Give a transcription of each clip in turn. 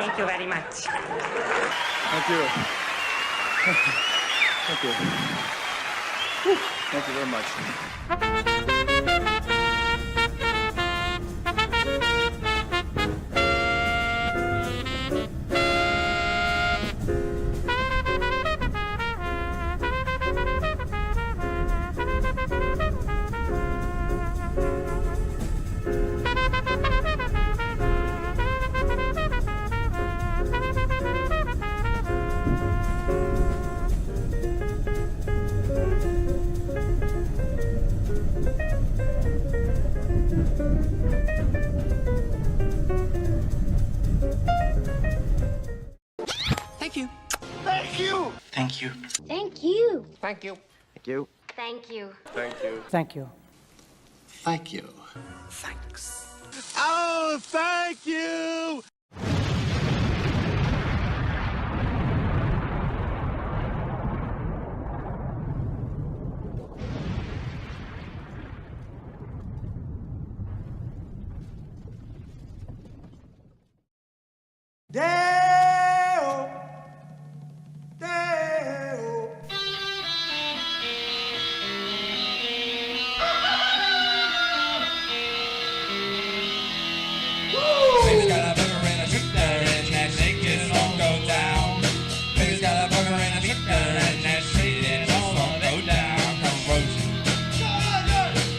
Thank you very much. Thank you. Thank you. Whew. Thank you very much. Thank you. Thank you. Thank you. Thank you. Thank you. Thank you. Thank you. Thank you. Thank you. Thank you. Thanks. Oh, thank you. Deo, Deo. Baby's got a burger and a shooter and that shake it all go down. Baby's got a burger and a shooter and that shake it all go down.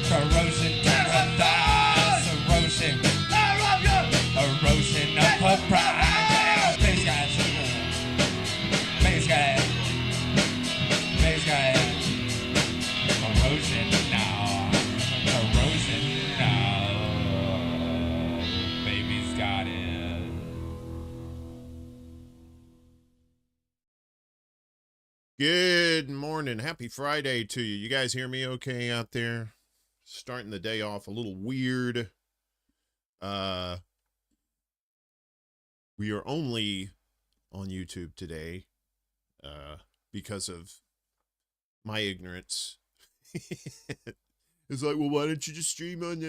Corrosion to her thighs, erosion of her pride. Baby's got sugar, baby's got corrosion now, baby's got it. Good morning. Happy Friday to you. You guys hear me okay out there? Starting the day off a little weird. We are only on YouTube today because of my ignorance. It's like, well, why don't you just stream on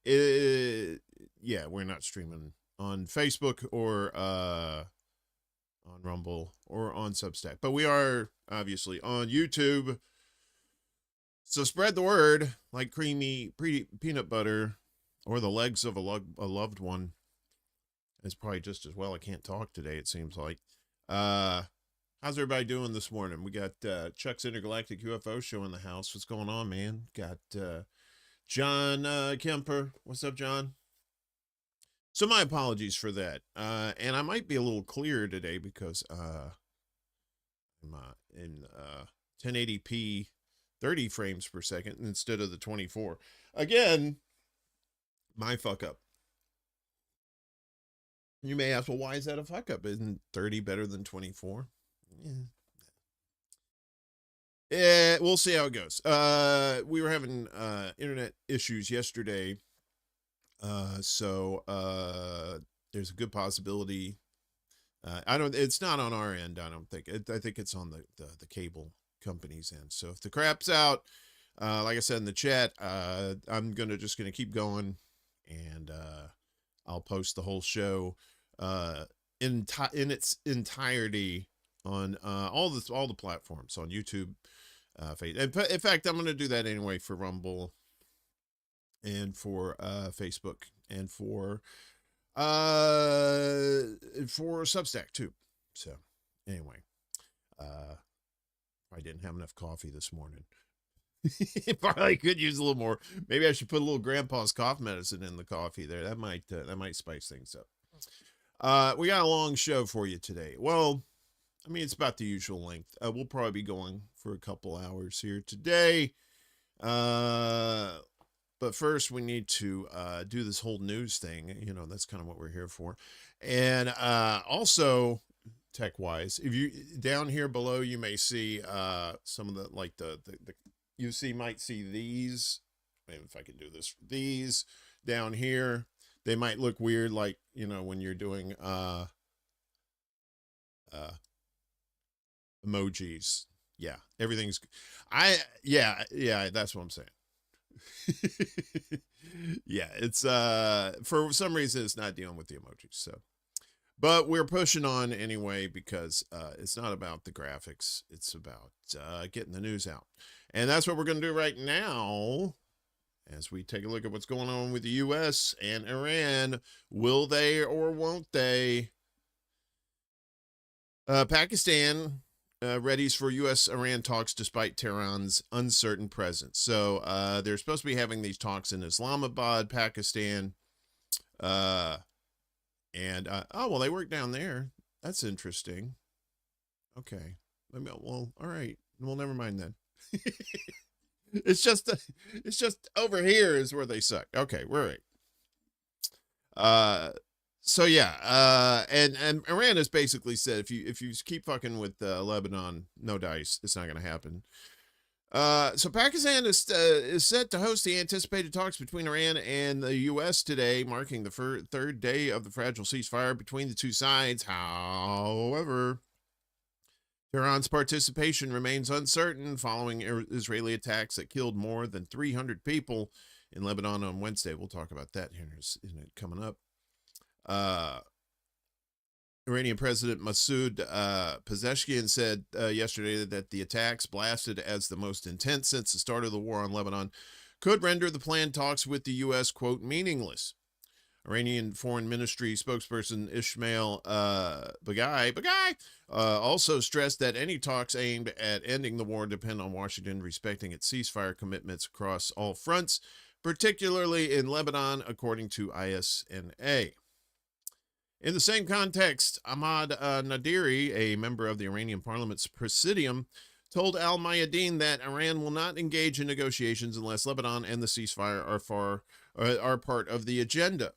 the... yeah, we're not streaming on Facebook or on Rumble or on Substack, but we are obviously on YouTube. So spread the word like creamy peanut butter or the legs of a loved one. It's probably just as well I can't talk today, it seems like. How's everybody doing this morning? We got Chuck's Intergalactic UFO Show in the house. What's going on, man? Got John Kemper. What's up, John? So my apologies for that. And I might be a little clearer today because I'm in 1080p 30 frames per second instead of the 24. Again, my fuck up. You may ask, well, why is that a fuck up? Isn't 30 better than 24? Yeah, we'll see how it goes. We were having internet issues yesterday. So there's a good possibility. It's not on our end, I don't think. I think it's on the cable company's end. So if the crap's out, like I said in the chat, I'm just gonna keep going, and I'll post the whole show in its entirety on all the platforms, on YouTube, Facebook. In fact, I'm going to do that anyway for Rumble and for Facebook and for Substack too. So anyway, I didn't have enough coffee this morning. Probably could use a little more. Maybe I should put a little grandpa's cough medicine in the coffee there. That might spice things up. We got a long show for you today. Well, I mean, it's about the usual length. We'll probably be going for a couple hours here today. But first we need to do this whole news thing. You know, that's kind of what we're here for. And also tech wise, if you down here below, you may see some of the, like the might see these, maybe if I can do this, these down here, they might look weird, like, you know, when you're doing emojis. Yeah, everything's, yeah, that's what I'm saying. Yeah, it's for some reason it's not dealing with the emojis. So But we're pushing on anyway because it's not about the graphics. It's about getting the news out. And that's what we're going to do right now as we take a look at what's going on with the U.S. and Iran. Will they or won't they? Pakistan readies for U.S.-Iran talks despite Tehran's uncertain presence. So they're supposed to be having these talks in Islamabad, Pakistan. Oh, well, they work down there. That's interesting. Okay. Well, all right. Well, never mind then. It's just over here is where they suck. Okay, we're right. So yeah, and Iran has basically said if you keep fucking with Lebanon, no dice, it's not going to happen. So Pakistan is set to host the anticipated talks between Iran and the U.S. today, marking the third day of the fragile ceasefire between the two sides. However, Tehran's participation remains uncertain following Israeli attacks that killed more than 300 people in Lebanon on Wednesday. We'll talk about that here in it coming up. Iranian President Masoud Pezeshkian said yesterday that the attacks, blasted as the most intense since the start of the war on Lebanon, could render the planned talks with the U.S., quote, meaningless. Iranian Foreign Ministry spokesperson Ismail Baghai also stressed that any talks aimed at ending the war depend on Washington respecting its ceasefire commitments across all fronts, particularly in Lebanon, according to ISNA. In the same context, Ahmad Nadiri, a member of the Iranian parliament's presidium, told Al Mayadeen that Iran will not engage in negotiations unless Lebanon and the ceasefire are part of the agenda.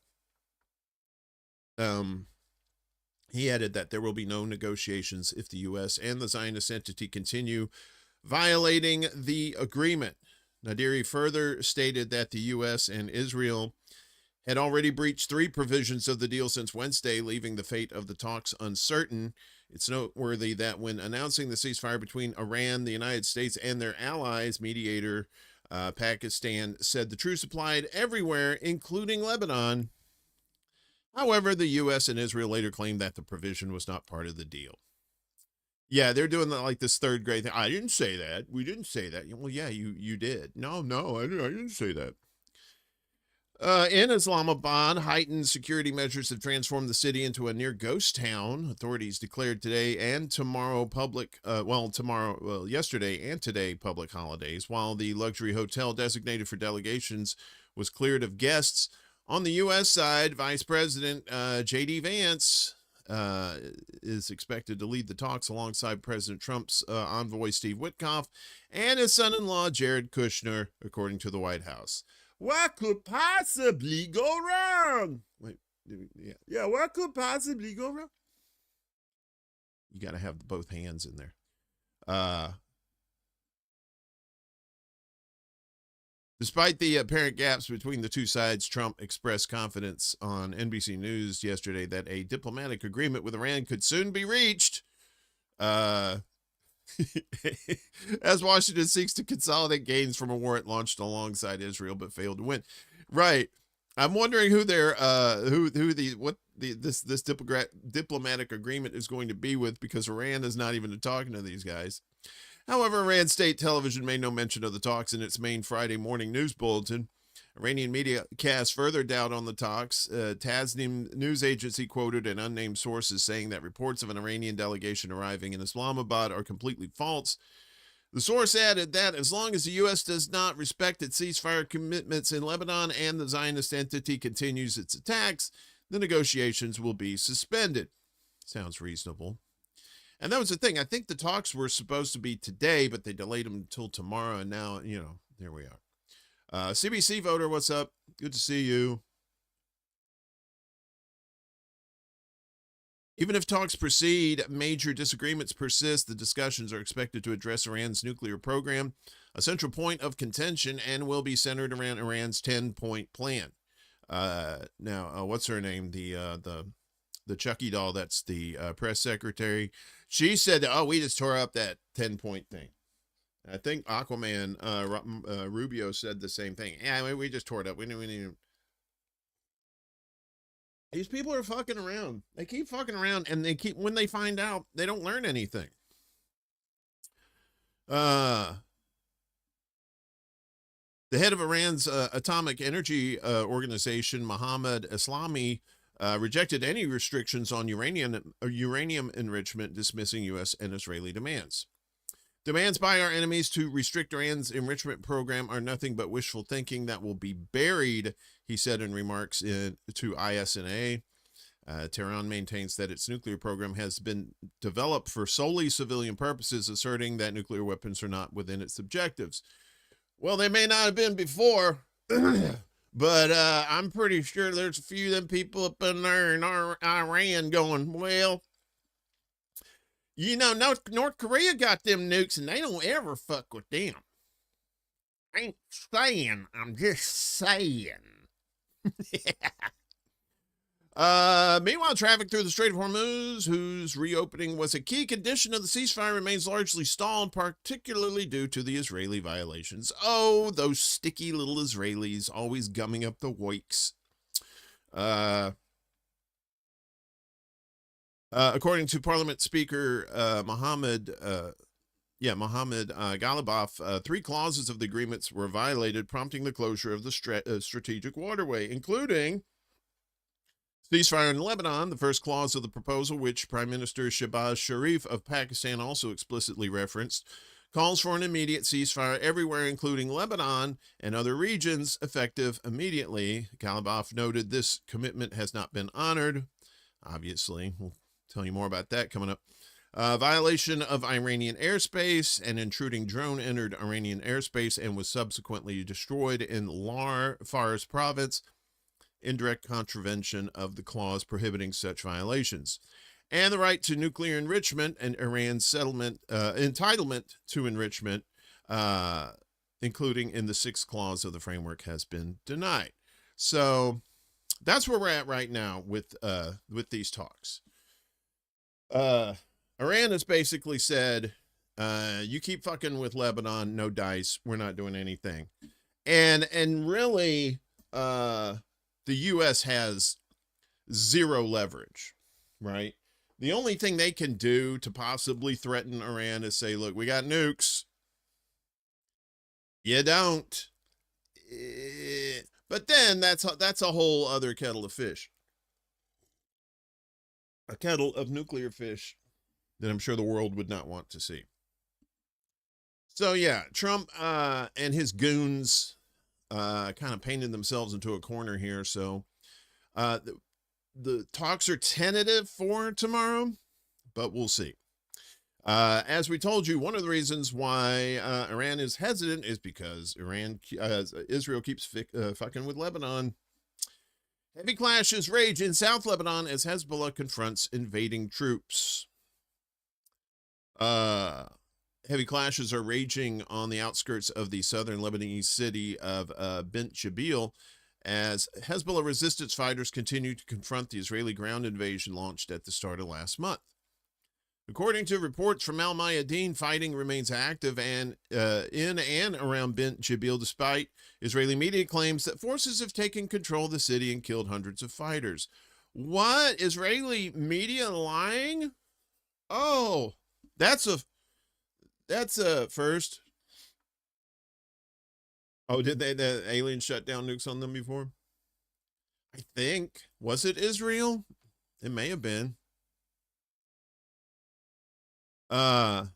He added that there will be no negotiations if the U.S. and the Zionist entity continue violating the agreement. Nadiri further stated that the U.S. and Israel had already breached 3 provisions of the deal since Wednesday, leaving the fate of the talks uncertain. It's noteworthy that when announcing the ceasefire between Iran, the United States, and their allies, mediator Pakistan said the truce applied everywhere, including Lebanon. However, the U.S. and Israel later claimed that the provision was not part of the deal. Yeah, they're doing like this third grade thing. I didn't say that. We didn't say that. Well, yeah, you did. No, I didn't say that. In Islamabad, heightened security measures have transformed the city into a near ghost town. Authorities declared today and tomorrow yesterday and today public holidays, while the luxury hotel designated for delegations was cleared of guests. On the U.S. side, Vice President J.D. Vance is expected to lead the talks alongside President Trump's envoy Steve Witkoff and his son-in-law Jared Kushner, according to the White House. What could possibly go wrong? Wait, yeah, what could possibly go wrong? You got to have both hands in there. Despite the apparent gaps between the two sides, Trump expressed confidence on NBC News yesterday that a diplomatic agreement with Iran could soon be reached. As Washington seeks to consolidate gains from a war it launched alongside Israel but failed to win. Right. I'm wondering who this diplomatic agreement is going to be with, because Iran is not even talking to these guys. However, Iran state television made no mention of the talks in its main Friday morning news bulletin. Iranian media cast further doubt on the talks. Tasnim news agency quoted an unnamed source as saying that reports of an Iranian delegation arriving in Islamabad are completely false. The source added that as long as the U.S. does not respect its ceasefire commitments in Lebanon and the Zionist entity continues its attacks, the negotiations will be suspended. Sounds reasonable. And that was the thing. I think the talks were supposed to be today, but they delayed them until tomorrow. And now, there we are. CBC voter, what's up? Good to see you. Even if talks proceed, major disagreements persist. The discussions are expected to address Iran's nuclear program, a central point of contention, and will be centered around Iran's 10-point plan. Now, what's her name? The Chucky doll, that's the press secretary. She said, we just tore up that 10-point thing. I think Aquaman, Rubio said the same thing. Yeah, we just tore it up. We didn't These people are fucking around. They keep fucking around, and when they find out, they don't learn anything. The head of Iran's atomic energy organization, Mohammad Eslami, rejected any restrictions on uranium enrichment, dismissing U.S. and Israeli demands. Demands by our enemies to restrict Iran's enrichment program are nothing but wishful thinking that will be buried, he said in remarks to ISNA. Tehran maintains that its nuclear program has been developed for solely civilian purposes, asserting that nuclear weapons are not within its objectives. Well, they may not have been before, but I'm pretty sure there's a few of them people up in there in Iran going, well, you know, North Korea got them nukes and they don't ever fuck with them. I ain't saying, I'm just saying. Meanwhile, traffic through the Strait of Hormuz, whose reopening was a key condition of the ceasefire, remains largely stalled, particularly due to the Israeli violations. Oh, those sticky little Israelis always gumming up the woiks. According to Parliament Speaker Mohammed Ghalibaf, 3 clauses of the agreements were violated, prompting the closure of the strategic waterway, including ceasefire in Lebanon. The first clause of the proposal, which Prime Minister Shehbaz Sharif of Pakistan also explicitly referenced, calls for an immediate ceasefire everywhere, including Lebanon and other regions, effective immediately. Ghalibaf noted this commitment has not been honored. Obviously, we'll tell you more about that coming up. Violation of Iranian airspace. An intruding drone entered Iranian airspace and was subsequently destroyed in Fars province. Indirect contravention of the clause prohibiting such violations. And the right to nuclear enrichment and Iran's entitlement to enrichment, including in the 6th clause of the framework, has been denied. So that's where we're at right now with these talks. Iran has basically said, you keep fucking with Lebanon, no dice, we're not doing anything. And really, the U.S. has zero leverage, right? The only thing they can do to possibly threaten Iran is say, look, we got nukes. You don't. But then that's a whole other kettle of fish. A kettle of nuclear fish that I'm sure the world would not want to see. So yeah, Trump and his goons kind of painted themselves into a corner here. So the talks are tentative for tomorrow, but we'll see. As we told you, one of the reasons why Iran is hesitant is because Israel keeps fucking with Lebanon. Heavy clashes rage in South Lebanon as Hezbollah confronts invading troops. Heavy clashes are raging on the outskirts of the southern Lebanese city of Bint Jbeil as Hezbollah resistance fighters continue to confront the Israeli ground invasion launched at the start of last month. According to reports from Al Mayadeen, fighting remains active in and around Bint Jbeil, despite Israeli media claims that forces have taken control of the city and killed hundreds of fighters. What? Israeli media lying? Oh, that's a first. Oh, did the aliens shut down nukes on them before? I think. Was it Israel? It may have been. Hezbollah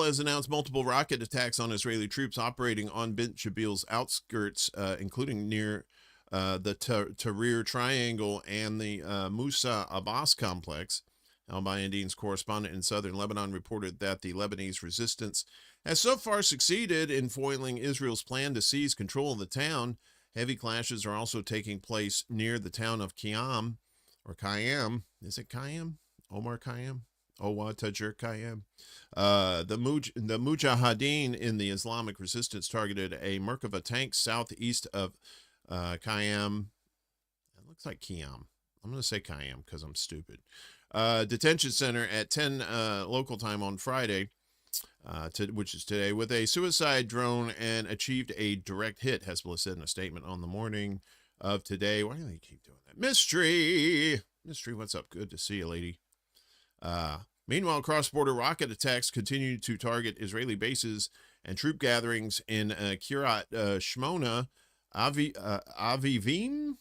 has announced multiple rocket attacks on Israeli troops operating on Bint Jbeil's outskirts, including near the Tahrir Triangle and the Musa Abbas complex. Al Mayadeen's correspondent in southern Lebanon reported that the Lebanese resistance has so far succeeded in foiling Israel's plan to seize control of the town. Heavy clashes are also taking place near the town of Qiyam, or Khayyam. Is it Khayyam? Omar Khayyam? Owa Tajir Khayyam. The Mujahideen in the Islamic resistance targeted a Merkava tank southeast of Khayyam. It looks like Qiyam. I'm going to say Khayyam because I'm stupid. Detention center at 10 local time on Friday, which is today, with a suicide drone and achieved a direct hit, Hezbollah said in a statement on the morning. of today. Why do they keep doing that? Mystery, what's up? Good to see you, lady. Meanwhile, cross-border rocket attacks continue to target Israeli bases and troop gatherings in Kiryat Shmona, Avivim,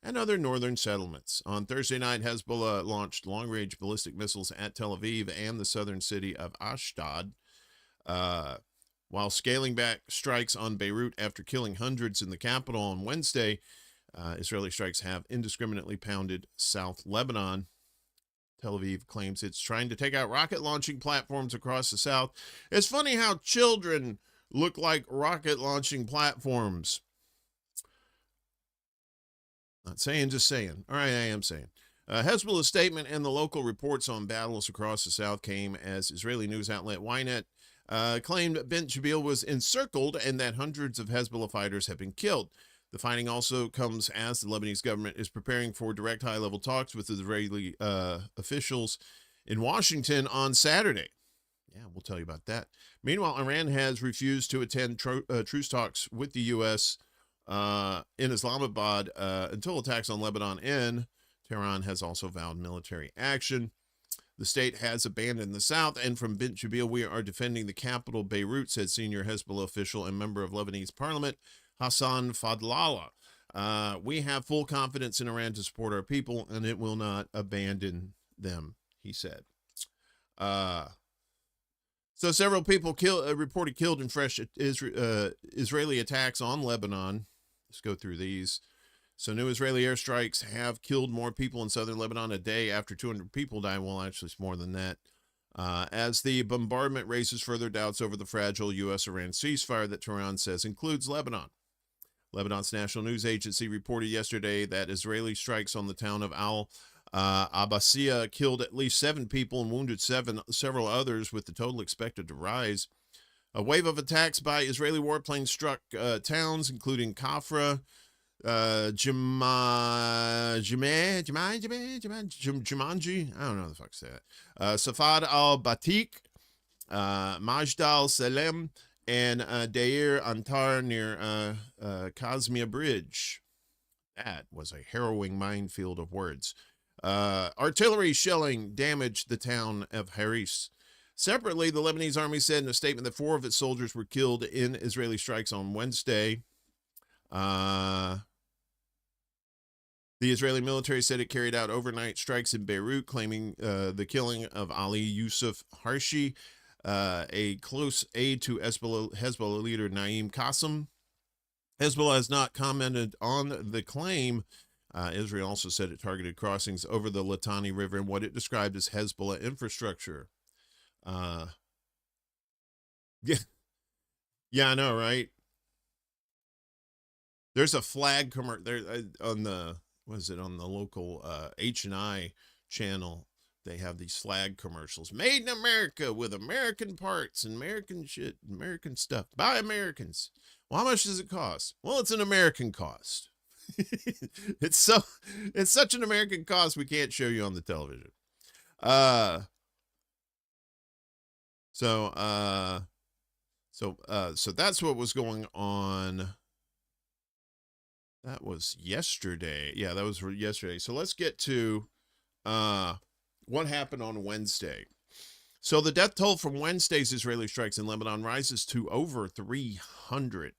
and other northern settlements. On Thursday night, Hezbollah launched long-range ballistic missiles at Tel Aviv and the southern city of Ashdod, while scaling back strikes on Beirut after killing hundreds in the capital on Wednesday. Israeli strikes have indiscriminately pounded South Lebanon. Tel Aviv claims it's trying to take out rocket launching platforms across the south. It's funny how children look like rocket launching platforms. Not saying, just saying. All right, I am saying. Hezbollah's statement and the local reports on battles across the south came as Israeli news outlet Ynet claimed Bent Jbeil was encircled and that hundreds of Hezbollah fighters have been killed. The fighting also comes as the Lebanese government is preparing for direct high-level talks with Israeli officials in Washington on Saturday. Yeah, we'll tell you about that. Meanwhile, Iran has refused to attend truce talks with the U.S. In Islamabad until attacks on Lebanon end. Tehran has also vowed military action. The state has abandoned the south, and from Bint Jbeil, we are defending the capital, Beirut, said senior Hezbollah official and member of Lebanese parliament, Hassan Fadlallah. We have full confidence in Iran to support our people, and it will not abandon them, he said. So several people reported killed in fresh Israeli attacks on Lebanon. Let's go through these. So new Israeli airstrikes have killed more people in southern Lebanon a day after 200 people died. Well, actually, it's more than that. As the bombardment raises further doubts over the fragile U.S.-Iran ceasefire that Tehran says includes Lebanon. Lebanon's national news agency reported yesterday that Israeli strikes on the town of Al-Abbasiyah killed at least 7 people and wounded several others, with the total expected to rise. A wave of attacks by Israeli warplanes struck towns including Kafra, Jumanji, I don't know what the fuck to say that. Safad al-Batik, Majd al-Salem, and Deir Antar near Kazmia Bridge. That was a harrowing minefield of words. Artillery shelling damaged the town of Haris. Separately, the Lebanese army said in a statement that 4 of its soldiers were killed in Israeli strikes on Wednesday. The Israeli military said it carried out overnight strikes in Beirut, claiming the killing of Ali Yusuf Harshi, a close aide to Hezbollah leader Naim Qassem. Hezbollah has not commented on the claim. Israel also said it targeted crossings over the Litani River and what it described as Hezbollah infrastructure. Yeah, I know, right? There's a flag commercial there on the, what is it, on the local H&I channel. They have these flag commercials. Made in America with American parts and American shit, American stuff by Americans. Well, how much does it cost? Well, it's an American cost. It's such an American cost we can't show you on the television. So that's what was going on. That was yesterday. Yeah, that was yesterday. So let's get to what happened on Wednesday. So the death toll from Wednesday's Israeli strikes in Lebanon rises to over 300.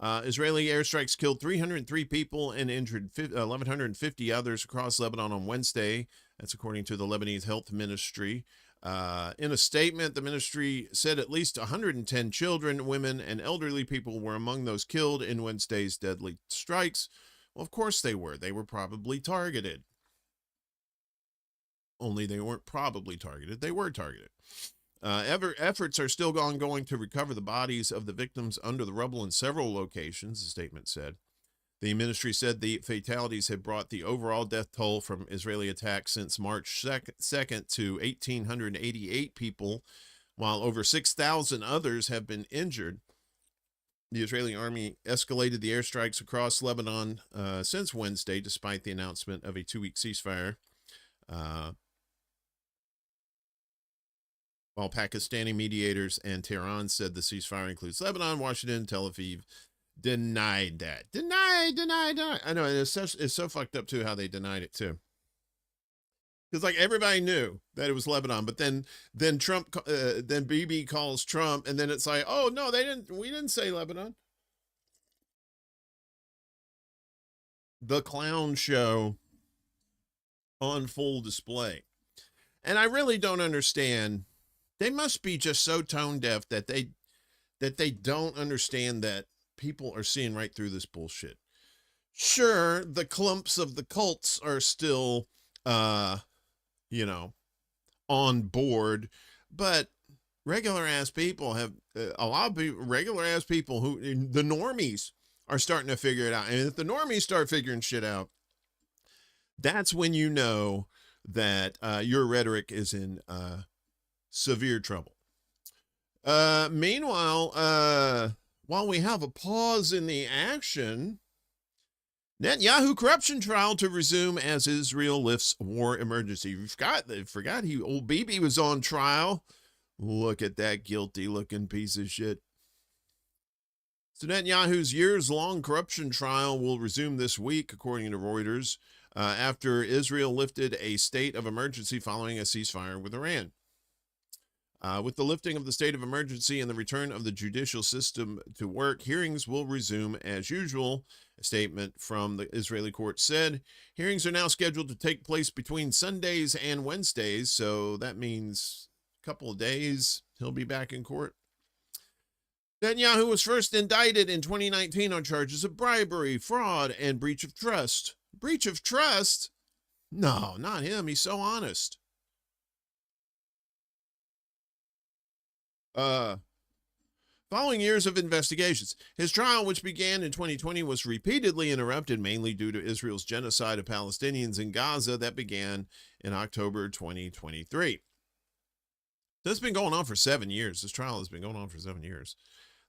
Israeli airstrikes killed 303 people and injured 1,150 others across Lebanon on Wednesday. That's according to the Lebanese Health Ministry. In a statement, the ministry said at least 110 children, women, and elderly people were among those killed in Wednesday's deadly strikes. Well, of course they were. They were probably targeted. Only they weren't probably targeted. They were targeted. Efforts are still ongoing to recover the bodies of the victims under the rubble in several locations, the statement said. The ministry said the fatalities had brought the overall death toll from Israeli attacks since March 2nd to 1,888 people, while over 6,000 others have been injured. The Israeli army escalated the airstrikes across Lebanon since Wednesday, despite the announcement of a 2-week ceasefire. While Pakistani mediators and Tehran said the ceasefire includes Lebanon, Washington, Tel Aviv, denied that. Denied. I know, and it's so fucked up too how they denied it too. Because like everybody knew that it was Lebanon, but then Trump, then Bibi calls Trump, and then it's like, oh no, we didn't say Lebanon. The clown show on full display. And I really don't understand. They must be just so tone deaf that they don't understand that people are seeing right through this bullshit. Sure, the clumps of the cults are still, on board, but regular ass people have a lot of people, regular ass people who the normies are starting to figure it out. And if the normies start figuring shit out, that's when you know that your rhetoric is in severe trouble. Meanwhile, while we have a pause in the action, Netanyahu corruption trial to resume as Israel lifts war emergency. Forgot old Bibi was on trial. Look at that guilty looking piece of shit. So Netanyahu's years-long corruption trial will resume this week, according to Reuters, after Israel lifted a state of emergency following a ceasefire with Iran. With the lifting of the state of emergency and the return of the judicial system to work, hearings will resume as usual. A statement from the Israeli court said, hearings are now scheduled to take place between Sundays and Wednesdays, so that means a couple of days he'll be back in court. Netanyahu was first indicted in 2019 on charges of bribery, fraud, and breach of trust. Breach of trust? No, not him. He's so honest. Following years of investigations, his trial, which began in 2020, was repeatedly interrupted, mainly due to Israel's genocide of Palestinians in Gaza that began in October 2023. So it's been going on for 7 years. This trial has been going on for 7 years.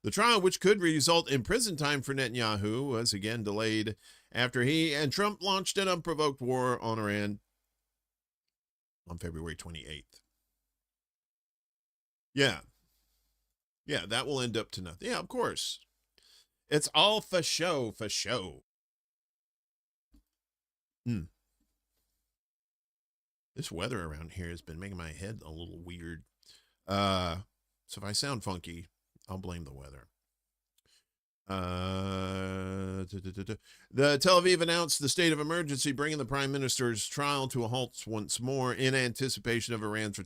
The trial, which could result in prison time for Netanyahu, was again delayed after he and Trump launched an unprovoked war on Iran on February 28th. Yeah, that will end up to nothing. Yeah, of course. It's all for show, This weather around here has been making my head a little weird. So if I sound funky, I'll blame the weather. The Tel Aviv announced the state of emergency, bringing the prime minister's trial to a halt once more in anticipation of Iran's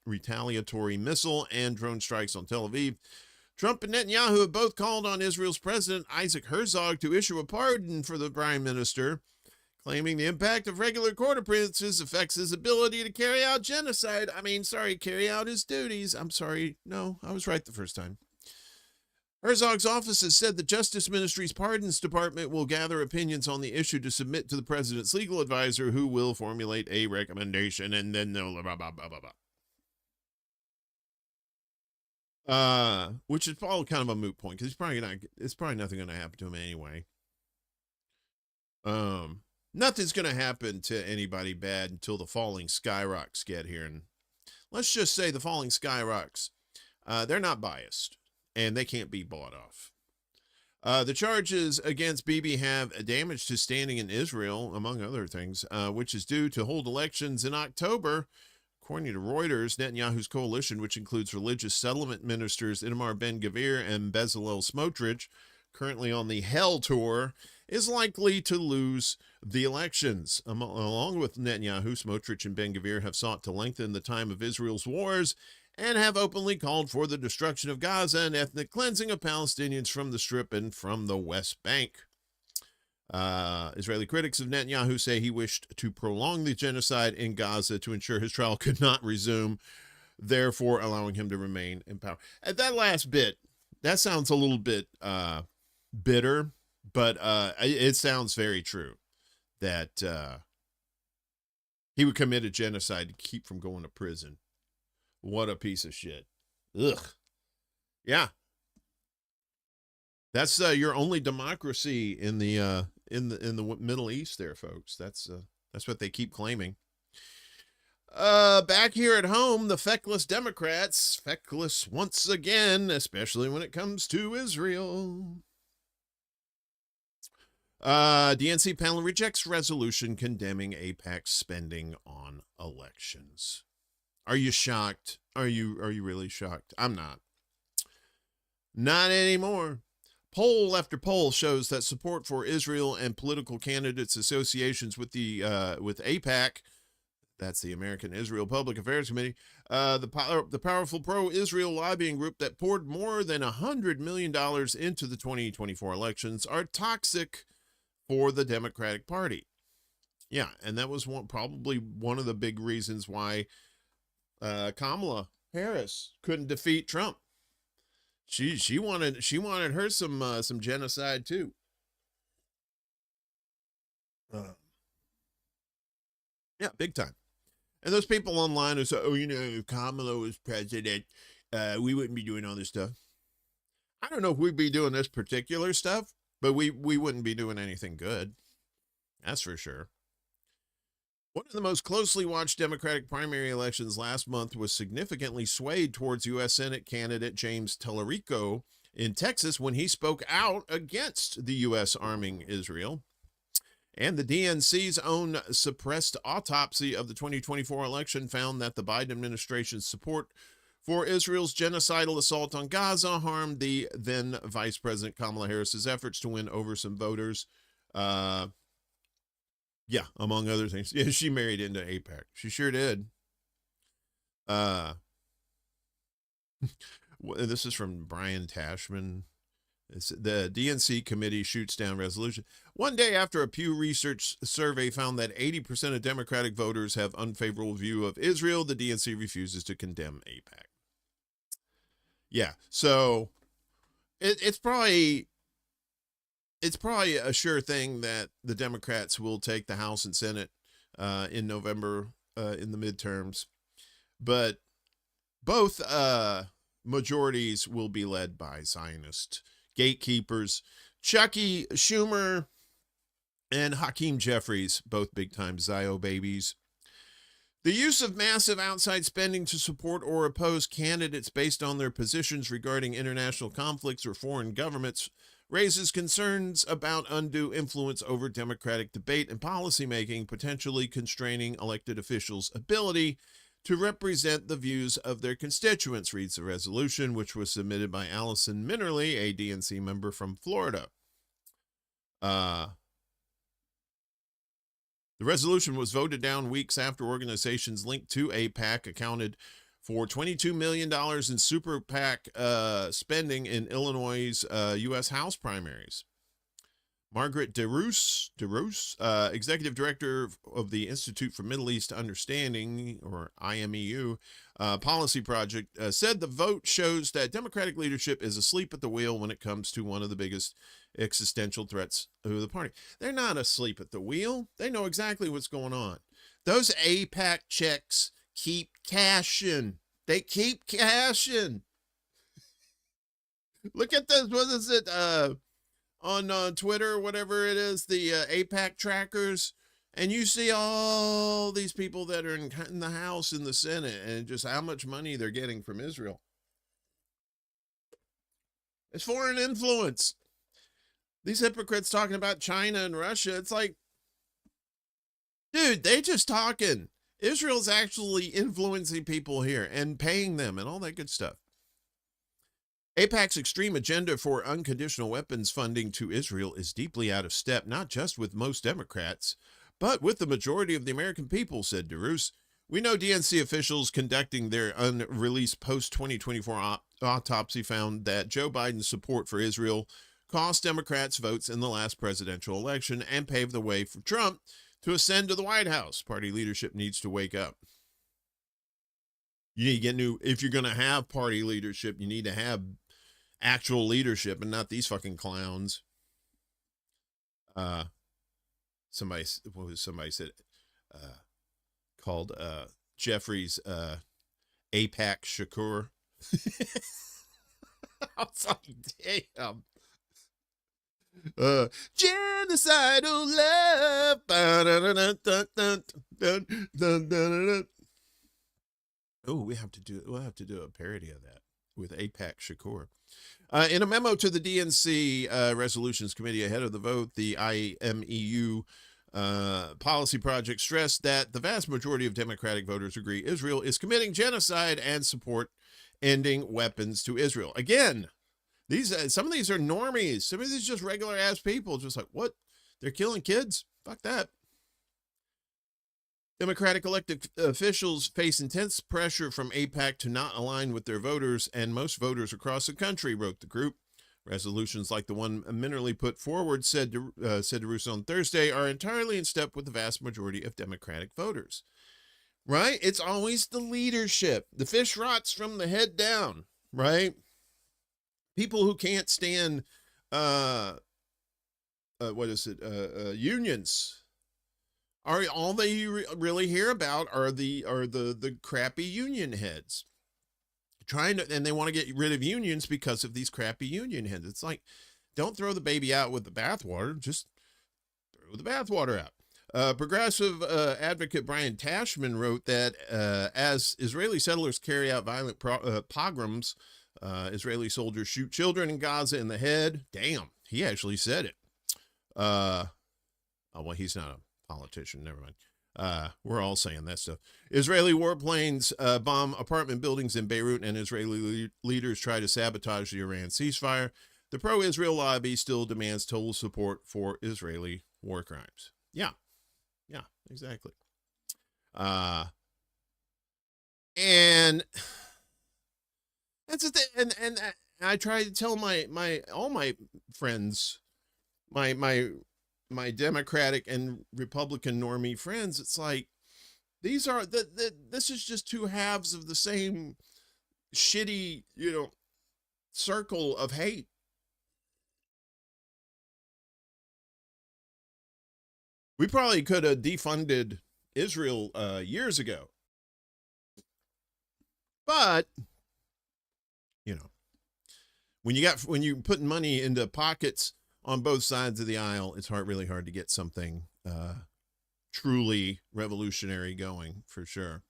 retaliatory missile and drone strikes on Tel Aviv. Trump and Netanyahu have both called on Israel's President Isaac Herzog to issue a pardon for the prime minister, claiming the impact of regular court appearances affects his ability to carry out genocide. Carry out his duties. I'm sorry. No, I was right the first time. Herzog's office has said the Justice Ministry's Pardons Department will gather opinions on the issue to submit to the president's legal advisor, who will formulate a recommendation, and then they'll blah, blah, blah, blah, blah. Which is all kind of a moot point, because it's probably nothing going to happen to him anyway. Nothing's going to happen to anybody bad until the falling skyrocks get here. And let's just say the falling skyrocks, they're not biased. And they can't be bought off. The charges against Bibi have damage to standing in Israel, among other things, which is due to hold elections in October. According to Reuters, Netanyahu's coalition, which includes religious settlement ministers Itamar Ben-Gvir and Bezalel Smotrich, currently on the Hell Tour, is likely to lose the elections. Along with Netanyahu, Smotrich and Ben-Gvir have sought to lengthen the time of Israel's wars and have openly called for the destruction of Gaza and ethnic cleansing of Palestinians from the Strip and from the West Bank. Israeli critics of Netanyahu say he wished to prolong the genocide in Gaza to ensure his trial could not resume, therefore allowing him to remain in power. At that last bit, that sounds a little bit bitter, but it sounds very true that he would commit a genocide to keep from going to prison. What a piece of shit. Ugh. Yeah. That's your only democracy in the Middle East there, folks. That's what they keep claiming. Back here at home, the feckless Democrats, feckless once again, especially when it comes to Israel. DNC panel rejects resolution condemning AIPAC spending on elections. Are you shocked? Are you really shocked? I'm not. Not anymore. Poll after poll shows that support for Israel and political candidates' associations with with AIPAC, that's the American Israel Public Affairs Committee, the powerful pro-Israel lobbying group that poured more than $100 million into the 2024 elections, are toxic for the Democratic Party. Yeah, and that was probably one of the big reasons why Kamala Harris couldn't defeat Trump. She wanted her some genocide too. Yeah, big time. And those people online who say, "Oh, if Kamala was president, we wouldn't be doing all this stuff." I don't know if we'd be doing this particular stuff, but we wouldn't be doing anything good. That's for sure. One of the most closely watched Democratic primary elections last month was significantly swayed towards U.S. Senate candidate James Tallarico in Texas when he spoke out against the U.S. arming Israel. And the DNC's own suppressed autopsy of the 2024 election found that the Biden administration's support for Israel's genocidal assault on Gaza harmed the then Vice President Kamala Harris's efforts to win over some voters. Yeah, among other things. Yeah, she married into AIPAC. She sure did. This is from Brian Tashman. The DNC committee shoots down resolution. One day after a Pew Research survey found that 80% of Democratic voters have unfavorable view of Israel, the DNC refuses to condemn AIPAC. Yeah, so it's probably a sure thing that the Democrats will take the House and Senate in November in the midterms, but both majorities will be led by Zionist gatekeepers, Chucky Schumer and Hakeem Jeffries, both big-time Zio babies. The use of massive outside spending to support or oppose candidates based on their positions regarding international conflicts or foreign governments raises concerns about undue influence over democratic debate and policymaking, potentially constraining elected officials' ability to represent the views of their constituents, reads the resolution, which was submitted by Allison Minnerly, a DNC member from Florida. The resolution was voted down weeks after organizations linked to AIPAC accounted for $22 million in super PAC spending in Illinois' U.S. House primaries. Margaret DeRoos, executive director of the Institute for Middle East Understanding, or IMEU, policy project, said the vote shows that Democratic leadership is asleep at the wheel when it comes to one of the biggest existential threats to the party. They're not asleep at the wheel. They know exactly what's going on. Those AIPAC checks keep cashing. They keep cashing. Look at this. What is it? On Twitter, whatever it is, the AIPAC trackers, and you see all these people that are in the House and the Senate, and just how much money they're getting from Israel. It's foreign influence. These hypocrites talking about China and Russia, it's like, dude, they just talking. Israel's actually influencing people here and paying them and all that good stuff. AIPAC's extreme agenda for unconditional weapons funding to Israel is deeply out of step, not just with most Democrats, but with the majority of the American people, said DeRoos. We know DNC officials conducting their unreleased post-2024 autopsy found that Joe Biden's support for Israel cost Democrats votes in the last presidential election and paved the way for Trump to ascend to the White House. Party leadership needs to wake up. You need to get new. If you're going to have party leadership, you need to have actual leadership and not these fucking clowns. Somebody said, called Jeffries AIPAC Shakur. I was like, damn. Genocidal love. Oh, we'll have to do a parody of that. with AIPAC Shakur. In a memo to the DNC Resolutions Committee ahead of the vote, the IMEU Policy Project stressed that the vast majority of Democratic voters agree Israel is committing genocide and support ending weapons to Israel. Again, some of these are normies. Some of these are just regular ass people. Just like, what? They're killing kids? Fuck that. Democratic elected officials face intense pressure from AIPAC to not align with their voters and most voters across the country, wrote the group. Resolutions like the one Minnerly put forward, said to Russo on Thursday, are entirely in step with the vast majority of Democratic voters. Right? It's always the leadership. The fish rots from the head down, right? People who can't stand, unions. Are all they really hear about are the crappy union heads and they want to get rid of unions because of these crappy union heads. It's like, don't throw the baby out with the bathwater, just throw the bathwater out. Progressive advocate Brian Tashman wrote that as Israeli settlers carry out violent pogroms, Israeli soldiers shoot children in Gaza in the head. Damn, he actually said it. Oh, well, he's not a politician, never mind. We're all saying that stuff. Israeli warplanes bomb apartment buildings in Beirut, and Israeli leaders try to sabotage the Iran ceasefire. The pro-Israel lobby still demands total support for Israeli war crimes. Yeah, exactly. And that's the thing. And I try to tell all my friends, my Democratic and Republican normie friends, it's like, these are this is just two halves of the same shitty, circle of hate. We probably could have defunded Israel years ago. But, when you're putting money into pockets on both sides of the aisle, it's really hard to get something truly revolutionary going, for sure.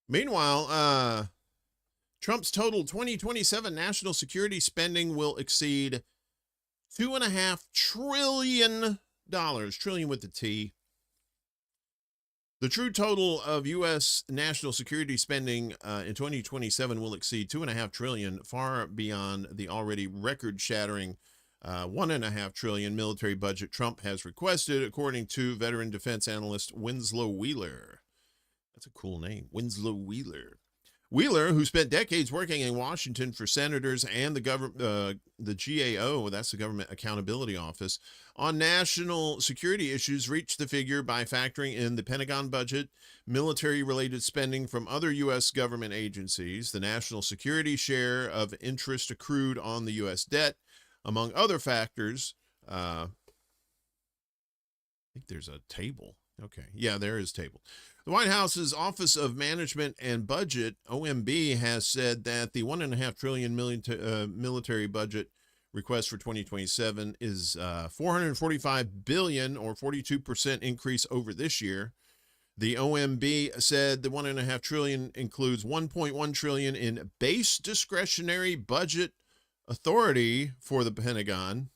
Meanwhile, Trump's total 2027 national security spending will exceed $2.5 trillion, trillion with the T. The true total of U.S. national security spending in 2027 will exceed $2.5 trillion, far beyond the already record-shattering $1.5 trillion military budget Trump has requested, according to veteran defense analyst Winslow Wheeler. That's a cool name, Winslow Wheeler. Wheeler, who spent decades working in Washington for senators and the GAO, that's the Government Accountability Office, on national security issues, reached the figure by factoring in the Pentagon budget, military-related spending from other U.S. government agencies, the national security share of interest accrued on the U.S. debt, among other factors. I think there's a table. Okay, yeah, there is a table. The White House's Office of Management and Budget, OMB, has said that the $1.5 trillion military budget request for 2027 is $445 billion, or 42% increase over this year. The OMB said the $1.5 trillion includes $1.1 trillion in base discretionary budget authority for the Pentagon,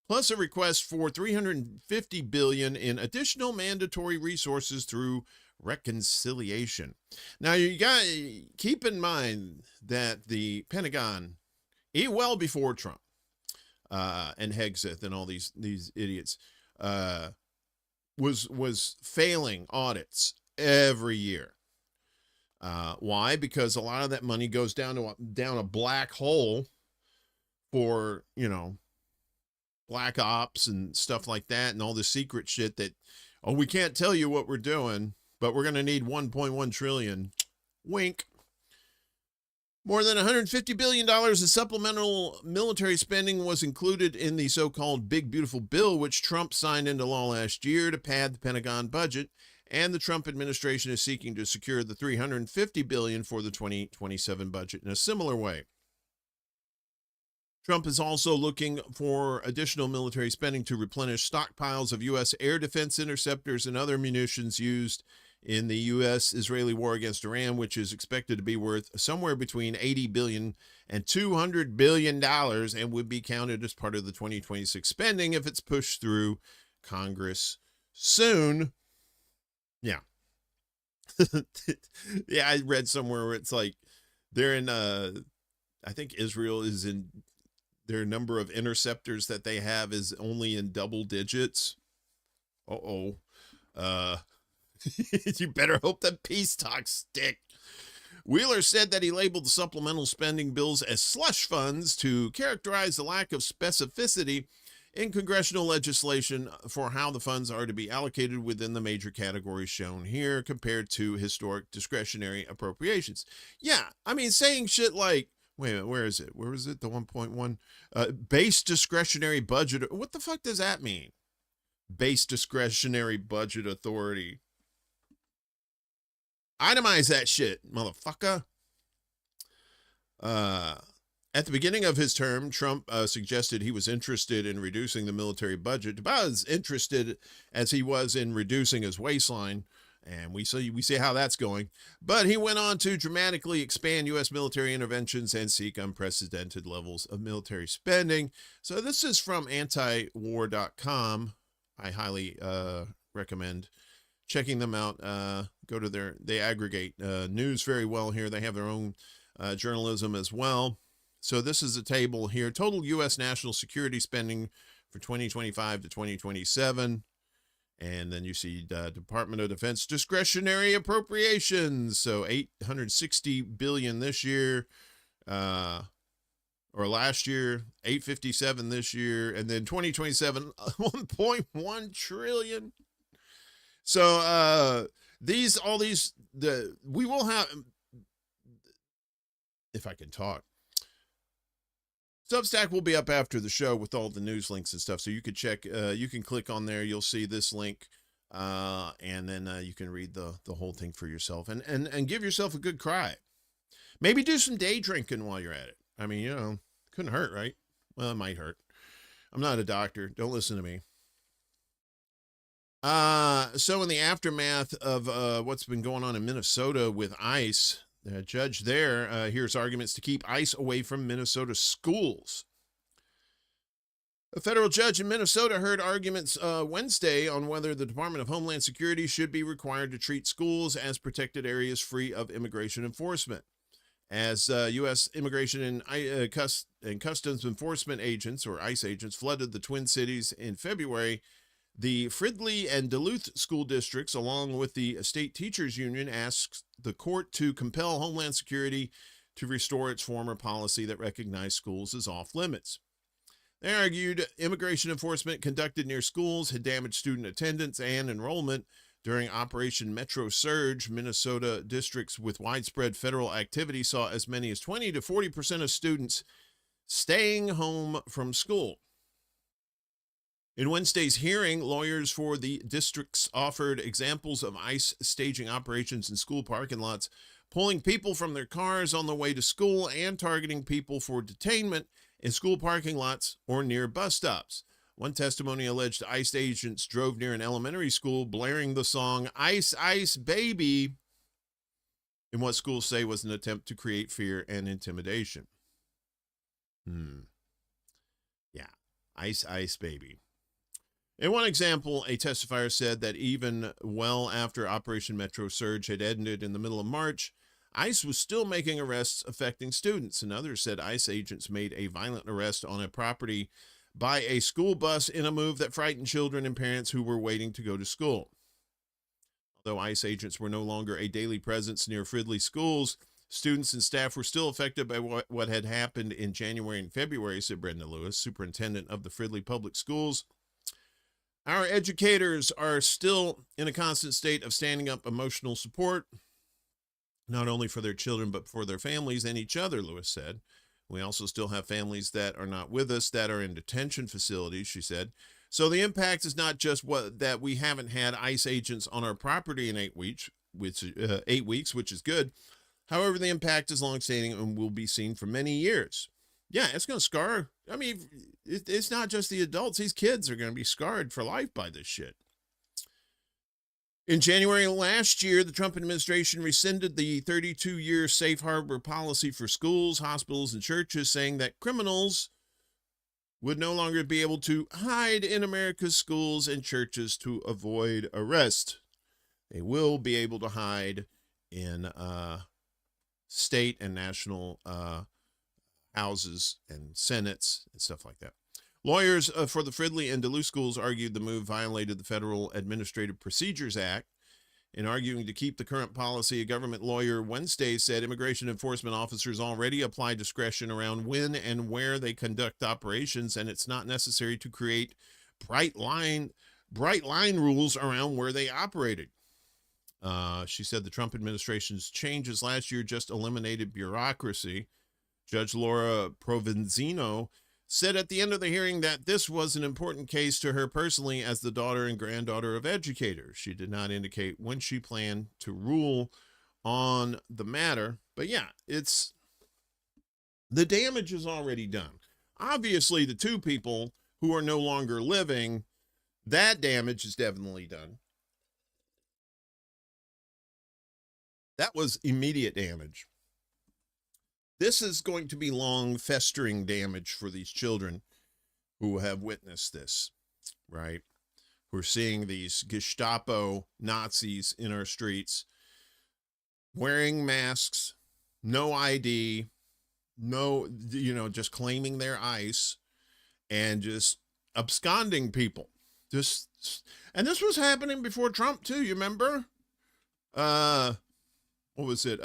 plus a request for $350 billion in additional mandatory resources through reconciliation. Now, you got to keep in mind that the Pentagon, well before Trump and Hegseth and all these idiots, was failing audits every year. Why? Because a lot of that money goes down a black hole for, black ops and stuff like that, and all the secret shit that, we can't tell you what we're doing, but we're going to need $1.1 trillion. Wink. More than $150 billion in supplemental military spending was included in the so-called Big Beautiful Bill, which Trump signed into law last year to pad the Pentagon budget, and the Trump administration is seeking to secure the $350 billion for the 2027 budget in a similar way. Trump is also looking for additional military spending to replenish stockpiles of U.S. air defense interceptors and other munitions used in the U.S.-Israeli war against Iran, which is expected to be worth somewhere between $80 billion and $200 billion and would be counted as part of the 2026 spending if it's pushed through Congress soon. Yeah. Yeah, I read somewhere where it's like they're in, I think Israel is in, their number of interceptors that they have is only in double digits. You better hope that peace talks stick. Wheeler said that he labeled the supplemental spending bills as slush funds to characterize the lack of specificity in congressional legislation for how the funds are to be allocated within the major categories shown here compared to historic discretionary appropriations. Yeah, I mean, saying shit like, wait a minute, where is it? Where is it? The 1.1 base discretionary budget. What the fuck does that mean? Base discretionary budget authority. Itemize that shit, motherfucker. At the beginning of his term, Trump suggested he was interested in reducing the military budget, about as interested as he was in reducing his waistline, and we see how that's going. But he went on to dramatically expand U.S. military interventions and seek unprecedented levels of military spending. So this is from antiwar.com. I highly recommend checking them out. Go to they aggregate news very well here. They have their own journalism as well. So this is a table here. Total U.S. national security spending for 2025 to 2027. And then you see Department of Defense discretionary appropriations. So $860 billion this year, or last year, $857 this year, and then 2027, $1.1 trillion. So we will have, if I can talk, Substack will be up after the show with all the news links and stuff. So you could check, you can click on there. You'll see this link, and then you can read the whole thing for yourself and give yourself a good cry. Maybe do some day drinking while you're at it. I mean, you know, couldn't hurt, right? Well, it might hurt. I'm not a doctor. Don't listen to me. So in the aftermath of what's been going on in Minnesota with ICE, the judge there hears arguments to keep ICE away from Minnesota schools. A federal judge in Minnesota heard arguments Wednesday on whether the Department of Homeland Security should be required to treat schools as protected areas free of immigration enforcement. As U.S. Immigration and Customs Enforcement agents, or ICE agents, flooded the Twin Cities in February, the Fridley and Duluth school districts, along with the State Teachers Union, asked the court to compel Homeland Security to restore its former policy that recognized schools as off limits. They argued immigration enforcement conducted near schools had damaged student attendance and enrollment during Operation Metro Surge. Minnesota districts with widespread federal activity saw as many as 20 to 40% of students staying home from school. In Wednesday's hearing, lawyers for the districts offered examples of ICE staging operations in school parking lots, pulling people from their cars on the way to school and targeting people for detainment in school parking lots or near bus stops. One testimony alleged ICE agents drove near an elementary school blaring the song "Ice, Ice, Baby" in what schools say was an attempt to create fear and intimidation. Yeah, Ice, Ice, Baby. In one example, a testifier said that even well after Operation Metro Surge had ended in the middle of March, ICE was still making arrests affecting students. And others said ICE agents made a violent arrest on a property by a school bus in a move that frightened children and parents who were waiting to go to school. Although ICE agents were no longer a daily presence near Fridley schools, students and staff were still affected by what had happened in January and February, said Brenda Lewis, superintendent of the Fridley Public Schools. Our educators are still in a constant state of standing up emotional support, not only for their children, but for their families and each other, Lewis said. We also still have families that are not with us, that are in detention facilities, she said. So the impact is not just that we haven't had ICE agents on our property in 8 weeks, which is good. However, the impact is longstanding and will be seen for many years. Yeah, it's going to scar. I mean, it's not just the adults. These kids are going to be scarred for life by this shit. In January last year, the Trump administration rescinded the 32-year safe harbor policy for schools, hospitals, and churches, saying that criminals would no longer be able to hide in America's schools and churches to avoid arrest. They will be able to hide in state and national houses and senates and stuff like that. Lawyers for the Fridley and Duluth schools argued the move violated the Federal Administrative Procedures Act. In arguing to keep the current policy, a government lawyer Wednesday said immigration enforcement officers already apply discretion around when and where they conduct operations, and it's not necessary to create bright line rules around where they operated. She said the Trump administration's changes last year just eliminated bureaucracy. Judge Laura Provenzino said at the end of the hearing that this was an important case to her personally as the daughter and granddaughter of educators. She did not indicate when she planned to rule on the matter. But yeah, the damage is already done. Obviously, the two people who are no longer living, that damage is definitely done. That was immediate damage. This is going to be long, festering damage for these children who have witnessed this, right? We're seeing these Gestapo Nazis in our streets wearing masks, no ID, just claiming their ICE and just absconding people. And this was happening before Trump too, you remember? What was it?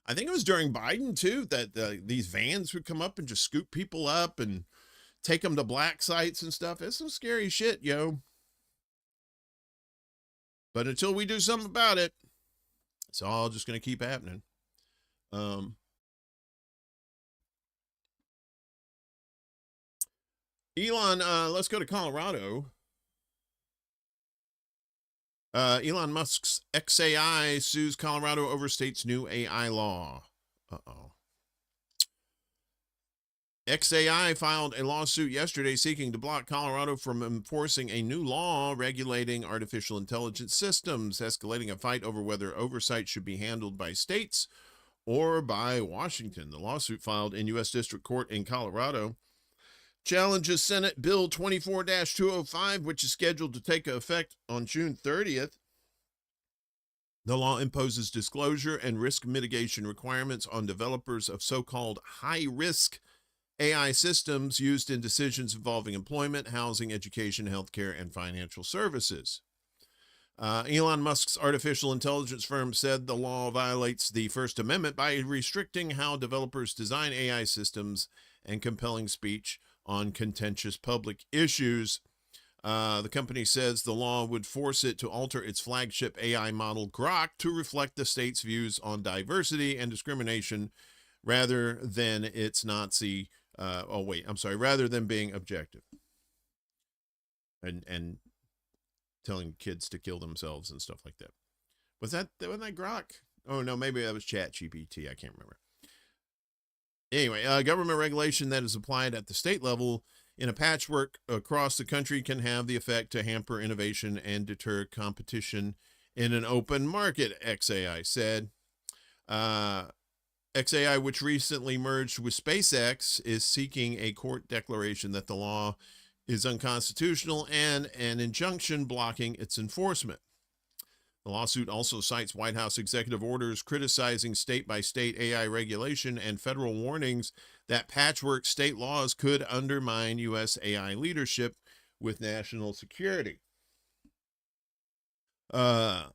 I think it was during Biden too, that these vans would come up and just scoop people up and take them to black sites and stuff. It's some scary shit, yo. But until we do something about it, it's all just going to keep happening. Elon, let's go to Colorado. Elon Musk's XAI sues Colorado over state's new AI law. XAI filed a lawsuit yesterday seeking to block Colorado from enforcing a new law regulating artificial intelligence systems, escalating a fight over whether oversight should be handled by states or by Washington. The lawsuit filed in U.S. District Court in Colorado challenges Senate Bill 24-205, which is scheduled to take effect on June 30th. The law imposes disclosure and risk mitigation requirements on developers of so-called high-risk AI systems used in decisions involving employment, housing, education, healthcare, and financial services. Elon Musk's artificial intelligence firm said the law violates the First Amendment by restricting how developers design AI systems and compelling speech on contentious public issues. The company says the law would force it to alter its flagship AI model Grok to reflect the state's views on diversity and discrimination rather than rather than being objective and telling kids to kill themselves and stuff like that. Wasn't that Grok? Oh no, maybe that was ChatGPT. I can't remember. Anyway, government regulation that is applied at the state level in a patchwork across the country can have the effect to hamper innovation and deter competition in an open market, XAI said. XAI, which recently merged with SpaceX, is seeking a court declaration that the law is unconstitutional and an injunction blocking its enforcement. The lawsuit also cites White House executive orders criticizing state-by-state AI regulation and federal warnings that patchwork state laws could undermine U.S. AI leadership with national security. And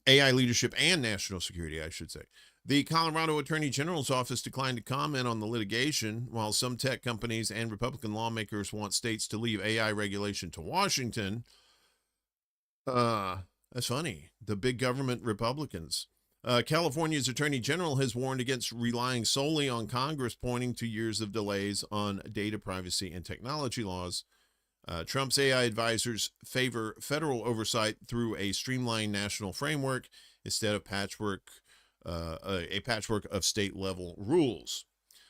AI leadership and national security, I should say. The Colorado Attorney General's office declined to comment on the litigation, while some tech companies and Republican lawmakers want states to leave AI regulation to Washington. That's funny. The big government Republicans. California's Attorney General has warned against relying solely on Congress, pointing to years of delays on data privacy and technology laws. Trump's AI advisors favor federal oversight through a streamlined national framework instead of a patchwork of state-level rules.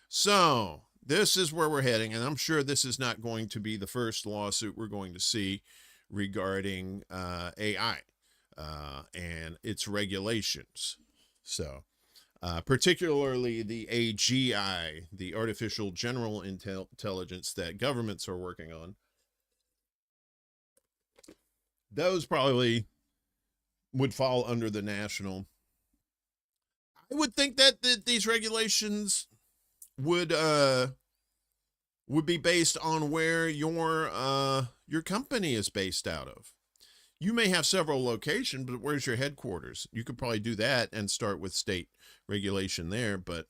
So this is where we're heading, and I'm sure this is not going to be the first lawsuit we're going to see regarding AI and its regulations. So, particularly the AGI, the artificial general intelligence that governments are working on. Those probably would fall under the national. I would think that these regulations would be based on where your company is based out of. You may have several locations, but where's your headquarters? You could probably do that and start with state regulation there, but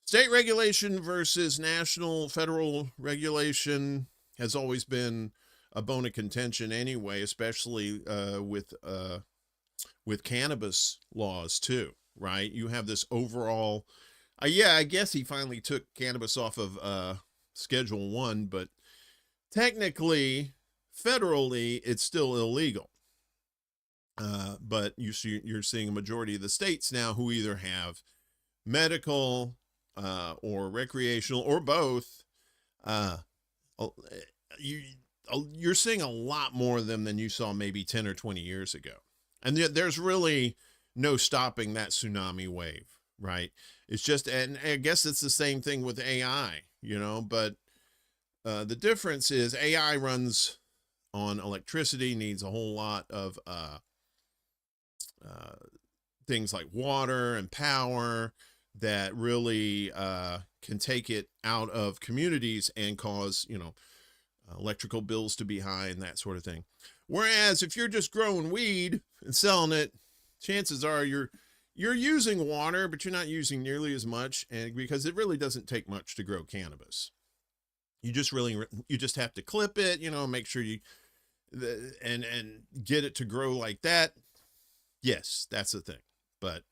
state regulation versus national federal regulation has always been a bone of contention anyway, especially with cannabis laws too, right? You have this overall, I guess he finally took cannabis off of Schedule 1, but technically, federally, it's still illegal. But you're seeing a majority of the states now who either have medical or recreational or both. You're seeing a lot more of them than you saw maybe 10 or 20 years ago. And there's really no stopping that tsunami wave, right? It's just, and I guess it's the same thing with AI, but the difference is AI runs on electricity, needs a whole lot of things like water and power that really can take it out of communities and cause, electrical bills to be high and that sort of thing. Whereas if you're just growing weed and selling it, chances are you're using water, but you're not using nearly as much, and because it really doesn't take much to grow cannabis. You just have to clip it, make sure and get it to grow like that. Yes, that's the thing. But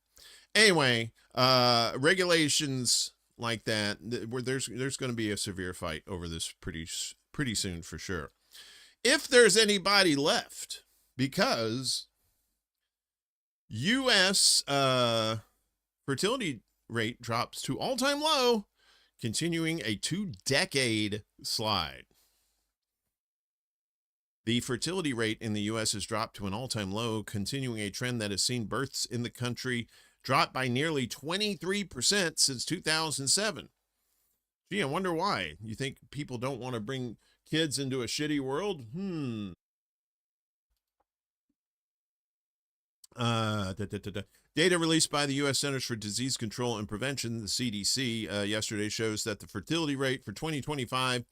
anyway, regulations like that, there's going to be a severe fight over this pretty soon for sure. If there's anybody left, because U.S. fertility rate drops to all-time low, continuing a 2-decade slide. The fertility rate in the U.S. has dropped to an all-time low, continuing a trend that has seen births in the country drop by nearly 23% since 2007. Gee, I wonder why. You think people don't want to bring kids into a shitty world? Data released by the U.S. Centers for Disease Control and Prevention, the CDC, yesterday shows that the fertility rate for 2025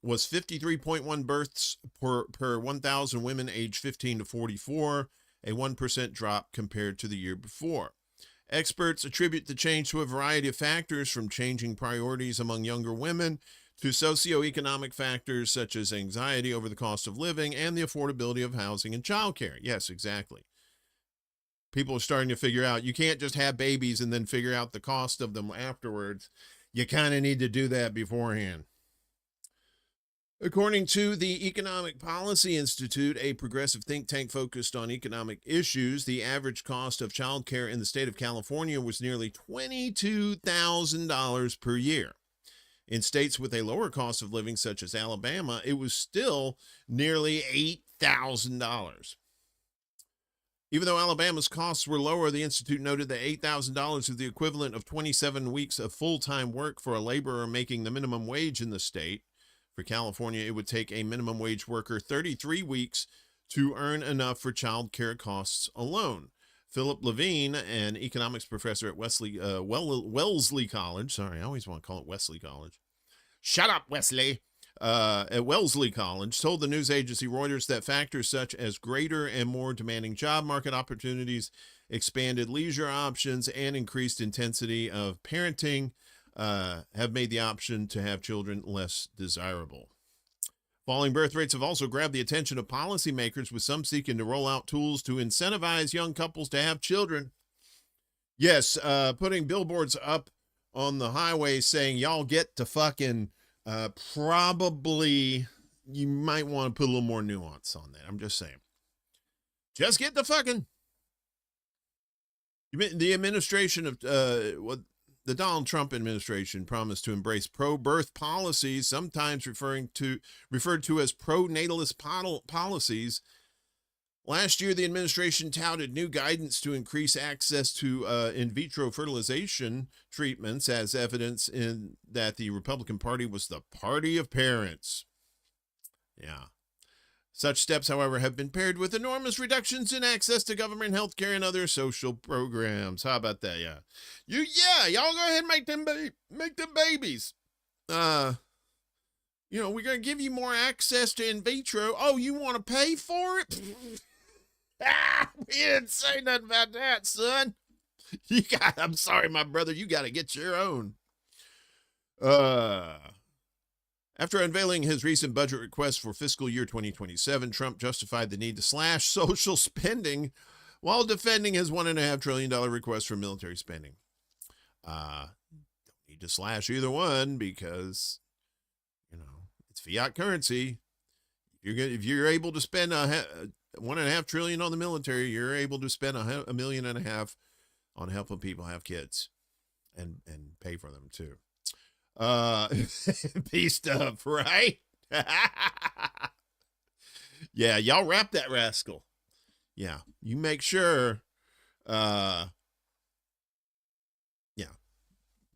was 53.1 births per 1,000 women aged 15 to 44, a 1% drop compared to the year before. Experts attribute the change to a variety of factors, from changing priorities among younger women to socioeconomic factors such as anxiety over the cost of living and the affordability of housing and childcare. Yes, exactly. People are starting to figure out you can't just have babies and then figure out the cost of them afterwards. You kind of need to do that beforehand. According to the Economic Policy Institute, a progressive think tank focused on economic issues, the average cost of childcare in the state of California was nearly $22,000 per year. In states with a lower cost of living, such as Alabama, it was still nearly $8,000. Even though Alabama's costs were lower, the Institute noted that $8,000 is the equivalent of 27 weeks of full-time work for a laborer making the minimum wage in the state. For California, it would take a minimum wage worker 33 weeks to earn enough for child care costs alone. Philip Levine, an economics professor at Wellesley College, sorry, I always want to call it Wesley College. Shut up, Wesley. At Wellesley College, told the news agency Reuters that factors such as greater and more demanding job market opportunities, expanded leisure options, and increased intensity of parenting have made the option to have children less desirable. Falling birth rates have also grabbed the attention of policymakers, with some seeking to roll out tools to incentivize young couples to have children. Yes, putting billboards up on the highway saying y'all get to fucking, probably you might want to put a little more nuance on that. I'm just saying. Just get to fucking. The administration of the Donald Trump administration promised to embrace pro-birth policies, sometimes referred to as pro-natalist policies. Last year, the administration touted new guidance to increase access to in vitro fertilization treatments as evidence in that the Republican Party was the party of parents. Yeah. Such steps, however, have been paired with enormous reductions in access to government health care and other social programs. How about that? Yeah. Y'all go ahead and make them babies. We're going to give you more access to in vitro. Oh, you want to pay for it? We didn't say nothing about that, son. I'm sorry, my brother. You got to get your own. After unveiling his recent budget request for fiscal year 2027, Trump justified the need to slash social spending while defending his $1.5 trillion request for military spending. Don't need to slash either one because, it's fiat currency. If you're able to spend $1.5 trillion on the military, you're able to spend $1.5 million on helping people have kids and pay for them too. Peace stuff, right? Yeah, y'all wrap that rascal. Yeah, you make sure.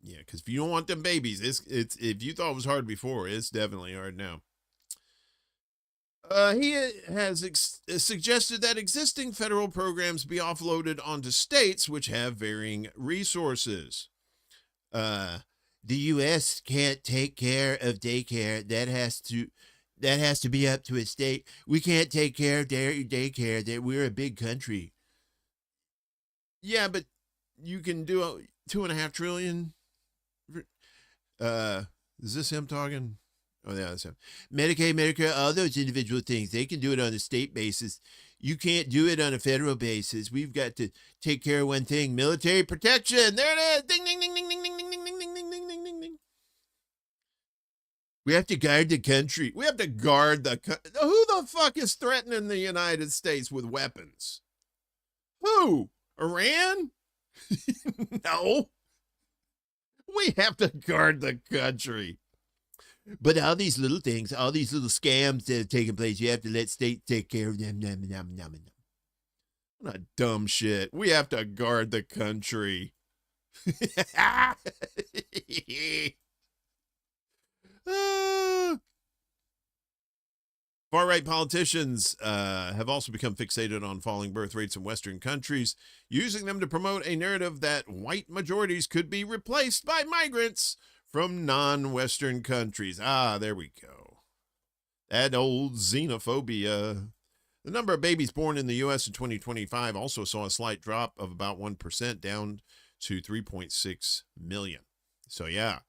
Yeah, because if you don't want them babies, it's if you thought it was hard before, it's definitely hard now. He has suggested that existing federal programs be offloaded onto states which have varying resources. The U.S. can't take care of daycare. That has to be up to a state. We can't take care of daycare. That we're a big country. Yeah, but you can do $2.5 trillion. Is this him talking? Oh, yeah, that's him. Medicaid, Medicare, all those individual things, they can do it on a state basis. You can't do it on a federal basis. We've got to take care of one thing, military protection. There it is. Ding, ding, ding, ding, ding, ding, ding, ding, ding, ding, ding, ding, ding, ding. We have to guard the country. We have to guard the country. Who the fuck is threatening the United States with weapons? Who? Iran? No. We have to guard the country. But all these little things, all these little scams that have taken place, you have to let states take care of them. Not dumb shit. We have to guard the country. Far-right politicians have also become fixated on falling birth rates in Western countries, using them to promote a narrative that white majorities could be replaced by migrants from non-Western countries. There we go. That old xenophobia. The number of babies born in the U.S. in 2025 also saw a slight drop of about 1%, down to 3.6 million. So, yeah.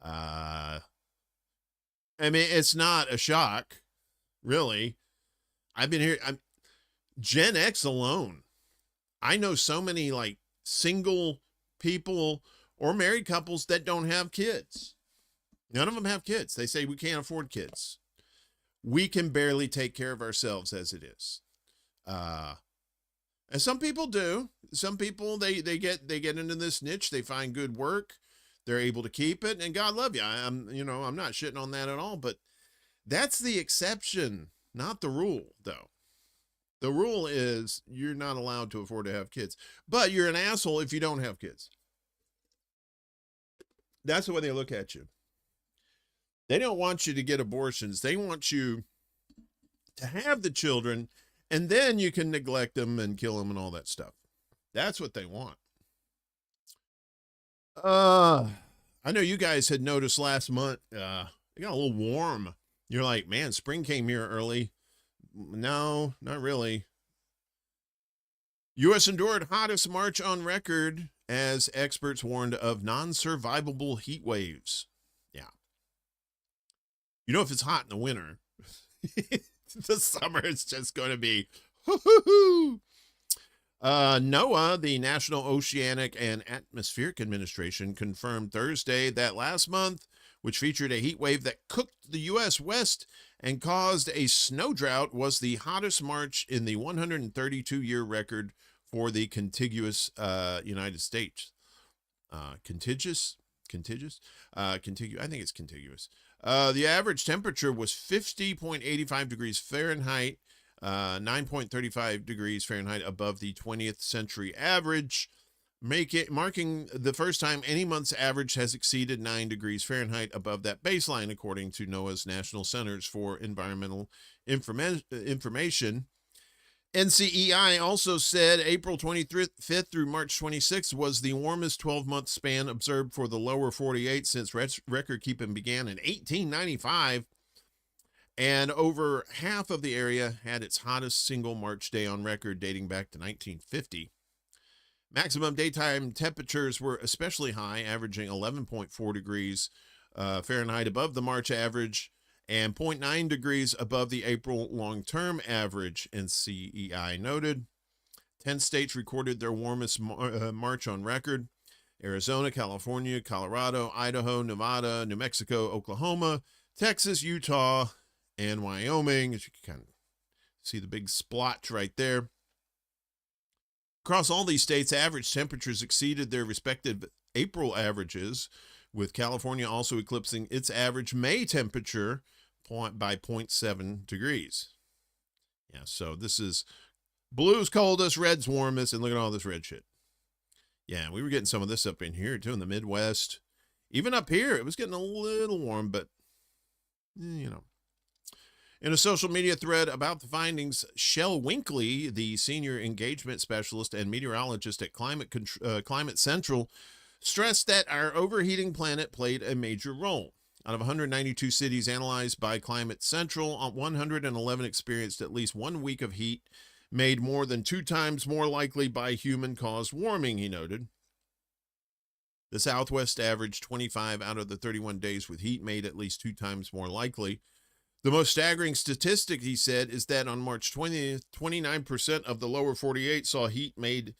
I mean, it's not a shock, really. I've been here. Gen X alone. I know so many, single people or married couples that don't have kids. None of them have kids. They say we can't afford kids. We can barely take care of ourselves as it is. And some people do. Some people, they get into this niche. They find good work. They're able to keep it. And God love you. I'm not shitting on that at all. But that's the exception, not the rule, though. The rule is you're not allowed to afford to have kids. But you're an asshole if you don't have kids. That's the way they look at you. They don't want you to get abortions. They want you to have the children, and then you can neglect them and kill them and all that stuff. That's what they want. I know you guys had noticed last month, it got a little warm. You're like, man, spring came here early. No, not really. U.S. endured hottest March on record as experts warned of non-survivable heat waves. Yeah. If it's hot in the winter, the summer is just going to be hoo-hoo-hoo. NOAA, the National Oceanic and Atmospheric Administration, confirmed Thursday that last month, which featured a heat wave that cooked the U.S. West and caused a snow drought, was the hottest March in the 132-year record for the contiguous United States. contiguous. I think it's contiguous. The average temperature was 50.85 degrees Fahrenheit, 9.35 degrees Fahrenheit above the 20th century average, marking the first time any month's average has exceeded 9 degrees Fahrenheit above that baseline, according to NOAA's National Centers for Environmental Information. NCEI also said April 25th through March 26th was the warmest 12-month span observed for the lower 48 since record keeping began in 1895, and over half of the area had its hottest single March day on record dating back to 1950. Maximum daytime temperatures were especially high, averaging 11.4 degrees Fahrenheit above the March average and 0.9 degrees above the April long-term average, NCEI noted. 10 states recorded their warmest March on record: Arizona, California, Colorado, Idaho, Nevada, New Mexico, Oklahoma, Texas, Utah, and Wyoming. As you can kind of see the big splotch right there. Across all these states, average temperatures exceeded their respective April averages, with California also eclipsing its average May temperature by 0.7 degrees. Yeah, so this is blue's coldest, red's warmest, and look at all this red shit. Yeah, we were getting some of this up in here, too, in the Midwest. Even up here, it was getting a little warm, but, you know. In a social media thread about the findings, Shel Winkley, the senior engagement specialist and meteorologist at Climate Central, stressed that our overheating planet played a major role. Out of 192 cities analyzed by Climate Central, 111 experienced at least 1 week of heat, made more than 2 times more likely by human-caused warming, he noted. The Southwest averaged 25 out of the 31 days with heat made at least 2 times more likely. The most staggering statistic, he said, is that on March 20th, 29% of the lower 48 saw heat made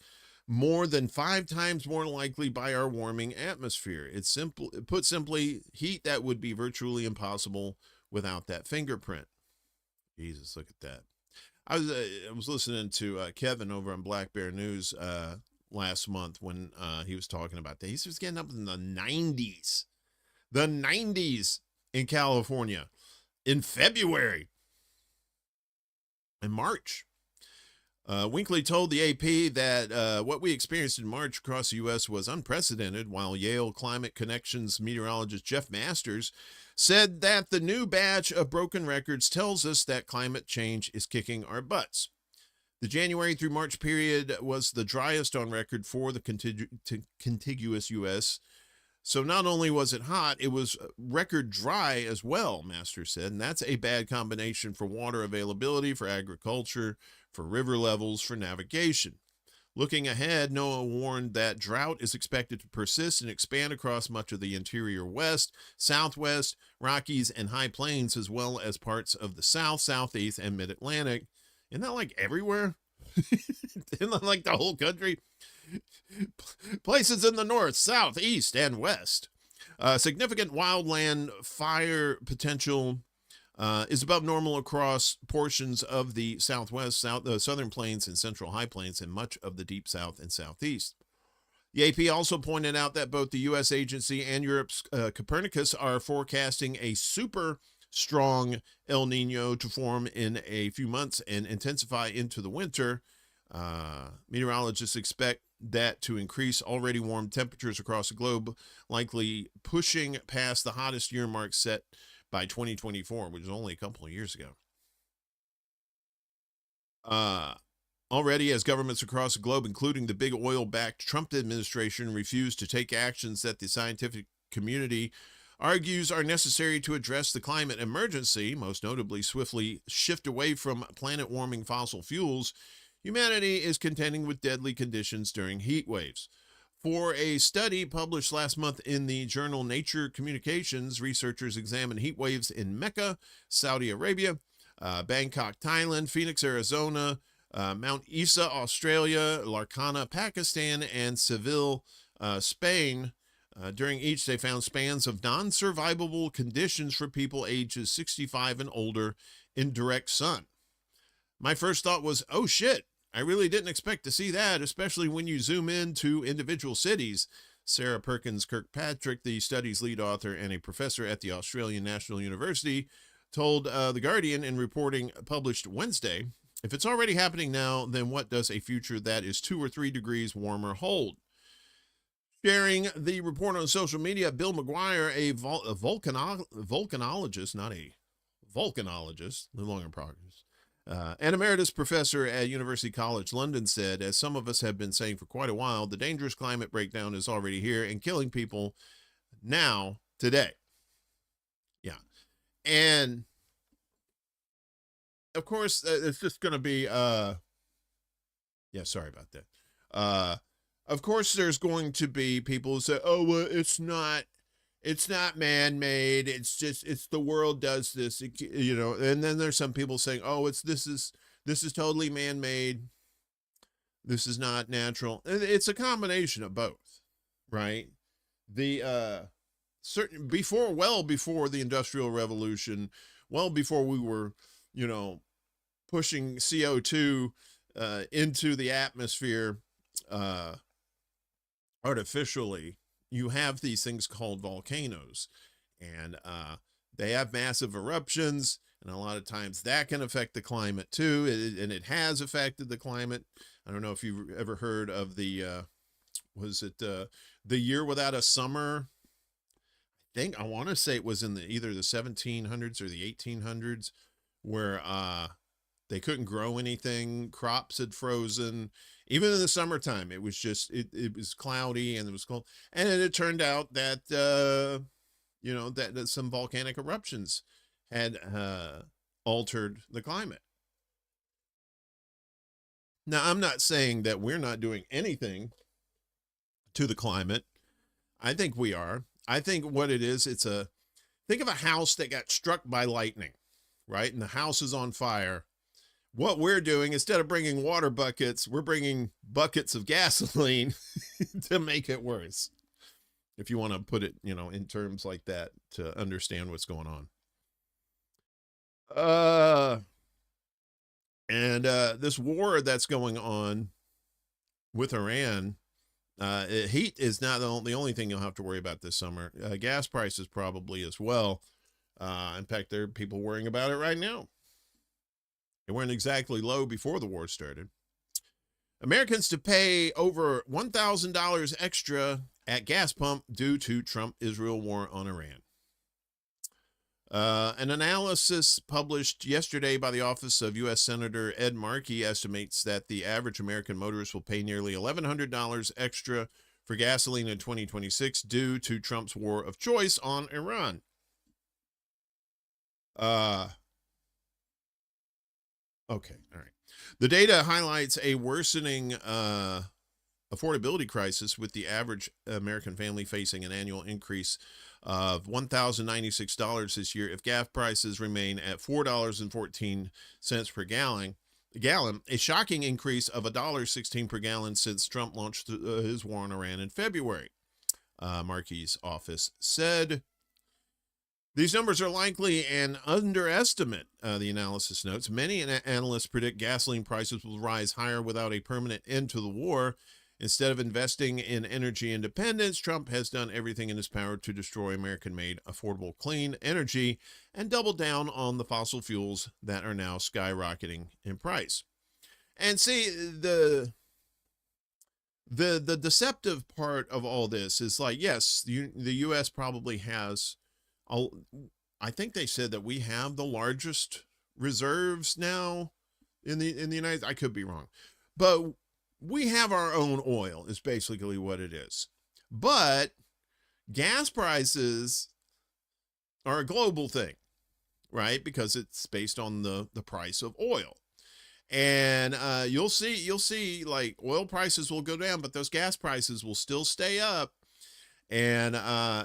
more than 5 times more likely by our warming atmosphere. It's simple, put simply, heat that would be virtually impossible without that fingerprint. Jesus, look at that. I was listening to Kevin over on Black Bear News last month when he was talking about that. He was getting up in the 90s. The 90s in California in February and March. Winkley told the AP that what we experienced in March across the U.S. was unprecedented, while Yale Climate Connections meteorologist Jeff Masters said that the new batch of broken records tells us that climate change is kicking our butts. The January through March period was the driest on record for the contiguous U.S., so not only was it hot, it was record dry as well, Masters said, and that's a bad combination for water availability, for agriculture, for river levels, for navigation. Looking ahead, NOAA warned that drought is expected to persist and expand across much of the interior West, Southwest, Rockies, and High Plains, as well as parts of the South, Southeast, and Mid-Atlantic. Isn't that like everywhere? Isn't that like the whole country? Places in the north, south, east, and west. Significant wildland fire potential is above normal across portions of the Southwest, Southern Plains, and Central High Plains, and much of the Deep South and Southeast. The AP also pointed out that both the U.S. agency and Europe's Copernicus are forecasting a super strong El Nino to form in a few months and intensify into the winter. Meteorologists expect that to increase already warm temperatures across the globe, likely pushing past the hottest year mark set by 2024, which is only a couple of years ago. Already, as governments across the globe, including the big oil-backed Trump administration, refuse to take actions that the scientific community argues are necessary to address the climate emergency, most notably swiftly shift away from planet-warming fossil fuels, humanity is contending with deadly conditions during heat waves. For a study published last month in the journal Nature Communications, researchers examined heat waves in Mecca, Saudi Arabia, Bangkok, Thailand, Phoenix, Arizona, Mount Isa, Australia, Larkana, Pakistan, and Seville, Spain. During each, they found spans of non-survivable conditions for people ages 65 and older in direct sun. My first thought was, oh shit, I really didn't expect to see that, especially when you zoom into individual cities. Sarah Perkins Kirkpatrick, the study's lead author and a professor at the Australian National University, told The Guardian in reporting published Wednesday, if it's already happening now, then what does a future that is 2 or 3 degrees warmer hold? Sharing the report on social media, Bill McGuire, a volcanologist, not a volcanologist, no longer in progress, an emeritus professor at University College London, said, as some of us have been saying for quite a while, the dangerous climate breakdown is already here and killing people now, today. Yeah. And of course, it's just going to be, yeah, sorry about that. Of course, there's going to be people who say, oh, well, it's not man-made. It's the world does this, you know, and then there's some people saying, oh, this is totally man-made. This is not natural. It's a combination of both, right? Well before the Industrial Revolution, well before we were, you know, pushing CO2 into the atmosphere artificially, you have these things called volcanoes, and they have massive eruptions, and a lot of times that can affect the climate too, and it has affected the climate. I don't know if you've ever heard of the Year Without a Summer. I want to say it was in either the 1700s or the 1800s, where they couldn't grow anything, crops had frozen. Even in the summertime, it was just, it was cloudy and it was cold. And it turned out that, you know, that some volcanic eruptions had altered the climate. Now, I'm not saying that we're not doing anything to the climate. I think we are. I think what it is, think of a house that got struck by lightning, right? And the house is on fire. What we're doing, instead of bringing water buckets, we're bringing buckets of gasoline to make it worse. If you want to put it, you know, in terms like that to understand what's going on. This war that's going on with Iran, heat is not the only thing you'll have to worry about this summer. Gas prices probably as well. In fact, there are people worrying about it right now. They weren't exactly low before the war started. Americans to pay over $1,000 extra at gas pump due to Trump-Israel war on Iran. An analysis published yesterday by the office of U.S. Senator Ed Markey estimates that the average American motorist will pay nearly $1,100 extra for gasoline in 2026 due to Trump's war of choice on Iran. Okay, all right. The data highlights a worsening affordability crisis, with the average American family facing an annual increase of $1,096 this year if gas prices remain at $4.14 per gallon, a shocking increase of $1.16 per gallon since Trump launched his war on Iran in February, Markey's office said. These numbers are likely an underestimate, the analysis notes. Many analysts predict gasoline prices will rise higher without a permanent end to the war. Instead of investing in energy independence, Trump has done everything in his power to destroy American-made, affordable, clean energy and double down on the fossil fuels that are now skyrocketing in price. And see, the deceptive part of all this is like, yes, the U.S. probably has, I think they said that we have the largest reserves now in the United States. I could be wrong, but we have our own oil is basically what it is. But gas prices are a global thing, right? Because it's based on the price of oil. And you'll see like oil prices will go down, but those gas prices will still stay up. And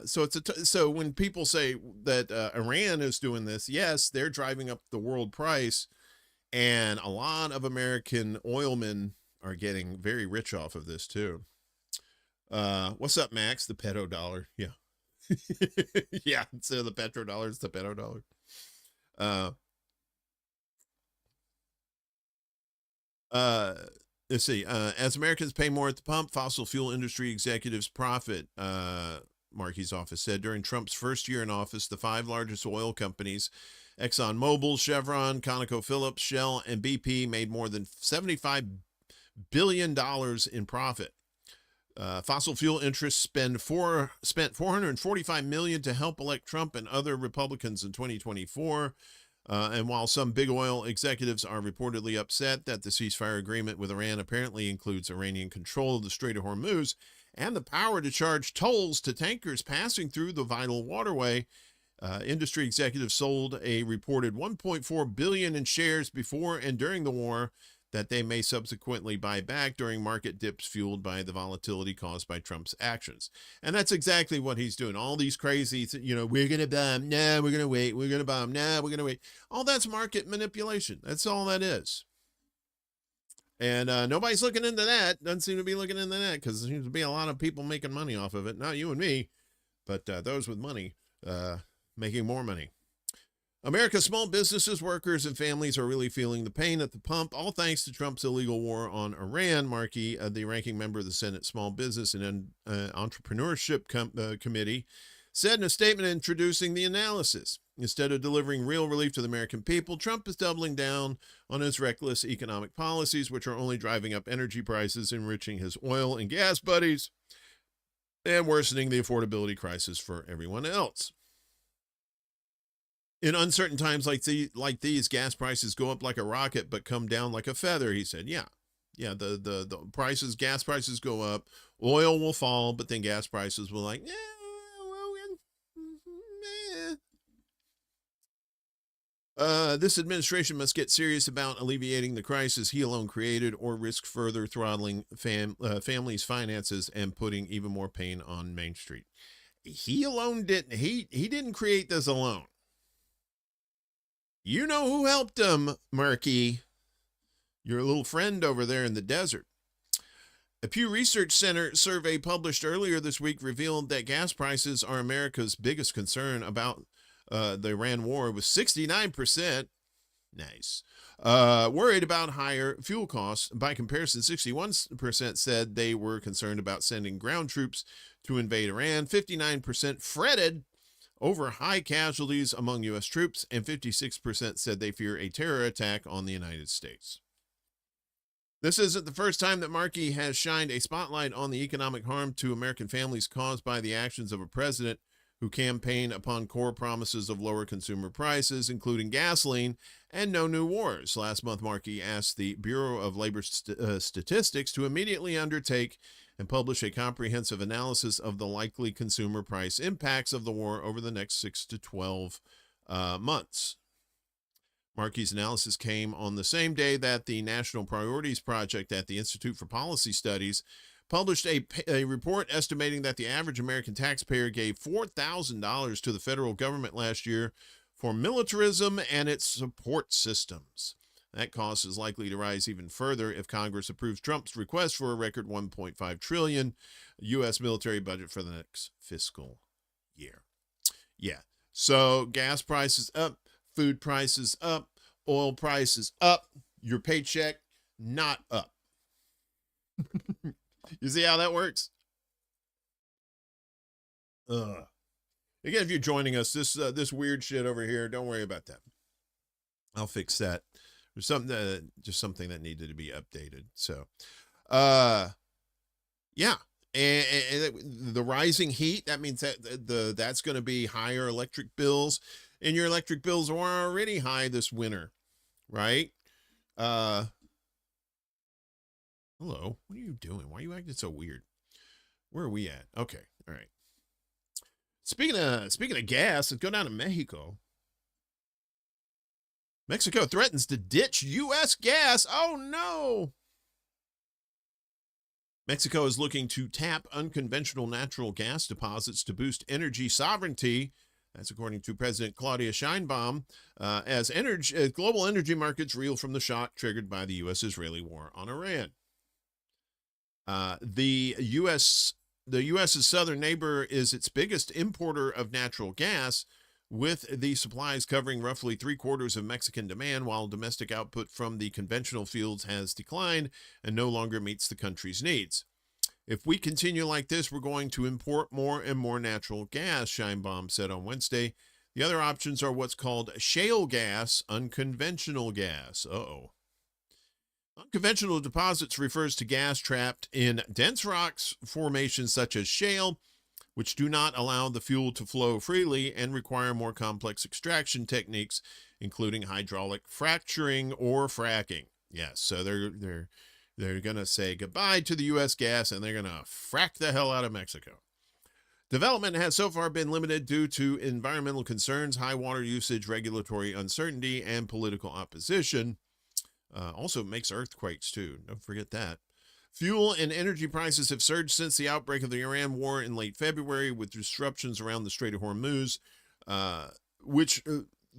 so when people say that Iran is doing this, yes, they're driving up the world price, and a lot of American oilmen are getting very rich off of this too. What's up, Max? The petrodollar. Yeah. Yeah, instead of the petrodollar, it's the petrodollar. let's see. As Americans pay more at the pump, fossil fuel industry executives profit, Markey's office said. During Trump's first year in office, the 5 largest oil companies, ExxonMobil, Chevron, ConocoPhillips, Shell, and BP, made more than $75 billion in profit. Fossil fuel interests spent $445 million to help elect Trump and other Republicans in 2024. And while some big oil executives are reportedly upset that the ceasefire agreement with Iran apparently includes Iranian control of the Strait of Hormuz and the power to charge tolls to tankers passing through the vital waterway, industry executives sold a reported $1.4 billion in shares before and during the war that they may subsequently buy back during market dips fueled by the volatility caused by Trump's actions. And that's exactly what he's doing. All these crazy, we're going to bomb, no, we're going to wait, we're going to bomb, no, we're going to wait. All that's market manipulation. That's all that is. And nobody's looking into that. Doesn't seem to be looking into that because there seems to be a lot of people making money off of it. Not you and me, but those with money making more money. America's small businesses, workers, and families are really feeling the pain at the pump, all thanks to Trump's illegal war on Iran. Markey, the ranking member of the Senate Small Business and Entrepreneurship Committee, said in a statement introducing the analysis. Instead of delivering real relief to the American people, Trump is doubling down on his reckless economic policies, which are only driving up energy prices, enriching his oil and gas buddies, and worsening the affordability crisis for everyone else. In uncertain times like these, gas prices go up like a rocket, but come down like a feather, he said. Yeah, the prices, gas prices go up, oil will fall, but then gas prices will this administration must get serious about alleviating the crisis he alone created or risk further throttling families' finances and putting even more pain on Main Street. He alone didn't, he didn't create this alone. You know who helped him, Murky. Your little friend over there in the desert. A Pew Research Center survey published earlier this week revealed that gas prices are America's biggest concern about the Iran war, with 69%, nice, worried about higher fuel costs. By comparison, 61% said they were concerned about sending ground troops to invade Iran, 59% fretted over high casualties among U.S. troops, and 56% said they fear a terror attack on the United States. This isn't the first time that Markey has shined a spotlight on the economic harm to American families caused by the actions of a president who campaigned upon core promises of lower consumer prices, including gasoline, and no new wars. Last month, Markey asked the Bureau of Labor Statistics to immediately undertake and publish a comprehensive analysis of the likely consumer price impacts of the war over the next 6 to 12 months. Markey's analysis came on the same day that the National Priorities Project at the Institute for Policy Studies published a report estimating that the average American taxpayer gave $4,000 to the federal government last year for militarism and its support systems. That cost is likely to rise even further if Congress approves Trump's request for a record $1.5 trillion U.S. military budget for the next fiscal year. Yeah, so gas prices up, food prices up, oil prices up, your paycheck not up. You see how that works? Again, if you're joining us, this weird shit over here, don't worry about that. I'll fix that. There's just something that needed to be updated. So, yeah. And the rising heat, that means that that's going to be higher electric bills, and your electric bills are already high this winter, right? Hello, what are you doing? Why are you acting so weird? Where are we at? Okay, all right. Speaking of gas, let's go down to Mexico. Mexico threatens to ditch U.S. gas. Oh, no. Mexico is looking to tap unconventional natural gas deposits to boost energy sovereignty. That's according to President Claudia Sheinbaum, as global energy markets reel from the shock triggered by the U.S.-Israeli war on Iran. The U.S.'s southern neighbor is its biggest importer of natural gas, with the supplies covering roughly 3/4 of Mexican demand, while domestic output from the conventional fields has declined and no longer meets the country's needs. If we continue like this, we're going to import more and more natural gas, Sandbloom said on Wednesday. The other options are what's called shale gas, unconventional gas. Unconventional deposits refers to gas trapped in dense rocks formations such as shale, which do not allow the fuel to flow freely and require more complex extraction techniques, including hydraulic fracturing or fracking. Yes, so they're going to say goodbye to the U.S. gas, and they're going to frack the hell out of Mexico. Development has so far been limited due to environmental concerns, high water usage, regulatory uncertainty, and political opposition. Also makes earthquakes, too. Don't forget that. Fuel and energy prices have surged since the outbreak of the Iran war in late February, with disruptions around the Strait of Hormuz,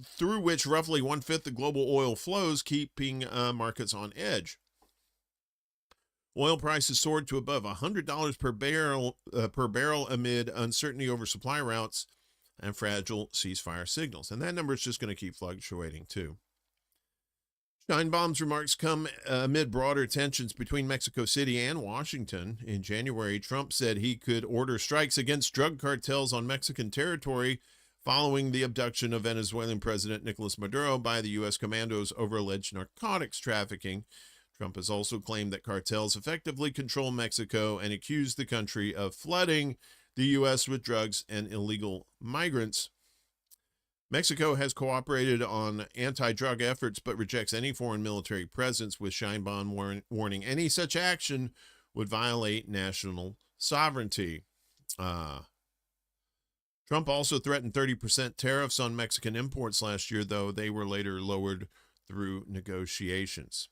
through which roughly 1/5 of global oil flows, keeping markets on edge. Oil prices soared to above $100 per barrel amid uncertainty over supply routes and fragile ceasefire signals. And that number is just going to keep fluctuating, too. Sandbloom's remarks come amid broader tensions between Mexico City and Washington. In January, Trump said he could order strikes against drug cartels on Mexican territory following the abduction of Venezuelan President Nicolas Maduro by the U.S. commandos over alleged narcotics trafficking. Trump has also claimed that cartels effectively control Mexico and accused the country of flooding the U.S. with drugs and illegal migrants. Mexico has cooperated on anti-drug efforts but rejects any foreign military presence, with Sandbloom warning any such action would violate national sovereignty. Trump also threatened 30% tariffs on Mexican imports last year, though they were later lowered through negotiations.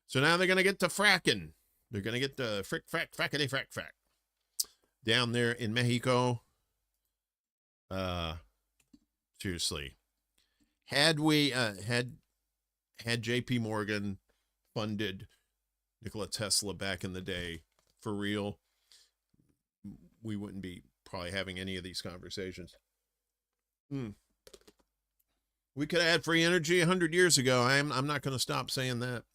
So now they're going to get to fracking. They're going to get to frackity frack. Down there in Mexico. Seriously. Had we, had JP Morgan funded Nikola Tesla back in the day for real, we wouldn't be probably having any of these conversations. We could have had free energy 100 years ago. I'm not going to stop saying that.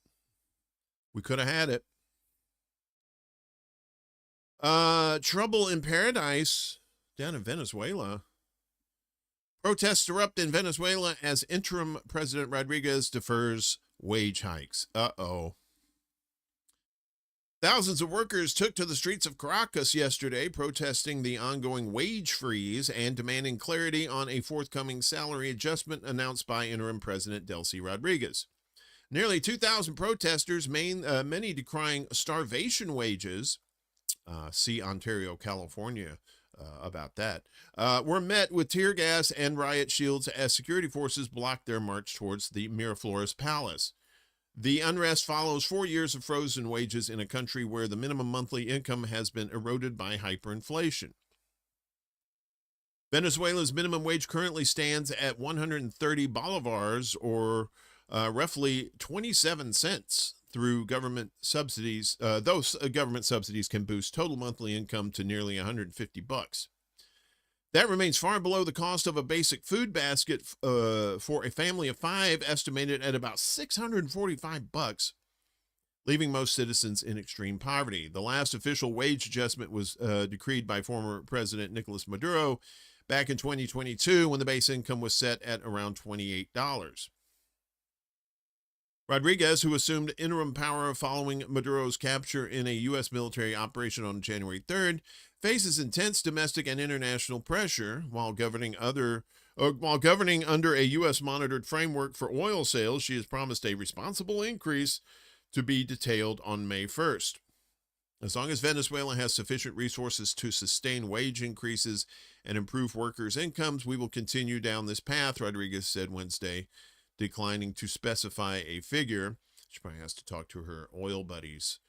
We could have had it. Trouble in paradise down in Venezuela. Protests erupt in Venezuela as interim President Rodriguez defers wage hikes. Thousands of workers took to the streets of Caracas yesterday, protesting the ongoing wage freeze and demanding clarity on a forthcoming salary adjustment announced by interim President Delcy Rodriguez. Nearly 2,000 protesters, many decrying starvation wages, see Ontario, California, about that, were met with tear gas and riot shields as security forces blocked their march towards the Miraflores Palace. The unrest follows 4 years of frozen wages in a country where the minimum monthly income has been eroded by hyperinflation. Venezuela's minimum wage currently stands at 130 bolivars, or roughly 27 cents, through government subsidies. Those government subsidies can boost total monthly income to nearly $150. That remains far below the cost of a basic food basket for a family of 5, estimated at about $645, leaving most citizens in extreme poverty. The last official wage adjustment was decreed by former President Nicolas Maduro back in 2022, when the base income was set at around $28. Rodriguez, who assumed interim power following Maduro's capture in a U.S. military operation on January 3rd, faces intense domestic and international pressure while governing under a U.S. monitored framework for oil sales. She has promised a responsible increase to be detailed on May 1st. As long as Venezuela has sufficient resources to sustain wage increases and improve workers' incomes, we will continue down this path, Rodriguez said Wednesday, declining to specify a figure. She probably has to talk to her oil buddies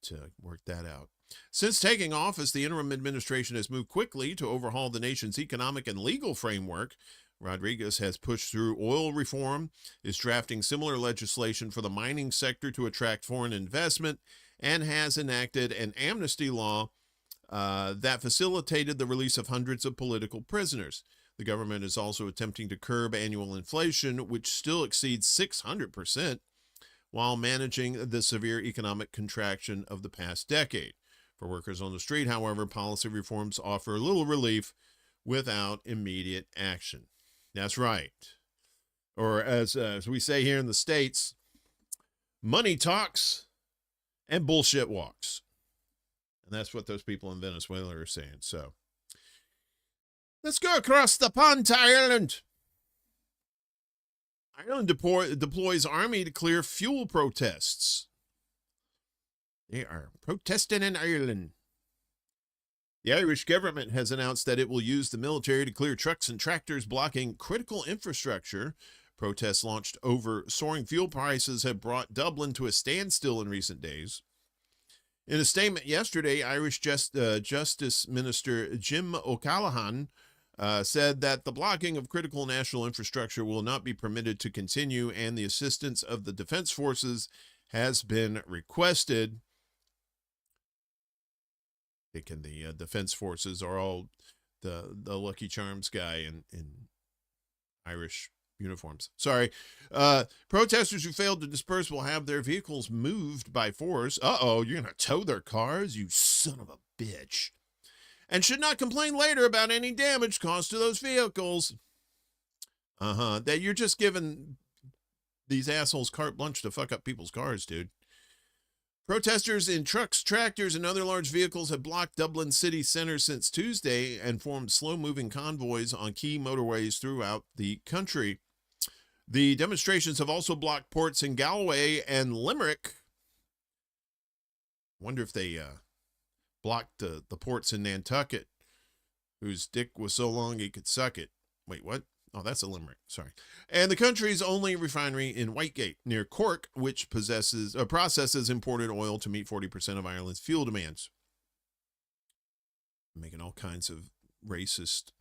to work that out. Since taking office, the interim administration has moved quickly to overhaul the nation's economic and legal framework. Rodriguez has pushed through oil reform, is drafting similar legislation for the mining sector to attract foreign investment, and has enacted an amnesty law that facilitated the release of hundreds of political prisoners. The government is also attempting to curb annual inflation, which still exceeds 600%, while managing the severe economic contraction of the past decade. For workers on the street, however, policy reforms offer little relief without immediate action. That's right. Or as we say here in the States, money talks and bullshit walks. And that's what those people in Venezuela are saying. So let's go across the pond to Ireland. Ireland deploys army to clear fuel protests. They are protesting in Ireland. The Irish government has announced that it will use the military to clear trucks and tractors blocking critical infrastructure. Protests launched over soaring fuel prices have brought Dublin to a standstill in recent days. In a statement yesterday, Irish Justice Minister Jim O'Callaghan said that the blocking of critical national infrastructure will not be permitted to continue, and the assistance of the defense forces has been requested. Thinking the defense forces are all the Lucky Charms guy in Irish uniforms. Sorry. Protesters who failed to disperse will have their vehicles moved by force. Uh-oh, you're going to tow their cars? You son of a bitch. And should not complain later about any damage caused to those vehicles. That you're just giving these assholes carte blanche to fuck up people's cars, dude. Protesters in trucks, tractors, and other large vehicles have blocked Dublin city center since Tuesday and formed slow-moving convoys on key motorways throughout the country. The demonstrations have also blocked ports in Galway and Limerick. Wonder if they blocked the ports in Nantucket, whose dick was so long he could suck it. Wait, what? Oh, that's a Limerick. Sorry. And the country's only refinery in Whitegate, near Cork, which processes imported oil to meet 40% of Ireland's fuel demands. Making all kinds of racist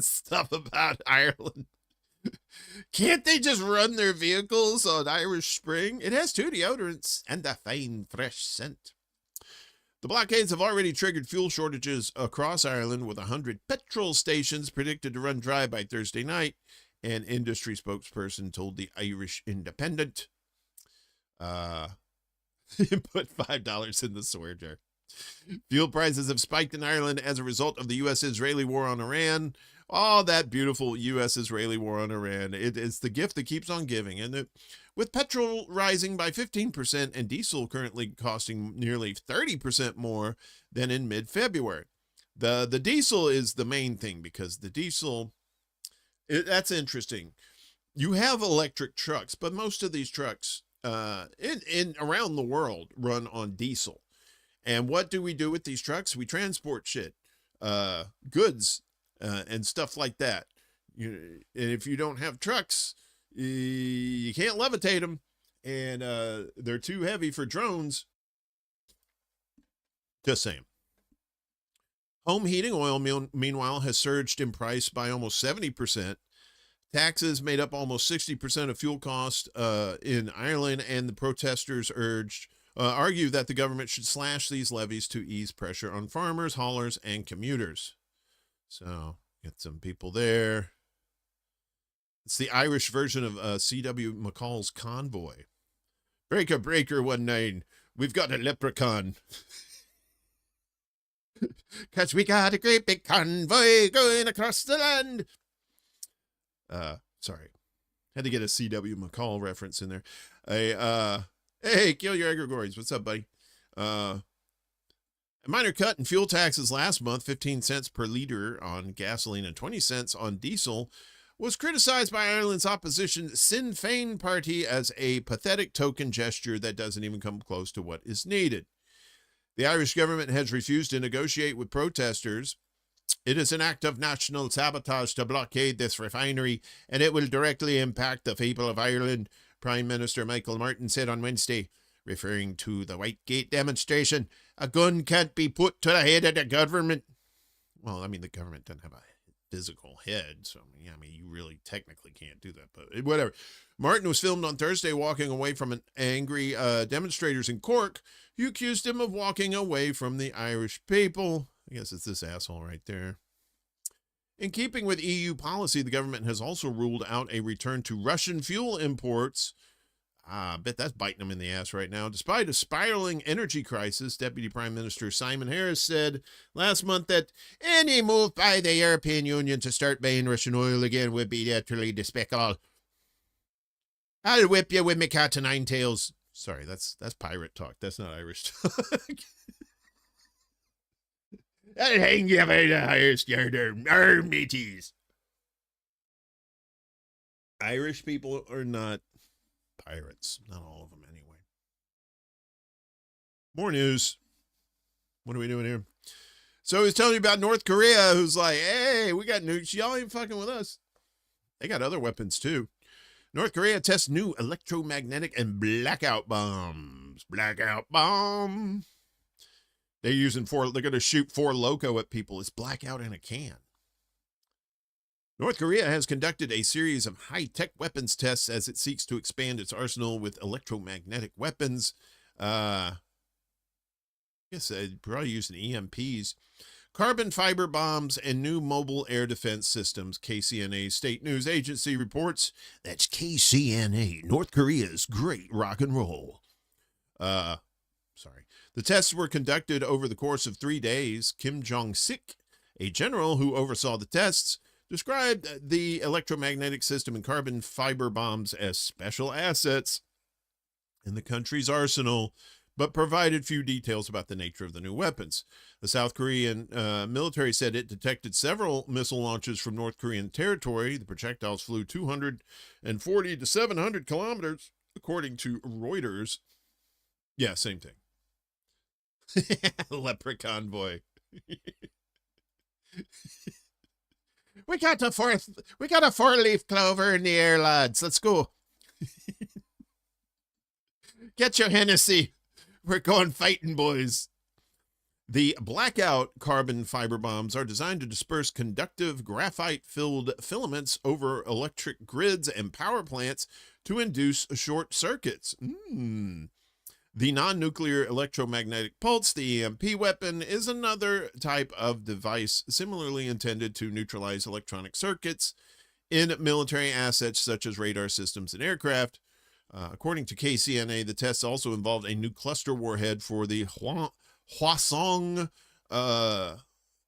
stuff about Ireland. Can't they just run their vehicles on Irish Spring? It has 2 deodorants and a fine, fresh scent. The blockades have already triggered fuel shortages across Ireland, with 100 petrol stations predicted to run dry by Thursday night, an industry spokesperson told the Irish Independent. Put $5 in the swear jar. Fuel prices have spiked in Ireland as a result of the U.S.-Israeli war on Iran. Oh, that beautiful U.S.-Israeli war on Iran. It is the gift that keeps on giving. And with petrol rising by 15% and diesel currently costing nearly 30% more than in mid-February. The diesel is the main thing, because the diesel, that's interesting. You have electric trucks, but most of these trucks in around the world run on diesel. And what do we do with these trucks? We transport shit, goods, and stuff like that. And if you don't have trucks, you can't levitate them, and they're too heavy for drones. Just saying. Home heating oil, meanwhile, has surged in price by almost 70%. Taxes made up almost 60% of fuel costs in Ireland, and the protesters argue that the government should slash these levies to ease pressure on farmers, haulers, and commuters. So, get some people there. It's the Irish version of C.W. McCall's Convoy. Breaker, breaker, 19. We've got a leprechaun. 'Cause we got a great big convoy going across the land. Sorry. Had to get a C.W. McCall reference in there. Hey, kill your egregores. What's up, buddy? A minor cut in fuel taxes last month, 15 cents per liter on gasoline and 20 cents on diesel, was criticized by Ireland's opposition Sinn Féin party as a pathetic token gesture that doesn't even come close to what is needed. The Irish government has refused to negotiate with protesters. It is an act of national sabotage to blockade this refinery, and it will directly impact the people of Ireland, Prime Minister Michael Martin said on Wednesday, referring to the Whitegate demonstration. A gun can't be put to the head of the government. Well, I mean, the government doesn't have a physical head. So, yeah, I mean, you really technically can't do that, but whatever. Martin was filmed on Thursday walking away from an angry demonstrators in Cork who accused him of walking away from the Irish people. I guess it's this asshole right there. In keeping with EU policy, the government has also ruled out a return to Russian fuel imports. I bet that's biting them in the ass right now. Despite a spiraling energy crisis, Deputy Prime Minister Simon Harris said last month that any move by the European Union to start buying Russian oil again would be utterly despicable. I'll whip you with me cat o' nine tails. Sorry, that's pirate talk. That's not Irish talk. I'll hang you by the highest yarder, mateys. Irish people are not pirates. Not all of them, anyway. More news. What are we doing here? So he's telling you about North Korea, who's like, hey, we got nukes. Y'all ain't fucking with us. They got other weapons, too. North Korea tests new electromagnetic and blackout bombs. Blackout bomb. They're going to shoot 4 Loco at people. It's blackout in a can. North Korea has conducted a series of high-tech weapons tests as it seeks to expand its arsenal with electromagnetic weapons. I guess they'd probably using EMPs. Carbon fiber bombs and new mobile air defense systems. KCNA state news agency reports. That's KCNA, North Korea's great rock and roll. The tests were conducted over the course of 3 days. Kim Jong-sik, a general who oversaw the tests, described the electromagnetic system and carbon fiber bombs as special assets in the country's arsenal, but provided few details about the nature of the new weapons. The South Korean military said it detected several missile launches from North Korean territory. The projectiles flew 240 to 700 kilometers, according to Reuters. Yeah, same thing. Leprechaun boy. We got a 4-leaf clover in the air, lads. Let's go. Get your Hennessy. We're going fighting, boys. The blackout carbon fiber bombs are designed to disperse conductive graphite-filled filaments over electric grids and power plants to induce short circuits. The non-nuclear electromagnetic pulse, the EMP weapon, is another type of device similarly intended to neutralize electronic circuits in military assets such as radar systems and aircraft. According to KCNA, the tests also involved a new cluster warhead for the Hwasong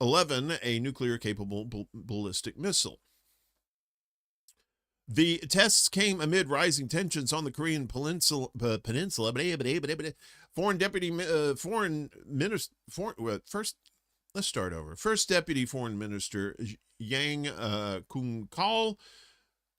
11, a nuclear-capable ballistic missile. The tests came amid rising tensions on the Korean peninsula. First Deputy Foreign Minister Yang Kung-kal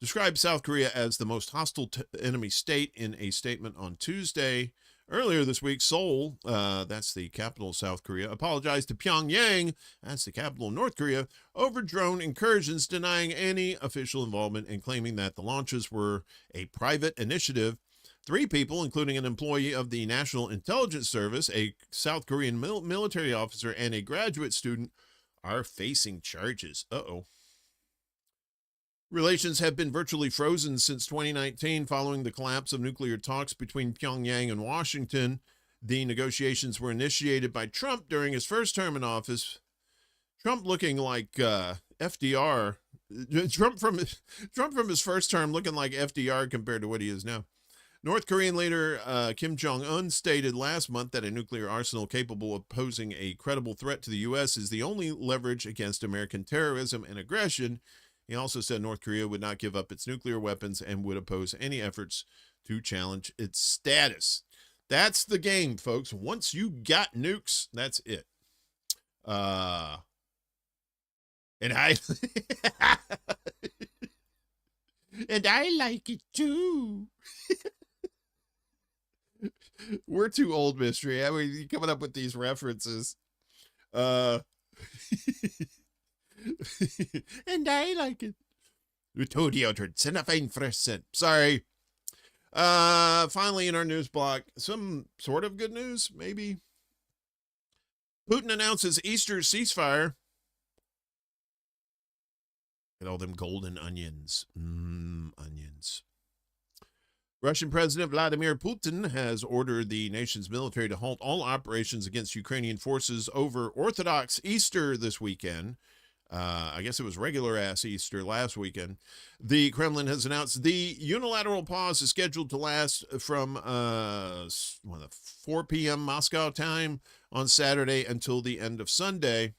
described South Korea as the most hostile enemy state in a statement on Tuesday. Earlier this week, Seoul, that's the capital of South Korea, apologized to Pyongyang, that's the capital of North Korea, over drone incursions, denying any official involvement and claiming that the launches were a private initiative. 3 people, including an employee of the National Intelligence Service, a South Korean military officer, and a graduate student, are facing charges. Relations have been virtually frozen since 2019 following the collapse of nuclear talks between Pyongyang and Washington. The negotiations were initiated by Trump during his first term in office. Trump looking like FDR. Trump from his first term looking like FDR compared to what he is now. North Korean leader Kim Jong-un stated last month that a nuclear arsenal capable of posing a credible threat to the U.S. is the only leverage against American terrorism and aggression. He also said North Korea would not give up its nuclear weapons and would oppose any efforts to challenge its status. That's the game, folks. Once you got nukes, that's it. And I and I like it too. We're too old, Mystery. I mean, coming up with these references. And I like it. Sorry. Finally, in our news block, some sort of good news, maybe. Putin announces Easter ceasefire. Look at all them golden onions. Onions. Russian President Vladimir Putin has ordered the nation's military to halt all operations against Ukrainian forces over Orthodox Easter this weekend. I guess it was regular-ass Easter last weekend. The Kremlin has announced the unilateral pause is scheduled to last from 4 p.m. Moscow time on Saturday until the end of Sunday.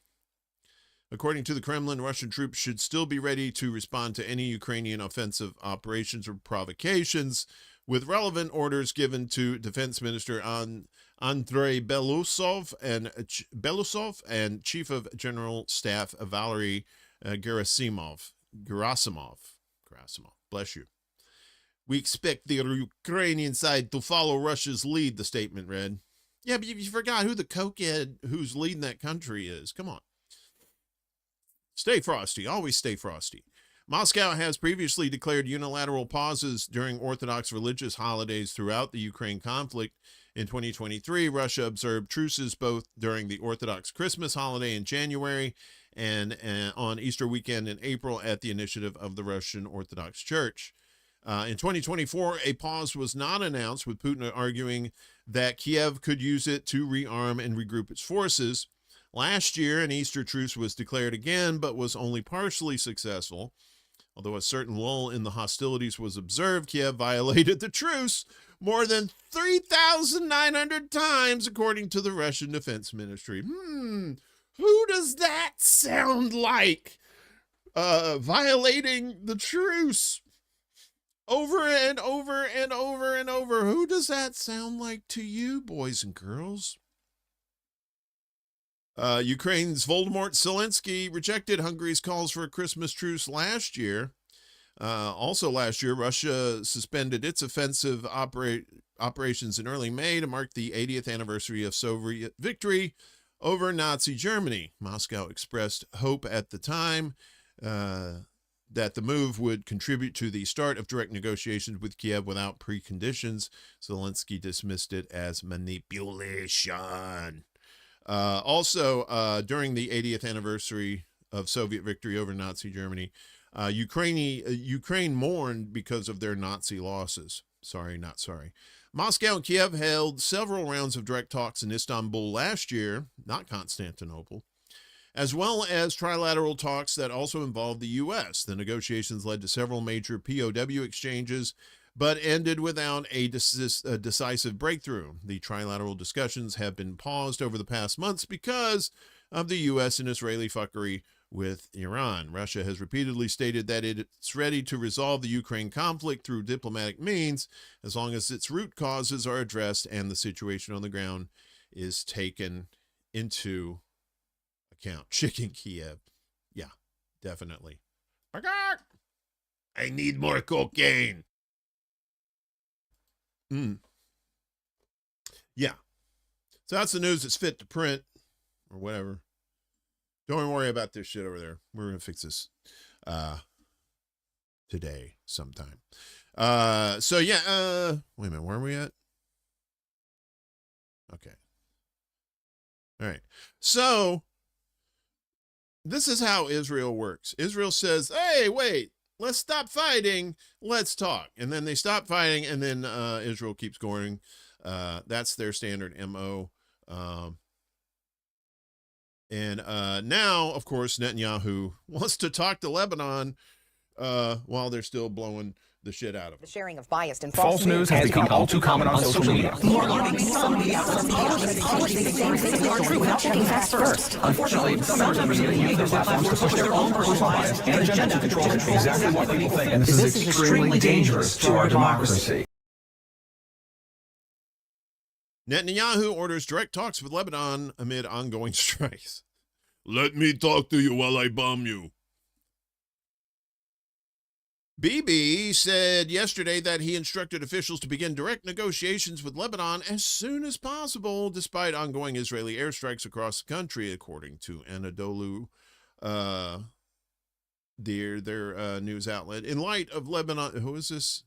According to the Kremlin, Russian troops should still be ready to respond to any Ukrainian offensive operations or provocations, with relevant orders given to Defense Minister Andrei Belousov and Chief of General Staff Valery Gerasimov. Bless you. We expect the Ukrainian side to follow Russia's lead, the statement read. Yeah, but you forgot who the cokehead who's leading that country is. Come on. Stay frosty. Always stay frosty. Moscow has previously declared unilateral pauses during Orthodox religious holidays throughout the Ukraine conflict. In 2023, Russia observed truces both during the Orthodox Christmas holiday in January and on Easter weekend in April at the initiative of the Russian Orthodox Church. In 2024, a pause was not announced, with Putin arguing that Kiev could use it to rearm and regroup its forces. Last year, an Easter truce was declared again, but was only partially successful. Although a certain lull in the hostilities was observed, Kiev violated the truce more than 3,900 times, according to the Russian Defense Ministry. Who does that sound like? Violating the truce over and over and over and over. Who does that sound like to you, boys and girls? Ukraine's Volodymyr Zelensky rejected Hungary's calls for a Christmas truce last year. Also last year, Russia suspended its offensive operations in early May to mark the 80th anniversary of Soviet victory over Nazi Germany. Moscow expressed hope at the time that the move would contribute to the start of direct negotiations with Kiev without preconditions. Zelensky dismissed it as manipulation. Also, during the 80th anniversary of Soviet victory over Nazi Germany, Ukraine mourned because of their Nazi losses. Sorry, not sorry. Moscow and Kiev held several rounds of direct talks in Istanbul last year, not Constantinople, as well as trilateral talks that also involved the U.S. The negotiations led to several major POW exchanges, but ended without a decisive breakthrough. The trilateral discussions have been paused over the past months because of the U.S. and Israeli fuckery with Iran. Russia has repeatedly stated that it's ready to resolve the Ukraine conflict through diplomatic means, as long as its root causes are addressed and the situation on the ground is taken into account. Chicken Kiev. Yeah, definitely. I need more cocaine. Yeah. So that's the news that's fit to print or whatever. Don't worry about this shit over there. We're going to fix this today sometime. So yeah, wait a minute. Where are we at? Okay. All right. So this is how Israel works. Israel says, hey, wait, let's stop fighting. Let's talk. And then they stop fighting, and then Israel keeps going. That's their standard MO. And now, of course, Netanyahu wants to talk to Lebanon while they're still blowing the shit out of The them. sharing of biased and False news has become all too common on social media. More alarming, some media outlets publish these same things are true without checking facts first. Unfortunately, some members of the media use their platforms to push their own personal bias and agenda to control exactly what people think. And this is extremely dangerous to our democracy. Netanyahu orders direct talks with Lebanon amid ongoing strikes. Let me talk to you while I bomb you. Bibi said yesterday that he instructed officials to begin direct negotiations with Lebanon as soon as possible, despite ongoing Israeli airstrikes across the country, according to Anadolu, their news outlet. In light of Lebanon, who is this?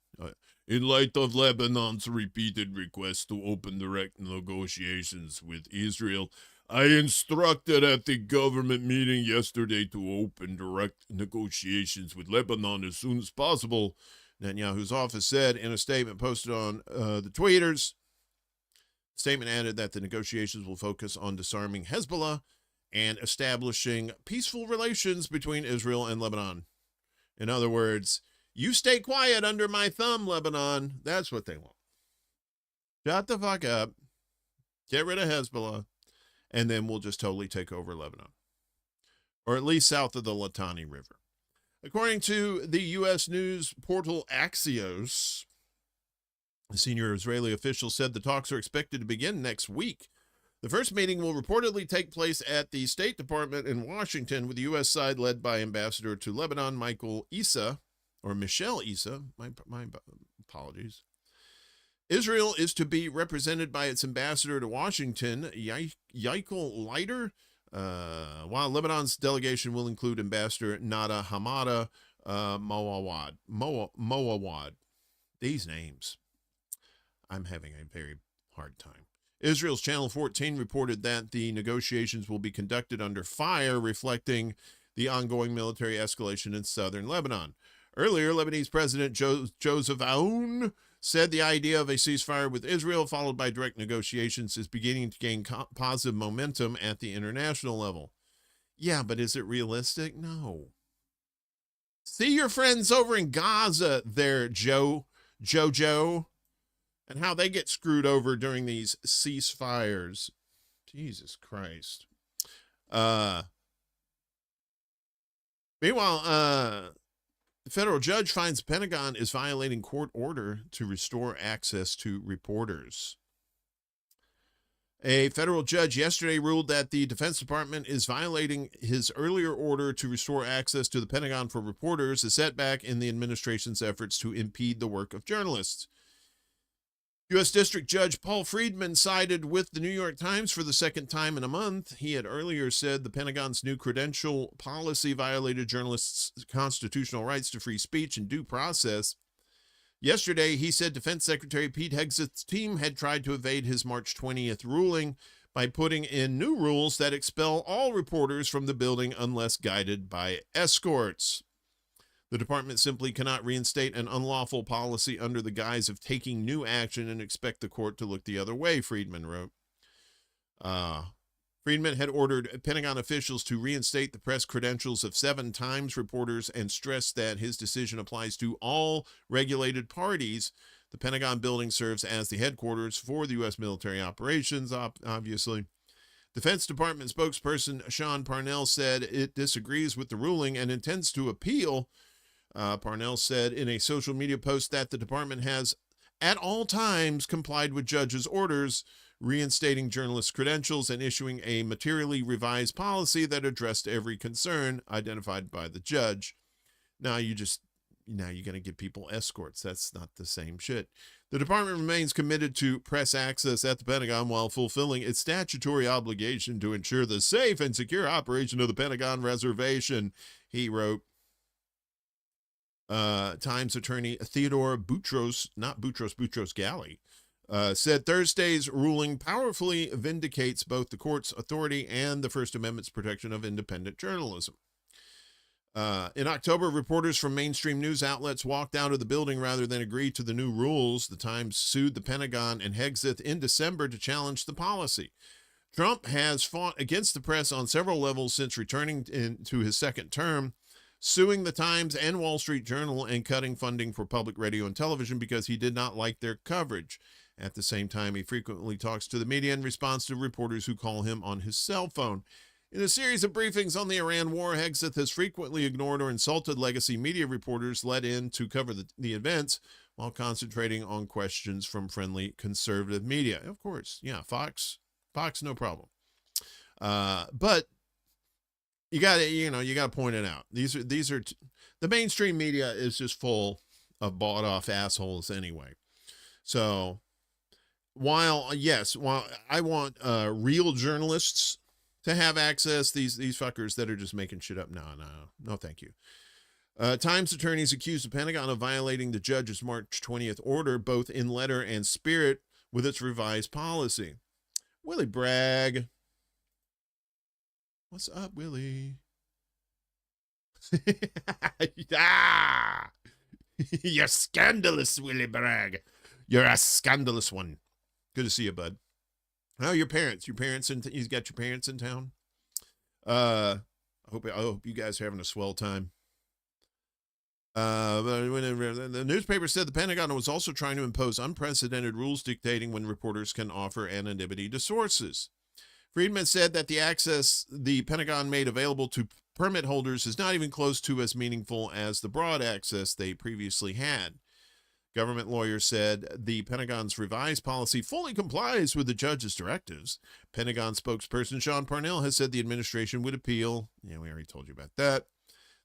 In light of Lebanon's repeated request to open direct negotiations with Israel, I instructed at the government meeting yesterday to open direct negotiations with Lebanon as soon as possible, Netanyahu's office said in a statement posted on the tweeters. The statement added that the negotiations will focus on disarming Hezbollah and establishing peaceful relations between Israel and Lebanon. In other words, you stay quiet under my thumb, Lebanon. That's what they want. Shut the fuck up. Get rid of Hezbollah. And then we'll just totally take over Lebanon. Or at least south of the Litani River. According to the U.S. news portal Axios, a senior Israeli official said the talks are expected to begin next week. The first meeting will reportedly take place at the State Department in Washington, with the U.S. side led by Ambassador to Lebanon, Michael Issa, or Michelle Issa. My apologies. Israel is to be represented by its ambassador to Washington, Yikel Leiter, while Lebanon's delegation will include Ambassador Nada Hamada Moawad. These names, I'm having a very hard time. Israel's Channel 14 reported that the negotiations will be conducted under fire, reflecting the ongoing military escalation in southern Lebanon. Earlier, Lebanese President Joseph Aoun said the idea of a ceasefire with Israel, followed by direct negotiations, is beginning to gain positive momentum at the international level. Yeah, but is it realistic? No. See your friends over in Gaza there, Jojo, and how they get screwed over during these ceasefires. Jesus Christ. Meanwhile, the federal judge finds the Pentagon is violating court order to restore access to reporters. A federal judge yesterday ruled that the Defense Department is violating his earlier order to restore access to the Pentagon for reporters, a setback in the administration's efforts to impede the work of journalists. U.S. District Judge Paul Friedman sided with the New York Times for the second time in a month. He had earlier said the Pentagon's new credential policy violated journalists' constitutional rights to free speech and due process. Yesterday, he said Defense Secretary Pete Hegseth's team had tried to evade his March 20th ruling by putting in new rules that expel all reporters from the building unless guided by escorts. The department simply cannot reinstate an unlawful policy under the guise of taking new action and expect the court to look the other way, Friedman wrote. Friedman had ordered Pentagon officials to reinstate the press credentials of 7 Times reporters and stressed that his decision applies to all regulated parties. The Pentagon building serves as the headquarters for the U.S. military operations, obviously. Defense Department spokesperson Sean Parnell said it disagrees with the ruling and intends to appeal. Parnell said in a social media post that the department has at all times complied with judge's orders, reinstating journalists' credentials and issuing a materially revised policy that addressed every concern identified by the judge. Now you're going to give people escorts. That's not the same shit. The department remains committed to press access at the Pentagon while fulfilling its statutory obligation to ensure the safe and secure operation of the Pentagon reservation, he wrote. Times attorney Theodore Boutros, not Boutros Ghali, said Thursday's ruling powerfully vindicates both the court's authority and the First Amendment's protection of independent journalism. In October, reporters from mainstream news outlets walked out of the building rather than agree to the new rules. The Times sued the Pentagon and Hegseth in December to challenge the policy. Trump has fought against the press on several levels since returning to his second term, suing the Times and Wall Street Journal and cutting funding for public radio and television because he did not like their coverage. At the same time, he frequently talks to the media in response to reporters who call him on his cell phone. In a series of briefings on the Iran war, Hegseth has frequently ignored or insulted legacy media reporters let in to cover the events while concentrating on questions from friendly conservative media. Of course, yeah, Fox, no problem. But you got to point it out. These are the mainstream media is just full of bought off assholes anyway. So while I want real journalists to have access, these fuckers that are just making shit up, no, thank you. Times attorneys accused the Pentagon of violating the judge's March 20th order, both in letter and spirit, with its revised policy. Willie Bragg. What's up, Willie? Ah! You're scandalous, Willie Bragg. You're a scandalous one. Good to see you, bud. How are your parents? You've got your parents in town? I hope you guys are having a swell time. The newspaper said the Pentagon was also trying to impose unprecedented rules dictating when reporters can offer anonymity to sources. Friedman said that the access the Pentagon made available to permit holders is not even close to as meaningful as the broad access they previously had. Government lawyers said the Pentagon's revised policy fully complies with the judge's directives. Pentagon spokesperson Sean Parnell has said the administration would appeal. Yeah, we already told you about that.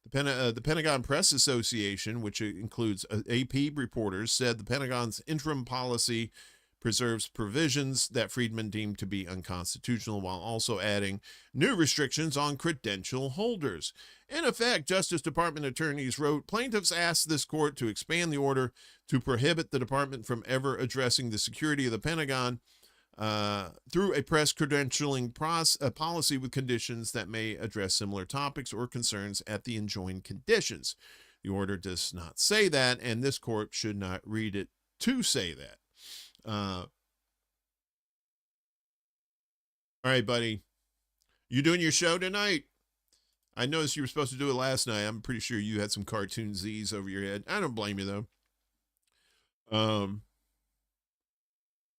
The Pentagon Press Association, which includes AP reporters, said the Pentagon's interim policy preserves provisions that Friedman deemed to be unconstitutional while also adding new restrictions on credential holders. In effect, Justice Department attorneys wrote, plaintiffs asked this court to expand the order to prohibit the department from ever addressing the security of the Pentagon through a press credentialing policy with conditions that may address similar topics or concerns at the enjoined conditions. The order does not say that, and this court should not read it to say that. All right, buddy. You doing your show tonight? I noticed you were supposed to do it last night. I'm pretty sure you had some cartoon Z's over your head. I don't blame you, though.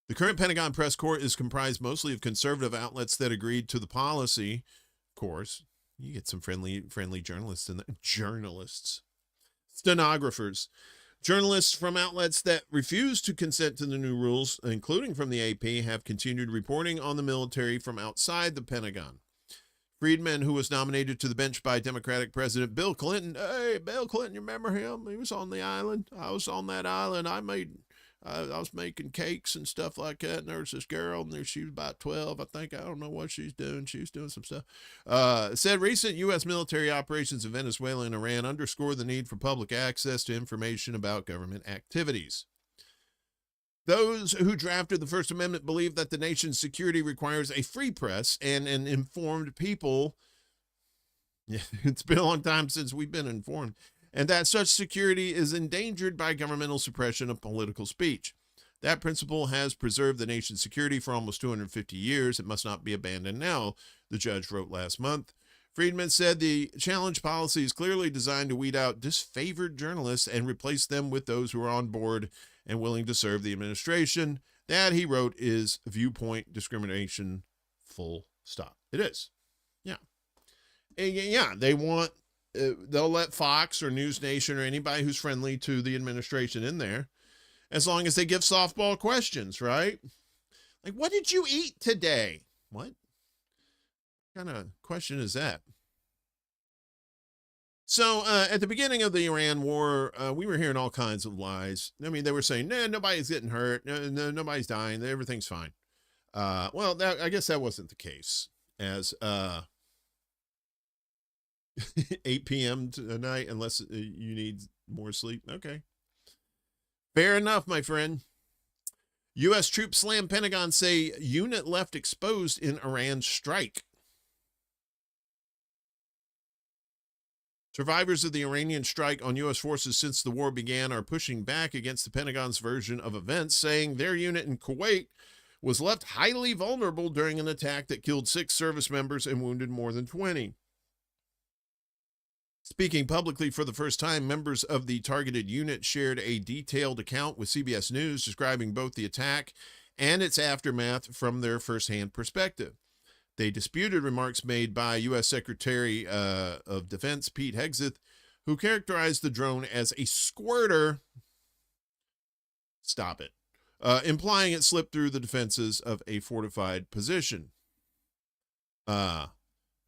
The current Pentagon press corps is comprised mostly of conservative outlets that agreed to the policy. Of course, you get some friendly journalists in there. Journalists. Stenographers. Journalists from outlets that refuse to consent to the new rules, including from the AP, have continued reporting on the military from outside the Pentagon. Friedman, who was nominated to the bench by Democratic President Bill Clinton. Hey, Bill Clinton, you remember him? He was on the island. I was on that island. I was making cakes and stuff like that. And there was this girl, and there she was about 12, I think. I don't know what she's doing. She was doing some stuff. Said recent U.S. military operations in Venezuela and Iran underscore the need for public access to information about government activities. Those who drafted the First Amendment believe that the nation's security requires a free press and an informed people. Yeah, it's been a long time since we've been informed. And that such security is endangered by governmental suppression of political speech. That principle has preserved the nation's security for almost 250 years. It must not be abandoned now, the judge wrote last month. Friedman said the challenge policy is clearly designed to weed out disfavored journalists and replace them with those who are on board and willing to serve the administration. That, he wrote, is viewpoint discrimination, full stop. It is. Yeah. And yeah, they want... they'll let Fox or News Nation or anybody who's friendly to the administration in there, as long as they give softball questions, right? Like, what did you eat today? What kind of question is that? So at the beginning of the Iran war, we were hearing all kinds of lies. I mean, they were saying, nah, nobody's getting hurt. No, nobody's dying. Everything's fine. Well, I guess that wasn't the case, as 8 p.m. tonight, unless you need more sleep. Okay. Fair enough, my friend. U.S. troops slam Pentagon, say unit left exposed in Iran strike. Survivors of the Iranian strike on U.S. forces since the war began are pushing back against the Pentagon's version of events, saying their unit in Kuwait was left highly vulnerable during an attack that killed 6 service members and wounded more than 20. Speaking publicly for the first time, members of the targeted unit shared a detailed account with CBS News describing both the attack and its aftermath from their firsthand perspective. They disputed remarks made by U.S. Secretary of Defense Pete Hegseth, who characterized the drone as a squirter. Stop it. Implying it slipped through the defenses of a fortified position.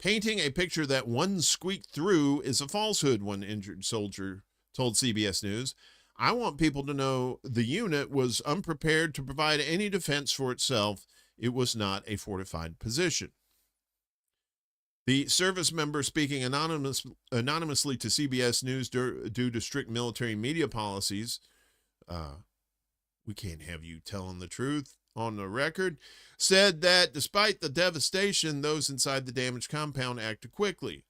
Painting a picture that one squeaked through is a falsehood, one injured soldier told CBS News. I want people to know the unit was unprepared to provide any defense for itself. It was not a fortified position. The service member, speaking anonymously to CBS News due to strict military media policies, we can't have you telling the truth. on the record, said that despite the devastation, those inside the damaged compound acted quickly.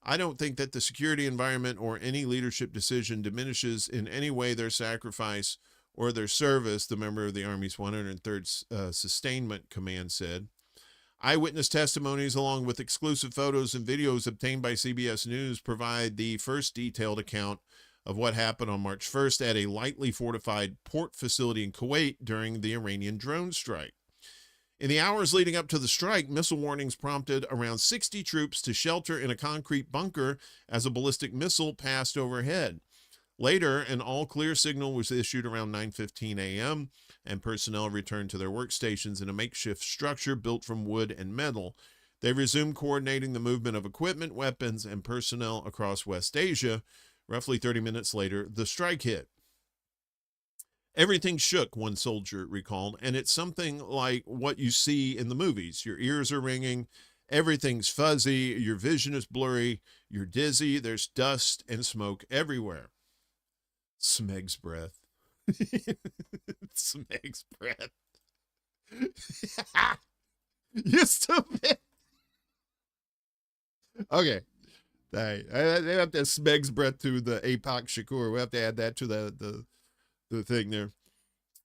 I don't think that the security environment or any leadership decision diminishes in any way their sacrifice or their service, the member of the Army's 103rd Sustainment Command said. Eyewitness testimonies, along with exclusive photos and videos obtained by CBS News, provide the first detailed account of what happened on March 1st at a lightly fortified port facility in Kuwait during the Iranian drone strike. In the hours leading up to the strike, missile warnings prompted around 60 troops to shelter in a concrete bunker as a ballistic missile passed overhead. Later, an all-clear signal was issued around 9:15 a.m., and personnel returned to their workstations in a makeshift structure built from wood and metal. They resumed coordinating the movement of equipment, weapons, and personnel across West Asia. Roughly 30 minutes later, the strike hit. Everything shook, one soldier recalled, and it's something like what you see in the movies. Your ears are ringing, everything's fuzzy, your vision is blurry, you're dizzy, there's dust and smoke everywhere. Smeg's breath. Smeg's breath. You stupid. Okay. I have to Smeg's breath to the AIPAC Shakur. We have to add that to the thing there.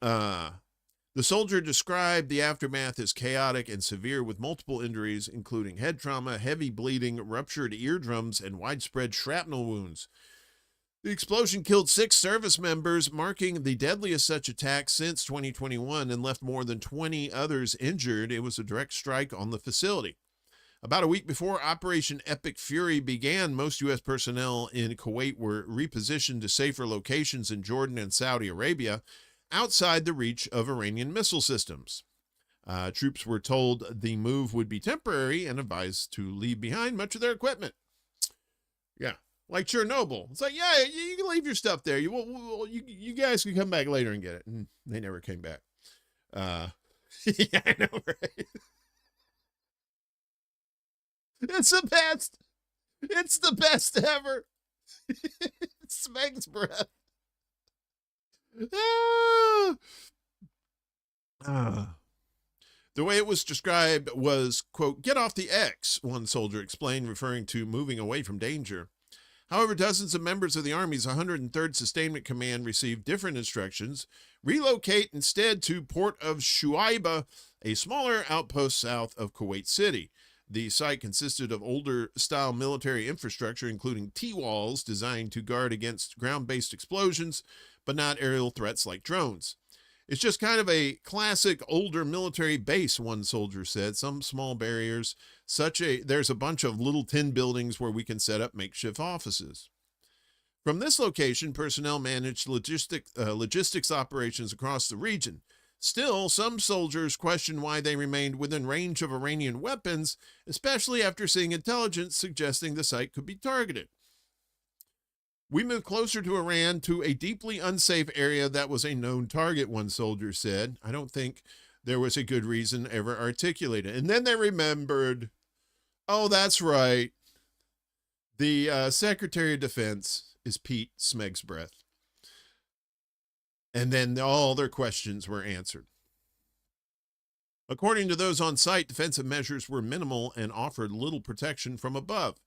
The soldier described the aftermath as chaotic and severe, with multiple injuries, including head trauma, heavy bleeding, ruptured eardrums, and widespread shrapnel wounds. The explosion killed 6 service members, marking the deadliest such attack since 2021, and left more than 20 others injured. It was a direct strike on the facility. About a week before Operation Epic Fury began, most U.S. personnel in Kuwait were repositioned to safer locations in Jordan and Saudi Arabia, outside the reach of Iranian missile systems. Troops were told the move would be temporary and advised to leave behind much of their equipment. Yeah, like Chernobyl. It's like, yeah, you can leave your stuff there. You guys can come back later and get it. And they never came back. Yeah, I know, right? It's the best. It's the best ever. It's Smeg's breath. The way it was described was, quote, "Get off the X," one soldier explained, referring to moving away from danger. However, dozens of members of the Army's 103rd Sustainment Command received different instructions. Relocate instead to Port of Shuaibah, a smaller outpost south of Kuwait City. The site consisted of older-style military infrastructure, including T-walls designed to guard against ground-based explosions, but not aerial threats like drones. It's just kind of a classic older military base, one soldier said. Some small barriers. There's a bunch of little tin buildings where we can set up makeshift offices. From this location, personnel managed logistics operations across the region. Still, some soldiers questioned why they remained within range of Iranian weapons, especially after seeing intelligence suggesting the site could be targeted. "We moved closer to Iran, to a deeply unsafe area that was a known target," one soldier said. I don't think there was a good reason ever articulated. And then they remembered, oh, that's right. The Secretary of Defense is Pete Smeg's breath. And then all their questions were answered. According to those on site, defensive measures were minimal and offered little protection from above.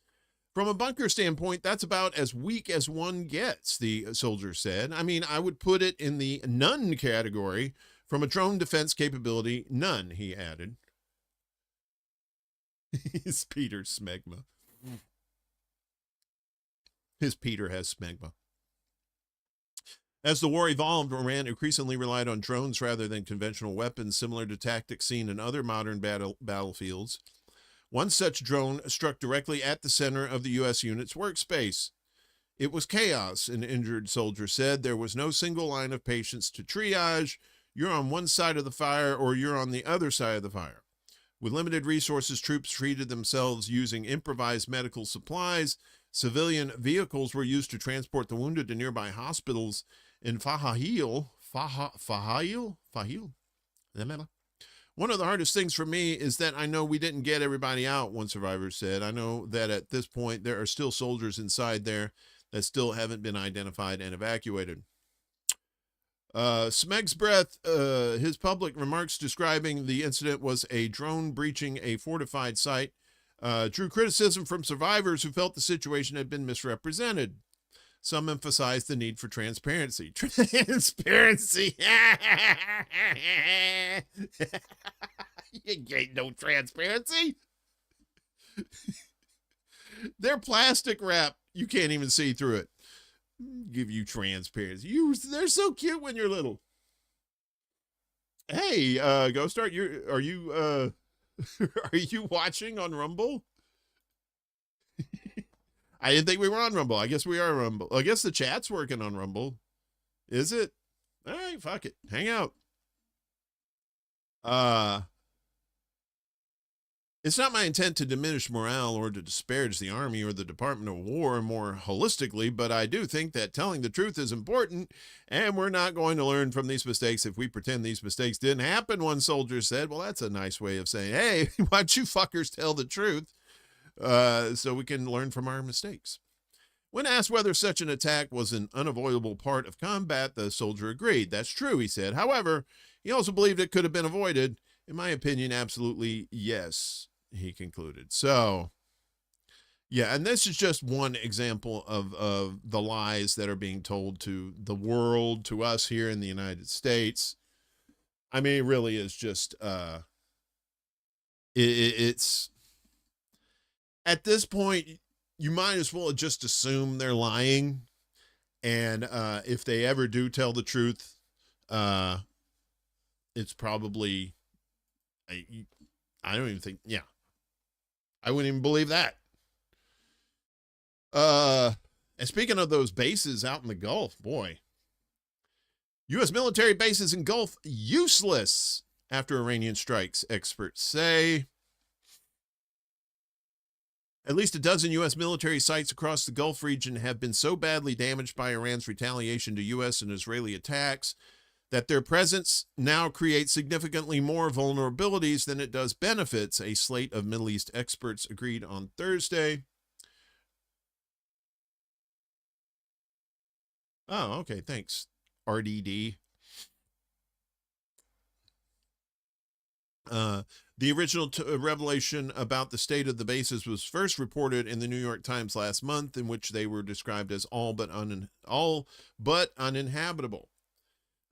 From a bunker standpoint, that's about as weak as one gets, the soldier said. I mean, I would put it in the none category. From a drone defense capability, none, he added. His Peter smegma. His Peter has smegma. As the war evolved, Iran increasingly relied on drones rather than conventional weapons, similar to tactics seen in other modern battlefields. One such drone struck directly at the center of the U.S. unit's workspace. It was chaos, an injured soldier said. There was no single line of patients to triage. You're on one side of the fire or you're on the other side of the fire. With limited resources, troops treated themselves using improvised medical supplies. Civilian vehicles were used to transport the wounded to nearby hospitals. In Fahil. One of the hardest things for me is that I know we didn't get everybody out, one survivor said. I know that at this point there are still soldiers inside there that still haven't been identified and evacuated. Smeg's Breath, his public remarks describing the incident was a drone breaching a fortified site, drew criticism from survivors who felt the situation had been misrepresented. Some emphasized the need for transparency. Transparency! You ain't no transparency! They're plastic wrap. You can't even see through it. Give you transparency. They're so cute when you're little. Hey, Go Start. Are you are you watching on Rumble? I didn't think we were on Rumble. I guess we are on Rumble. I guess the chat's working on Rumble. Is it? All right, fuck it. Hang out. It's not my intent to diminish morale or to disparage the Army or the Department of War more holistically, but I do think that telling the truth is important, and we're not going to learn from these mistakes if we pretend these mistakes didn't happen, one soldier said. Well, that's a nice way of saying, hey, why don't you fuckers tell the truth so we can learn from our mistakes. When asked whether such an attack was an unavoidable part of combat, the soldier agreed. That's true, he said. However, he also believed it could have been avoided. In my opinion, absolutely yes, he concluded. So, yeah, and this is just one example of the lies that are being told to the world, to us here in the United States. I mean, it really is just, it's, at this point, you might as well just assume they're lying. And if they ever do tell the truth, it's probably, I don't even think, yeah. I wouldn't even believe that. And speaking of those bases out in the Gulf, boy. U.S. military bases in Gulf useless after Iranian strikes, experts say. At least a dozen U.S. military sites across the Gulf region have been so badly damaged by Iran's retaliation to U.S. and Israeli attacks that their presence now creates significantly more vulnerabilities than it does benefits, a slate of Middle East experts agreed on Thursday. Oh, okay, thanks, RDD. The original revelation about the state of the bases was first reported in the New York Times last month, in which they were described as all but uninhabitable.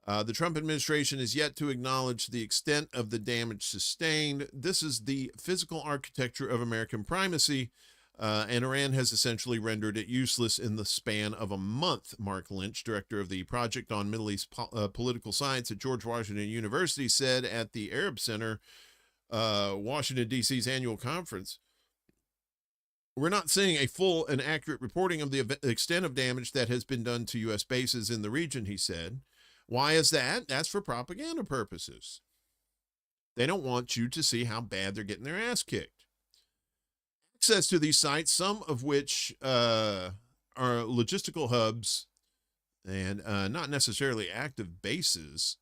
The Trump administration is yet to acknowledge the extent of the damage sustained. This is the physical architecture of American primacy, and Iran has essentially rendered it useless in the span of a month, Mark Lynch, director of the Project on Middle East Political Science at George Washington University, said at the Arab Center, Washington, D.C.'s annual conference. We're not seeing a full and accurate reporting of the extent of damage that has been done to U.S. bases in the region, he said. Why is that? That's for propaganda purposes. They don't want you to see how bad they're getting their ass kicked. Access to these sites, some of which are logistical hubs and not necessarily active bases,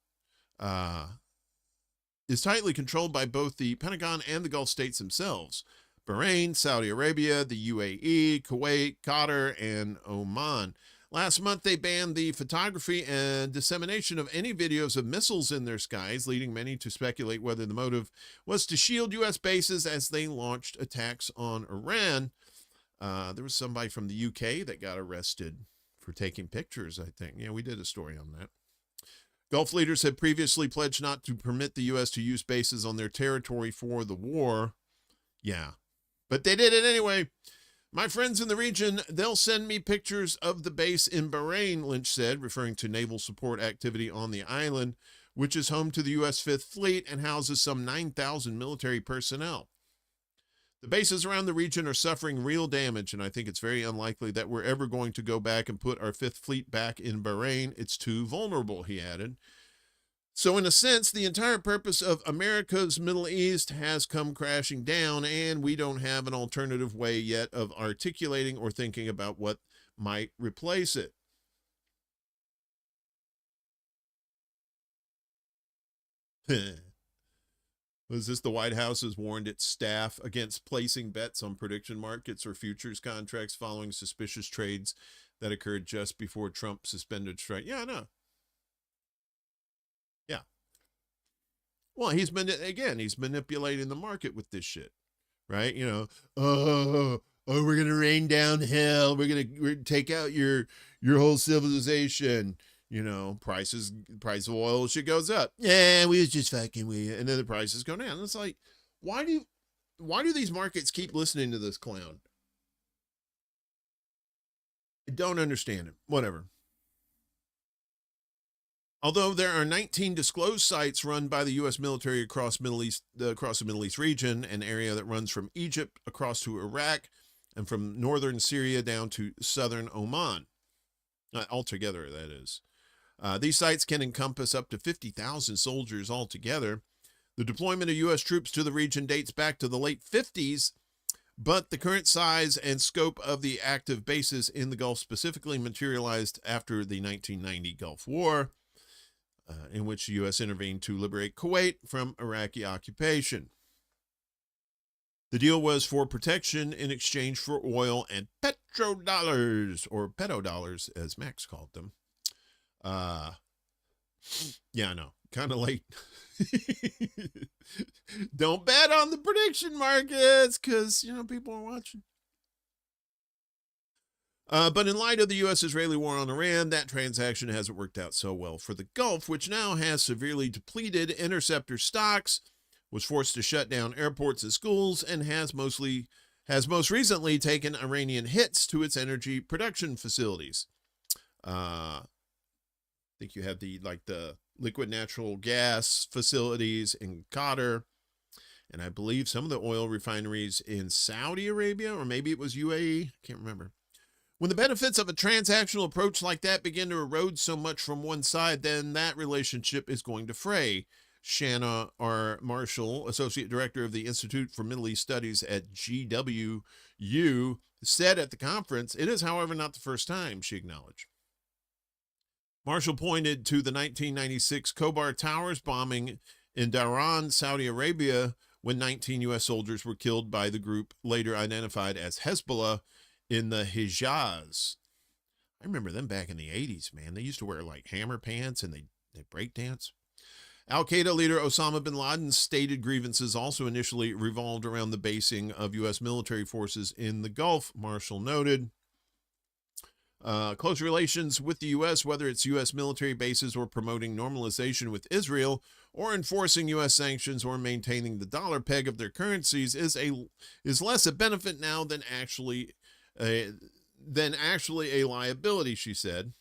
is tightly controlled by both the Pentagon and the Gulf states themselves. Bahrain, Saudi Arabia, the UAE, Kuwait, Qatar, and Oman. Last month, they banned the photography and dissemination of any videos of missiles in their skies, leading many to speculate whether the motive was to shield U.S. bases as they launched attacks on Iran. There was somebody from the UK that got arrested for taking pictures, I think. Yeah, we did a story on that. Gulf leaders had previously pledged not to permit the U.S. to use bases on their territory for the war. Yeah, but they did it anyway. My friends in the region, they'll send me pictures of the base in Bahrain, Lynch said, referring to naval support activity on the island, which is home to the U.S. Fifth Fleet and houses some 9,000 military personnel. The bases around the region are suffering real damage, and I think it's very unlikely that we're ever going to go back and put our Fifth Fleet back in Bahrain. It's too vulnerable, he added. So in a sense, the entire purpose of America's Middle East has come crashing down, and we don't have an alternative way yet of articulating or thinking about what might replace it. Was this the White House has warned its staff against placing bets on prediction markets or futures contracts following suspicious trades that occurred just before Trump suspended strike? Yeah, no. Well, he's manipulating the market with this shit, right? You know, oh, we're gonna rain down hell. We're gonna take out your whole civilization. You know, price of oil shit goes up. Yeah, we was just fucking with you, and then the prices go down. And it's like, why do these markets keep listening to this clown? I don't understand it. Whatever. Although there are 19 disclosed sites run by the U.S. military across the Middle East region, an area that runs from Egypt across to Iraq and from northern Syria down to southern Oman. Altogether, that is. These sites can encompass up to 50,000 soldiers altogether. The deployment of U.S. troops to the region dates back to the late 50s, but the current size and scope of the active bases in the Gulf specifically materialized after the 1990 Gulf War, in which the U.S. intervened to liberate Kuwait from Iraqi occupation. The deal was for protection in exchange for oil and petrodollars, or pedodollars, as Max called them. Yeah, I know. Kind of late. Don't bet on the prediction markets, because, you know, people are watching. But in light of the U.S.-Israeli war on Iran, that transaction hasn't worked out so well for the Gulf, which now has severely depleted interceptor stocks, was forced to shut down airports and schools, and has most recently taken Iranian hits to its energy production facilities. I think you have the liquid natural gas facilities in Qatar, and I believe some of the oil refineries in Saudi Arabia, or maybe it was UAE, I can't remember. When the benefits of a transactional approach like that begin to erode so much from one side, then that relationship is going to fray. Chanda R. Marshall, Associate Director of the Institute for Middle East Studies at GWU, said at the conference, "It is, however, not the first time," she acknowledged. Marshall pointed to the 1996 Khobar Towers bombing in Dhahran, Saudi Arabia, when 19 U.S. soldiers were killed by the group later identified as Hezbollah in the Hijaz. I remember them back in the 80s, man. They used to wear like hammer pants and they break dance. Al-Qaeda leader Osama bin Laden's stated grievances also initially revolved around the basing of U.S. military forces in the Gulf, Marshall noted. Close relations with the U.S., whether it's U.S. military bases or promoting normalization with Israel, or enforcing U.S. sanctions or maintaining the dollar peg of their currencies, is less a benefit now than actually a liability, she said.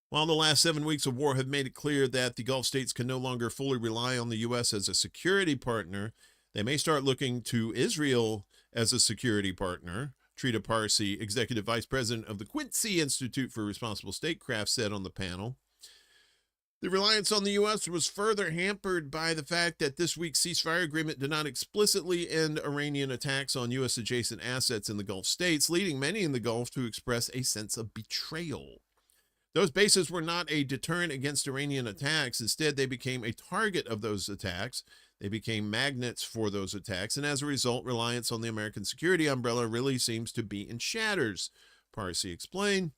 While the last 7 weeks of war have made it clear that the Gulf states can no longer fully rely on the U.S. as a security partner, they may start looking to Israel as a security partner. Trita Parsi, Executive Vice President of the Quincy Institute for Responsible Statecraft, said on the panel. The reliance on the U.S. was further hampered by the fact that this week's ceasefire agreement did not explicitly end Iranian attacks on U.S. adjacent assets in the Gulf states, leading many in the Gulf to express a sense of betrayal. Those bases were not a deterrent against Iranian attacks. Instead, they became a target of those attacks. They became magnets for those attacks, and as a result, reliance on the American security umbrella really seems to be in shatters, Parsi explained.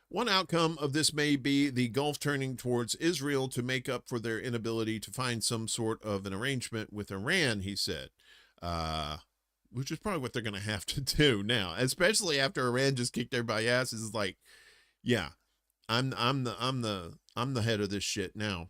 One outcome of this may be the Gulf turning towards Israel to make up for their inability to find some sort of an arrangement with Iran, he said, which is probably what they're going to have to do now, especially after Iran just kicked everybody's asses. It's like, yeah, I'm the head of this shit now.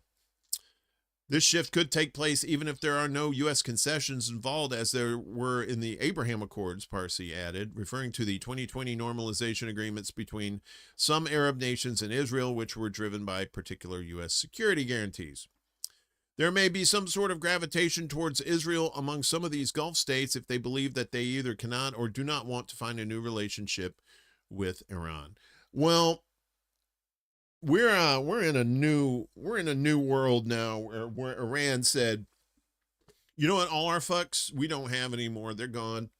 This shift could take place even if there are no U.S. concessions involved, as there were in the Abraham Accords, Parsi added, referring to the 2020 normalization agreements between some Arab nations and Israel, which were driven by particular U.S. security guarantees. There may be some sort of gravitation towards Israel among some of these Gulf states if they believe that they either cannot or do not want to find a new relationship with Iran. Well, we're in a new world now where Iran said, you know what, all our fucks we don't have anymore. They're gone.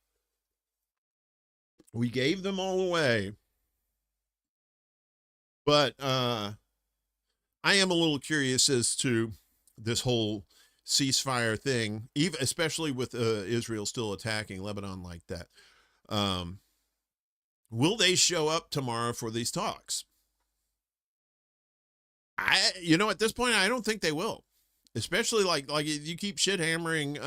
We gave them all away. But I am a little curious as to this whole ceasefire thing, even especially with Israel still attacking Lebanon like that. Will they show up tomorrow for these talks? At this point, I don't think they will. especially like if you keep shit hammering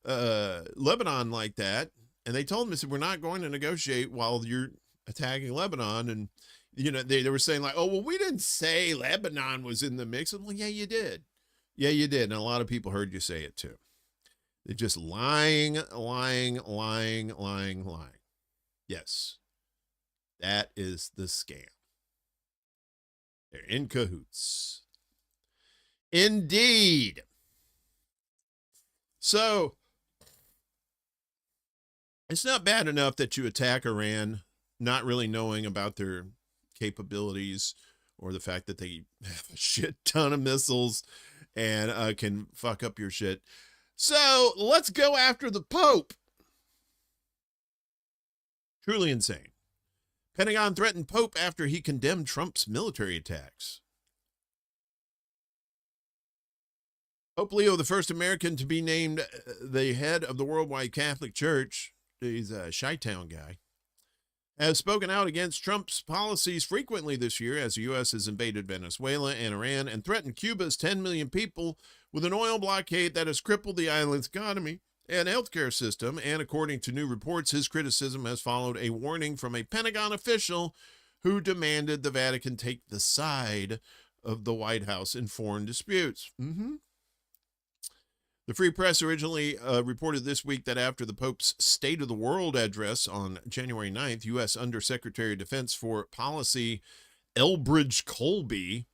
Lebanon like that. And they told him, they said, we're not going to negotiate while you're attacking Lebanon. And, you know, they were saying like, oh, well, we didn't say Lebanon was in the mix. Well, yeah, you did. Yeah, you did. And a lot of people heard you say it too. They're just lying. Yes, that is the scam. They're in cahoots. Indeed. So it's not bad enough that you attack Iran, not really knowing about their capabilities or the fact that they have a shit ton of missiles and can fuck up your shit. So let's go after the Pope. Truly insane. Pentagon threatened Pope after he condemned Trump's military attacks. Pope Leo, the first American to be named the head of the worldwide Catholic Church, he's a Chi-Town guy, has spoken out against Trump's policies frequently this year as the U.S. has invaded Venezuela and Iran and threatened Cuba's 10 million people with an oil blockade that has crippled the island's economy and healthcare system. And according to new reports, his criticism has followed a warning from a Pentagon official who demanded the Vatican take the side of the White House in foreign disputes. The Free Press originally reported this week that after the Pope's State of the World address on January 9th, U.S. Undersecretary of Defense for Policy Elbridge Colby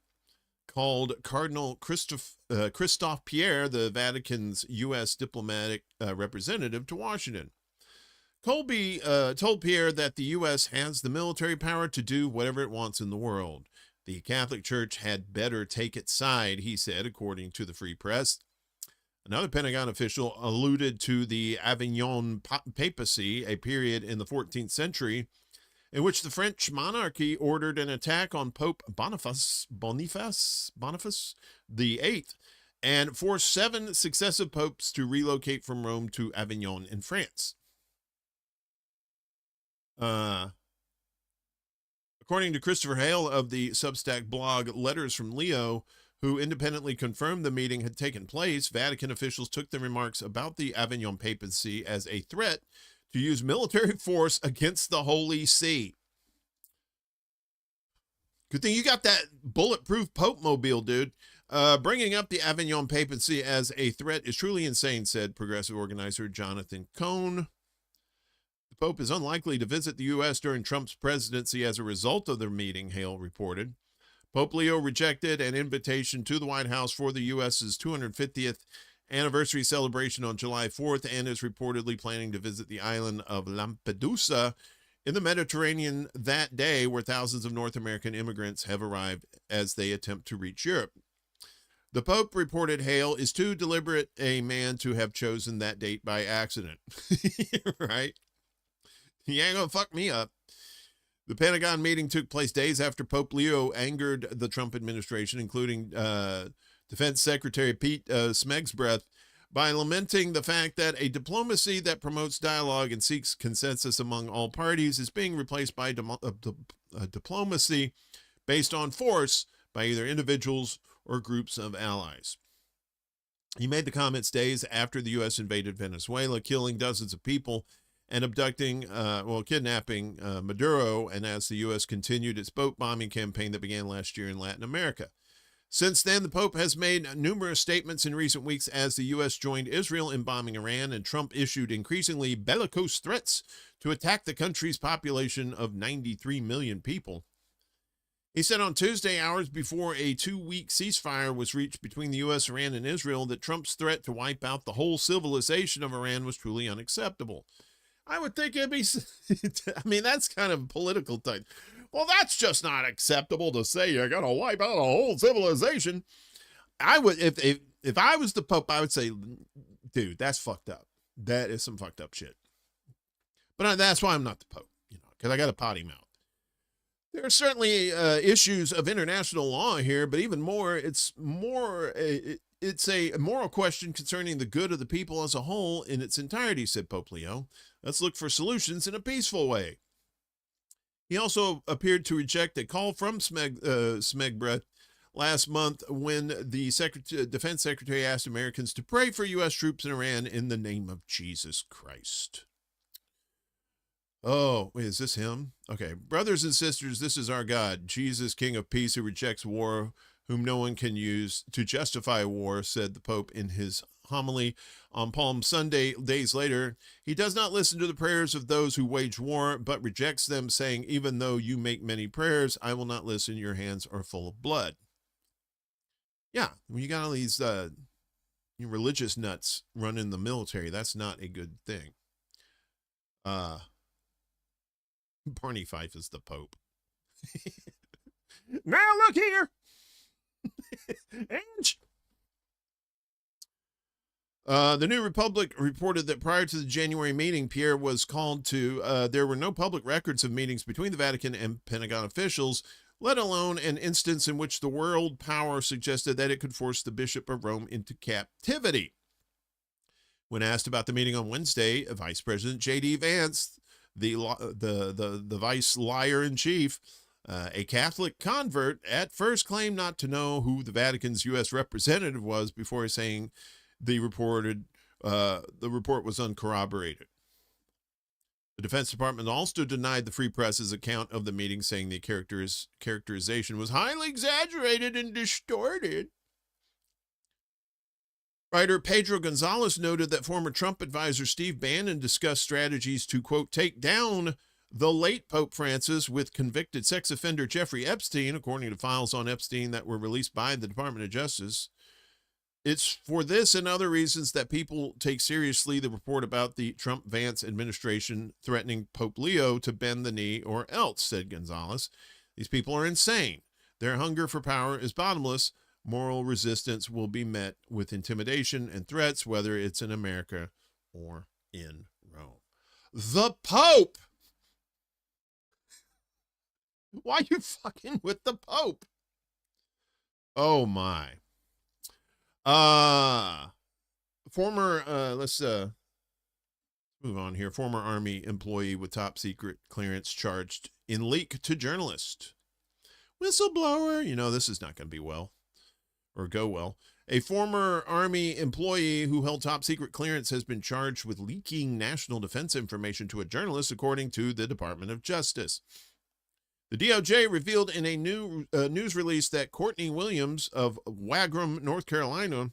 called Cardinal Christophe Pierre, the Vatican's U.S. diplomatic representative, to Washington. Colby told Pierre that the U.S. has the military power to do whatever it wants in the world. The Catholic Church had better take its side, he said, according to the Free Press. Another Pentagon official alluded to the Avignon papacy, a period in the 14th century in which the French monarchy ordered an attack on Pope Boniface VIII and forced 7 successive popes to relocate from Rome to Avignon in France. According to Christopher Hale of the Substack blog Letters from Leo, who independently confirmed the meeting had taken place, Vatican officials took the remarks about the Avignon papacy as a threat to use military force against the Holy See. Good thing you got that bulletproof Pope mobile, dude. Bringing up the Avignon papacy as a threat is truly insane, said progressive organizer Jonathan Cohn. The Pope is unlikely to visit the U.S. during Trump's presidency as a result of the meeting, Hale reported. Pope Leo rejected an invitation to the White House for the U.S.'s 250th anniversary celebration on July 4th and is reportedly planning to visit the island of Lampedusa in the Mediterranean that day, where thousands of North American immigrants have arrived as they attempt to reach Europe. The Pope, reported Hale, is too deliberate a man to have chosen that date by accident. Right? He ain't gonna fuck me up. The Pentagon meeting took place days after Pope Leo angered the Trump administration, including Defense Secretary Pete Smegsbreath, by lamenting the fact that a diplomacy that promotes dialogue and seeks consensus among all parties is being replaced by diplomacy based on force by either individuals or groups of allies. He made the comments days after the U.S. invaded Venezuela, killing dozens of people and kidnapping Maduro, and as the U.S. continued its boat bombing campaign that began last year in Latin America. Since then, the Pope has made numerous statements in recent weeks as the U.S. joined Israel in bombing Iran, and Trump issued increasingly bellicose threats to attack the country's population of 93 million people. He said on Tuesday, hours before a 2-week ceasefire was reached between the U.S., Iran, and Israel, that Trump's threat to wipe out the whole civilization of Iran was truly unacceptable. I would think it'd be, I mean, that's kind of political type. Well, that's just not acceptable to say you're going to wipe out a whole civilization. I would, if I was the Pope, I would say, dude, that's fucked up. That is some fucked up shit. But that's why I'm not the Pope, because I got a potty mouth. There are certainly issues of international law here, but even more, it's a moral question concerning the good of the people as a whole in its entirety, said Pope Leo. Let's look for solutions in a peaceful way. He also appeared to reject a call from Smegbreath last month when the Defense Secretary asked Americans to pray for U.S. troops in Iran in the name of Jesus Christ. Oh, wait, is this him? Okay. Brothers and sisters, this is our God, Jesus, King of Peace, who rejects war, whom no one can use to justify war, said the Pope in his homily on Palm Sunday. Days later, he does not listen to the prayers of those who wage war, but rejects them, saying, even though you make many prayers, I will not listen. Your hands are full of blood. Yeah, when you got all these religious nuts running the military, that's not a good thing. Barney Fife is the Pope. Now look here. The New Republic reported that prior to the January meeting, Pierre was called to. There were no public records of meetings between the Vatican and Pentagon officials, let alone an instance in which the world power suggested that it could force the Bishop of Rome into captivity. When asked about the meeting on Wednesday, Vice President J.D. Vance, the vice liar-in-chief, a Catholic convert, at first claimed not to know who the Vatican's U.S. representative was before saying the report was uncorroborated. The Defense Department also denied the Free Press's account of the meeting, saying the characterization was highly exaggerated and distorted. Writer Pedro Gonzalez noted that former Trump advisor Steve Bannon discussed strategies to, quote, take down the late Pope Francis with convicted sex offender Jeffrey Epstein, according to files on Epstein that were released by the Department of Justice. It's for this and other reasons that people take seriously the report about the Trump-Vance administration threatening Pope Leo to bend the knee or else, said Gonzalez. These people are insane. Their hunger for power is bottomless. Moral resistance will be met with intimidation and threats, whether it's in America or in Rome. The Pope! Why are you fucking with the Pope? Oh, my. Let's move on here. Former Army employee with top secret clearance charged in leak to journalist. Whistleblower. You know, this is not going to be well. Or go well. A former Army employee who held top secret clearance has been charged with leaking national defense information to a journalist, according to the Department of Justice. The DOJ revealed in a new news release that Courtney Williams of Wagram, North Carolina,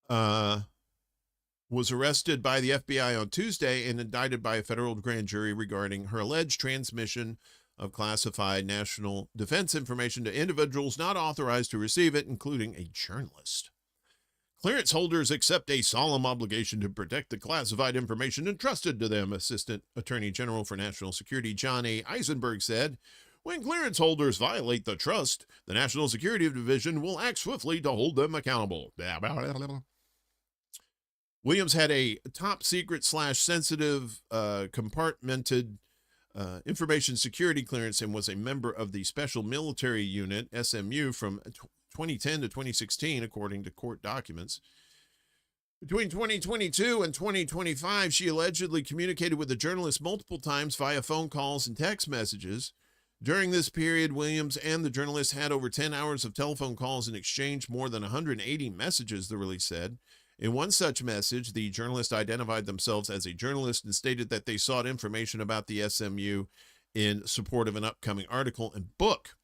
was arrested by the FBI on Tuesday and indicted by a federal grand jury regarding her alleged transmission of classified national defense information to individuals not authorized to receive it, including a journalist. Clearance holders accept a solemn obligation to protect the classified information entrusted to them, Assistant Attorney General for National Security John A. Eisenberg said. When clearance holders violate the trust, the National Security Division will act swiftly to hold them accountable. Williams had a top secret / sensitive compartmented information security clearance and was a member of the Special Military Unit, SMU, from 2010 to 2016, according to court documents. Between 2022 and 2025, she allegedly communicated with the journalist multiple times via phone calls and text messages. During this period, Williams and the journalist had over 10 hours of telephone calls and exchanged more than 180 messages, the release said. In one such message, the journalist identified themselves as a journalist and stated that they sought information about the SMU in support of an upcoming article and book.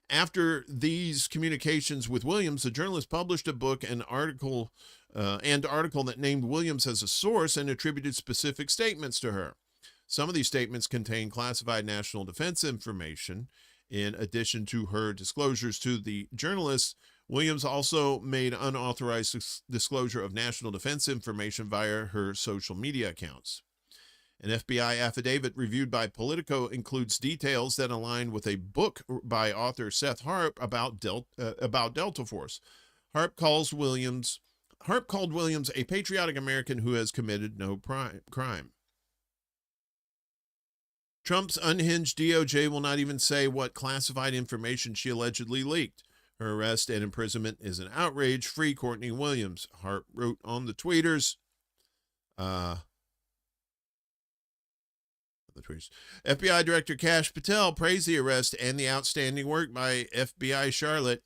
After these communications with Williams, the journalist published a book and article that named Williams as a source and attributed specific statements to her. Some of these statements contain classified national defense information. In addition to her disclosures to the journalists, Williams also made unauthorized disclosure of national defense information via her social media accounts. An FBI affidavit reviewed by Politico includes details that align with a book by author Seth Harp about Delta Force. Harp called Williams a patriotic American who has committed no crime. Trump's unhinged DOJ will not even say what classified information she allegedly leaked. Her arrest and imprisonment is an outrage. Free Courtney Williams, Harp wrote on the tweeters. FBI Director Kash Patel praised the arrest and the outstanding work by FBI Charlotte.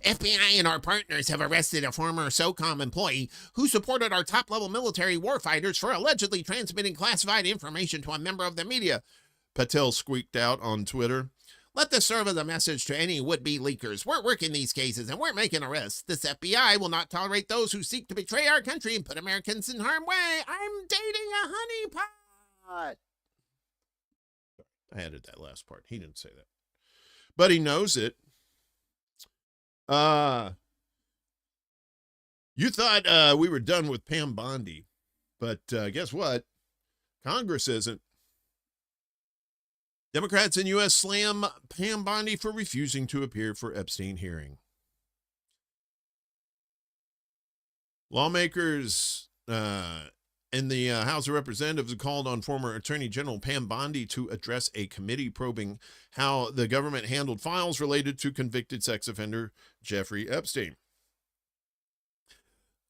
FBI and our partners have arrested a former SOCOM employee who supported our top-level military warfighters for allegedly transmitting classified information to a member of the media, Patel squeaked out on Twitter. Let this serve as a message to any would-be leakers. We're working these cases and we're making arrests. This FBI will not tolerate those who seek to betray our country and put Americans in harm's way. I'm dating a honeypot. I added that last part. He didn't say that. But he knows it. You thought we were done with Pam Bondi, but guess what? Congress isn't. Democrats in U.S. slam Pam Bondi for refusing to appear for Epstein hearing. Lawmakers in the House of Representatives called on former Attorney General Pam Bondi to address a committee probing how the government handled files related to convicted sex offender Jeffrey Epstein.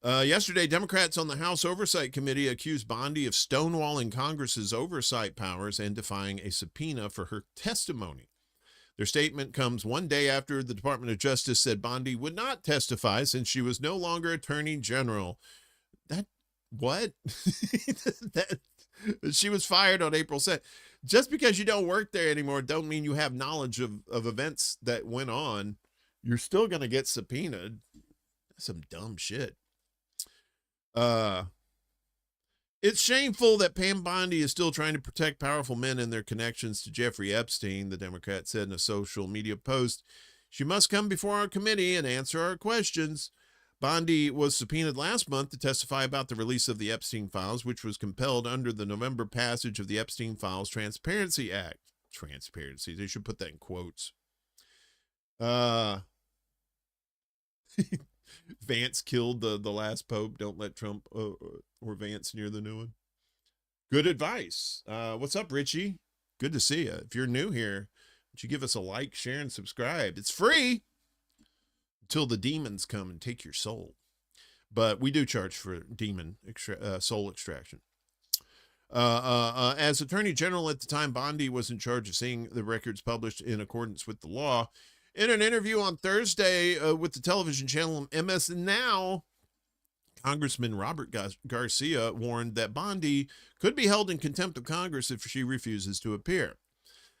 Yesterday, Democrats on the House Oversight Committee accused Bondi of stonewalling Congress's oversight powers and defying a subpoena for her testimony. Their statement comes one day after the Department of Justice said Bondi would not testify since she was no longer Attorney General. What? She was fired on April 2nd. Just because you don't work there anymore don't mean you have knowledge of events that went on. You're still going to get subpoenaed. That's some dumb shit. It's shameful that Pam Bondi is still trying to protect powerful men and their connections to Jeffrey Epstein, the Democrat said in a social media post. She must come before our committee and answer our questions. Bondi was subpoenaed last month to testify about the release of the Epstein files, which was compelled under the November passage of the Epstein Files Transparency Act. Transparency. They should put that in quotes. Vance killed the last pope. Don't let Trump or Vance near the new one. Good advice. What's up, Richie? Good to see you. If you're new here, would you give us a like, share, and subscribe? It's free until the demons come and take your soul. But we do charge for demon soul extraction. As Attorney General at the time, Bondi was in charge of seeing the records published in accordance with the law. In an interview on Thursday with the television channel MS Now, Congressman Robert Garcia warned that Bondi could be held in contempt of Congress if she refuses to appear.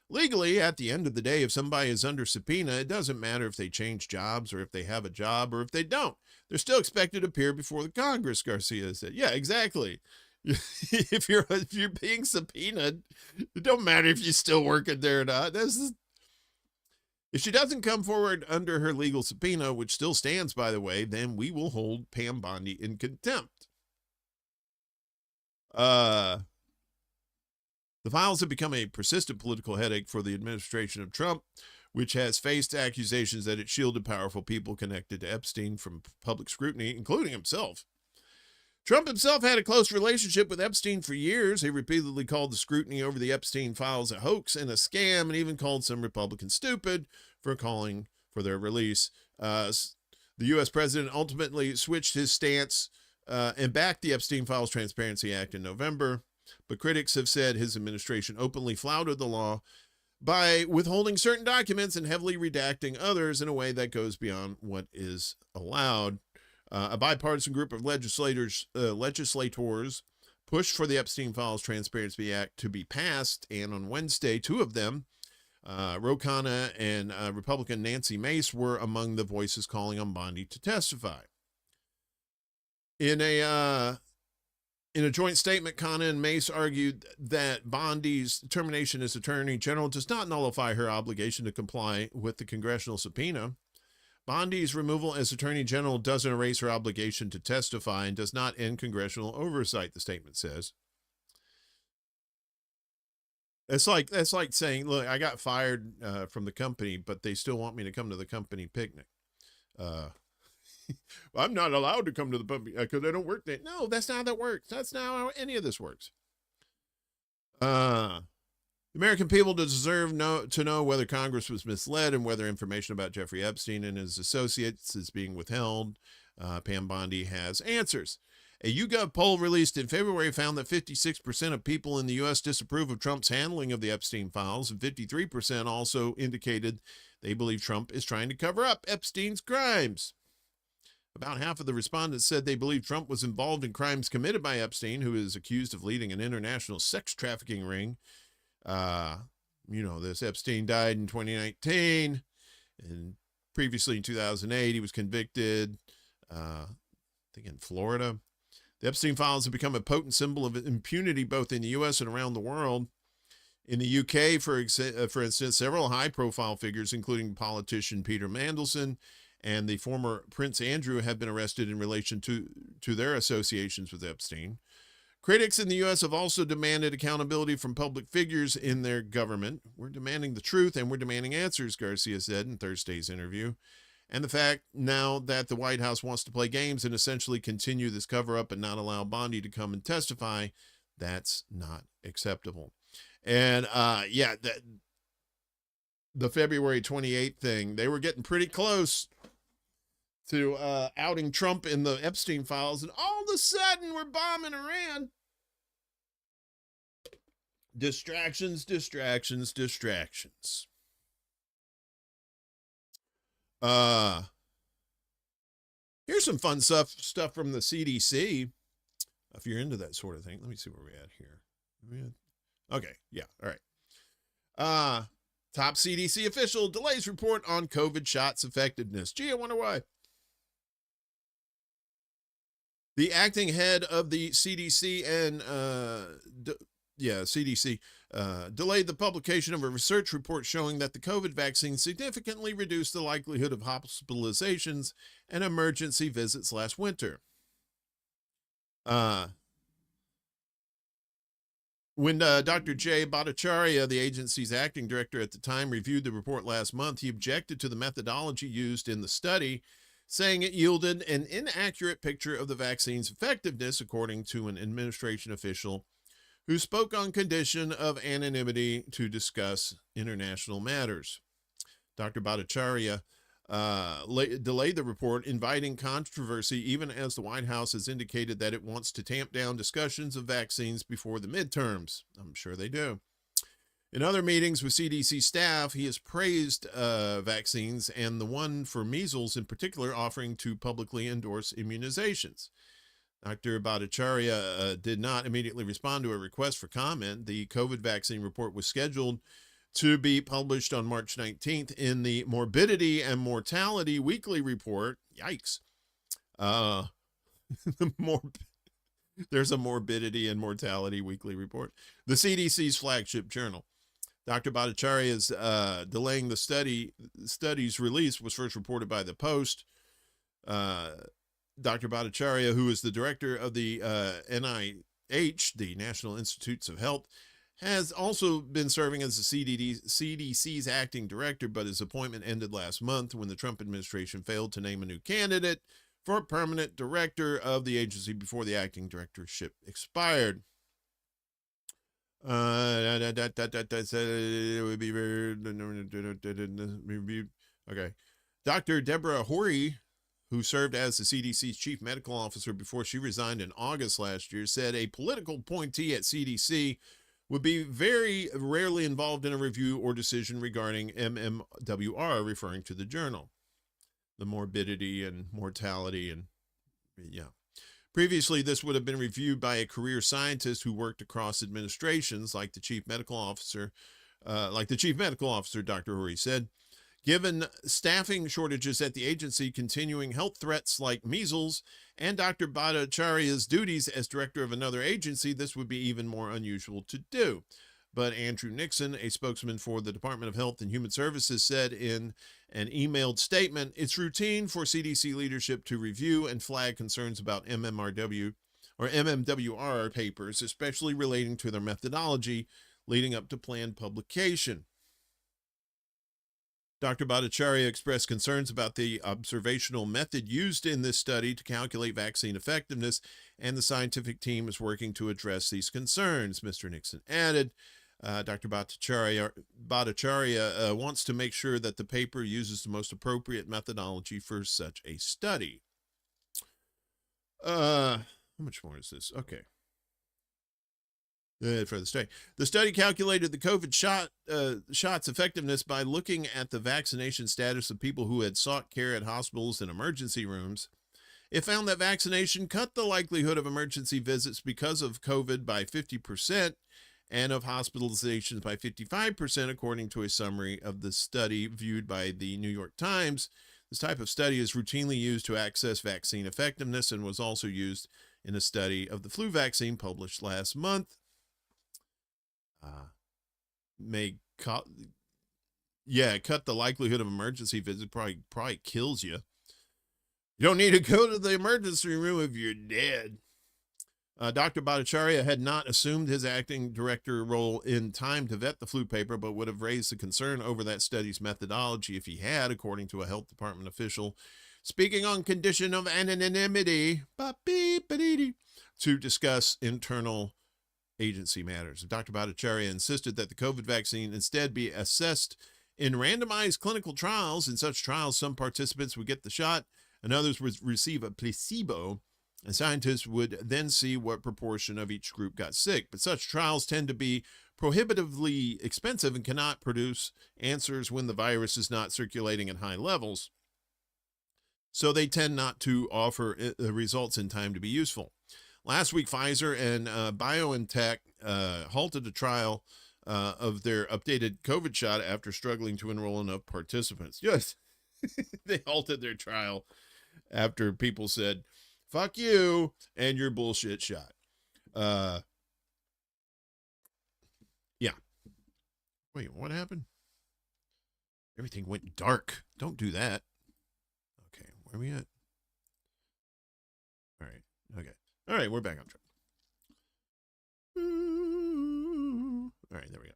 Legally, at the end of the day, if somebody is under subpoena, it doesn't matter if they change jobs or if they have a job or if they don't. They're still expected to appear before the Congress, Garcia said. Yeah, exactly. If you're being subpoenaed, it don't matter if you're still working there or not. If she doesn't come forward under her legal subpoena, which still stands, by the way, then we will hold Pam Bondi in contempt. The files have become a persistent political headache for the administration of Trump, which has faced accusations that it shielded powerful people connected to Epstein from public scrutiny, including himself. Trump himself had a close relationship with Epstein for years. He repeatedly called the scrutiny over the Epstein files a hoax and a scam, and even called some Republicans stupid for calling for their release. The U.S. president ultimately switched his stance and backed the Epstein Files Transparency Act in November, but critics have said his administration openly flouted the law by withholding certain documents and heavily redacting others in a way that goes beyond what is allowed. A bipartisan group of legislators pushed for the Epstein Files Transparency Act to be passed, and on Wednesday, two of them, Ro Khanna and Republican Nancy Mace, were among the voices calling on Bondi to testify. In a joint statement, Khanna and Mace argued that Bondi's termination as Attorney General does not nullify her obligation to comply with the congressional subpoena. Bondi's removal as Attorney General doesn't erase her obligation to testify and does not end congressional oversight, the statement says. That's like saying, look, I got fired from the company, but they still want me to come to the company picnic. I'm not allowed to come to the company because I don't work there. No, that's not how that works. That's not how any of this works. The American people deserve to know whether Congress was misled and whether information about Jeffrey Epstein and his associates is being withheld. Pam Bondi has answers. A YouGov poll released in February found that 56% of people in the U.S. disapprove of Trump's handling of the Epstein files, and 53% also indicated They believe Trump is trying to cover up Epstein's crimes. About half of the respondents said they believe Trump was involved in crimes committed by Epstein, who is accused of leading an international sex trafficking ring. This Epstein died in 2019, and previously in 2008, he was convicted, I think in Florida. The Epstein files have become a potent symbol of impunity both in the U.S. and around the world. In the UK, for instance, several high-profile figures, including politician Peter Mandelson and the former Prince Andrew, have been arrested in relation to their associations with Epstein. Critics in the U.S. have also demanded accountability from public figures in their government. We're demanding the truth and we're demanding answers, Garcia said in Thursday's interview. And the fact now that the White House wants to play games and essentially continue this cover-up and not allow Bondi to come and testify, that's not acceptable. And, the February 28th thing, they were getting pretty close to outing Trump in the Epstein files, and all of a sudden we're bombing Iran. Distractions. Here's some fun stuff from the CDC. If you're into that sort of thing, let me see where we're at here. Okay, yeah, all right. Top CDC official delays report on COVID shots effectiveness. Gee, I wonder why. The acting head of the CDC delayed the publication of a research report showing that the COVID vaccine significantly reduced the likelihood of hospitalizations and emergency visits last winter. When Dr. Jay Bhattacharya, the agency's acting director at the time, reviewed the report last month, he objected to the methodology used in the study, saying it yielded an inaccurate picture of the vaccine's effectiveness, according to an administration official who spoke on condition of anonymity to discuss international matters. Dr. Bhattacharya delayed the report, inviting controversy, even as the White House has indicated that it wants to tamp down discussions of vaccines before the midterms. I'm sure they do. In other meetings with CDC staff, he has praised vaccines and the one for measles in particular, offering to publicly endorse immunizations. Dr. Bhattacharya did not immediately respond to a request for comment. The COVID vaccine report was scheduled to be published on March 19th in the Morbidity and Mortality Weekly Report. Yikes. There's a Morbidity and Mortality Weekly Report. The CDC's flagship journal. Dr. Bhattacharya's delaying the study's release was first reported by the Post. Dr. Bhattacharya, who is the director of the NIH, the National Institutes of Health, has also been serving as the CDC's acting director, but his appointment ended last month when the Trump administration failed to name a new candidate for permanent director of the agency before the acting directorship expired. Okay. Dr. Deborah Horry, who served as the CDC's chief medical officer before she resigned in August last year, said a political appointee at CDC would be very rarely involved in a review or decision regarding MMWR, referring to the journal. The morbidity and mortality and, yeah. Previously, this would have been reviewed by a career scientist who worked across administrations, like the chief medical officer, Dr. Horry said. Given staffing shortages at the agency, continuing health threats like measles, and Dr. Bhattacharya's duties as director of another agency, this would be even more unusual to do. But Andrew Nixon, a spokesman for the Department of Health and Human Services, said in an emailed statement, it's routine for CDC leadership to review and flag concerns about MMWR papers, especially relating to their methodology leading up to planned publication. Dr. Bhattacharya expressed concerns about the observational method used in this study to calculate vaccine effectiveness, and the scientific team is working to address these concerns, Mr. Nixon added. Dr. Bhattacharya wants to make sure that the paper uses the most appropriate methodology for such a study. How much more is this? Okay. for the study. The study calculated the COVID shot's effectiveness by looking at the vaccination status of people who had sought care at hospitals and emergency rooms. It found that vaccination cut the likelihood of emergency visits because of COVID by 50% and of hospitalizations by 55%, according to a summary of the study viewed by the New York Times. This type of study is routinely used to assess vaccine effectiveness and was also used in a study of the flu vaccine published last month. Cut the likelihood of emergency visit. Probably kills you. You don't need to go to the emergency room if you're dead. Dr. Bhattacharya had not assumed his acting director role in time to vet the flu paper, but would have raised the concern over that study's methodology if he had, according to a health department official, speaking on condition of anonymity to discuss internal agency matters. Dr. Bhattacharya insisted that the COVID vaccine instead be assessed in randomized clinical trials. In such trials, some participants would get the shot and others would receive a placebo, and scientists would then see what proportion of each group got sick. But such trials tend to be prohibitively expensive and cannot produce answers when the virus is not circulating at high levels. So they tend not to offer results in time to be useful. Last week, Pfizer and BioNTech halted the trial of their updated COVID shot after struggling to enroll enough participants. Yes, they halted their trial after people said, fuck you and your bullshit shot. Yeah. Wait, what happened? Everything went dark. Don't do that. Okay, where are we at? All right. Okay. All right, we're back on track. All right, there we go.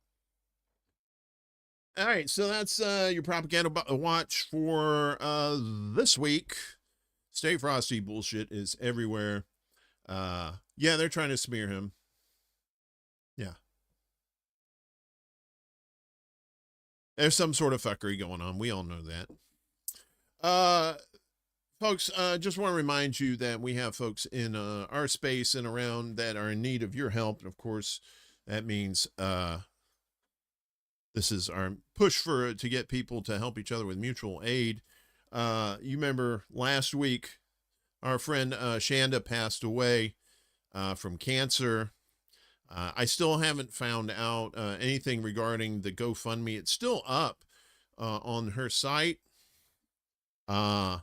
All right, so that's your propaganda watch for this week. Stay frosty bullshit is everywhere. Yeah, they're trying to smear him. Yeah. There's some sort of fuckery going on. We all know that. Folks, just want to remind you that we have folks in our space and around that are in need of your help. And of course, that means this is our push to get people to help each other with mutual aid. You remember last week, our friend Chanda passed away from cancer. I still haven't found out anything regarding the GoFundMe. It's still up on her site. I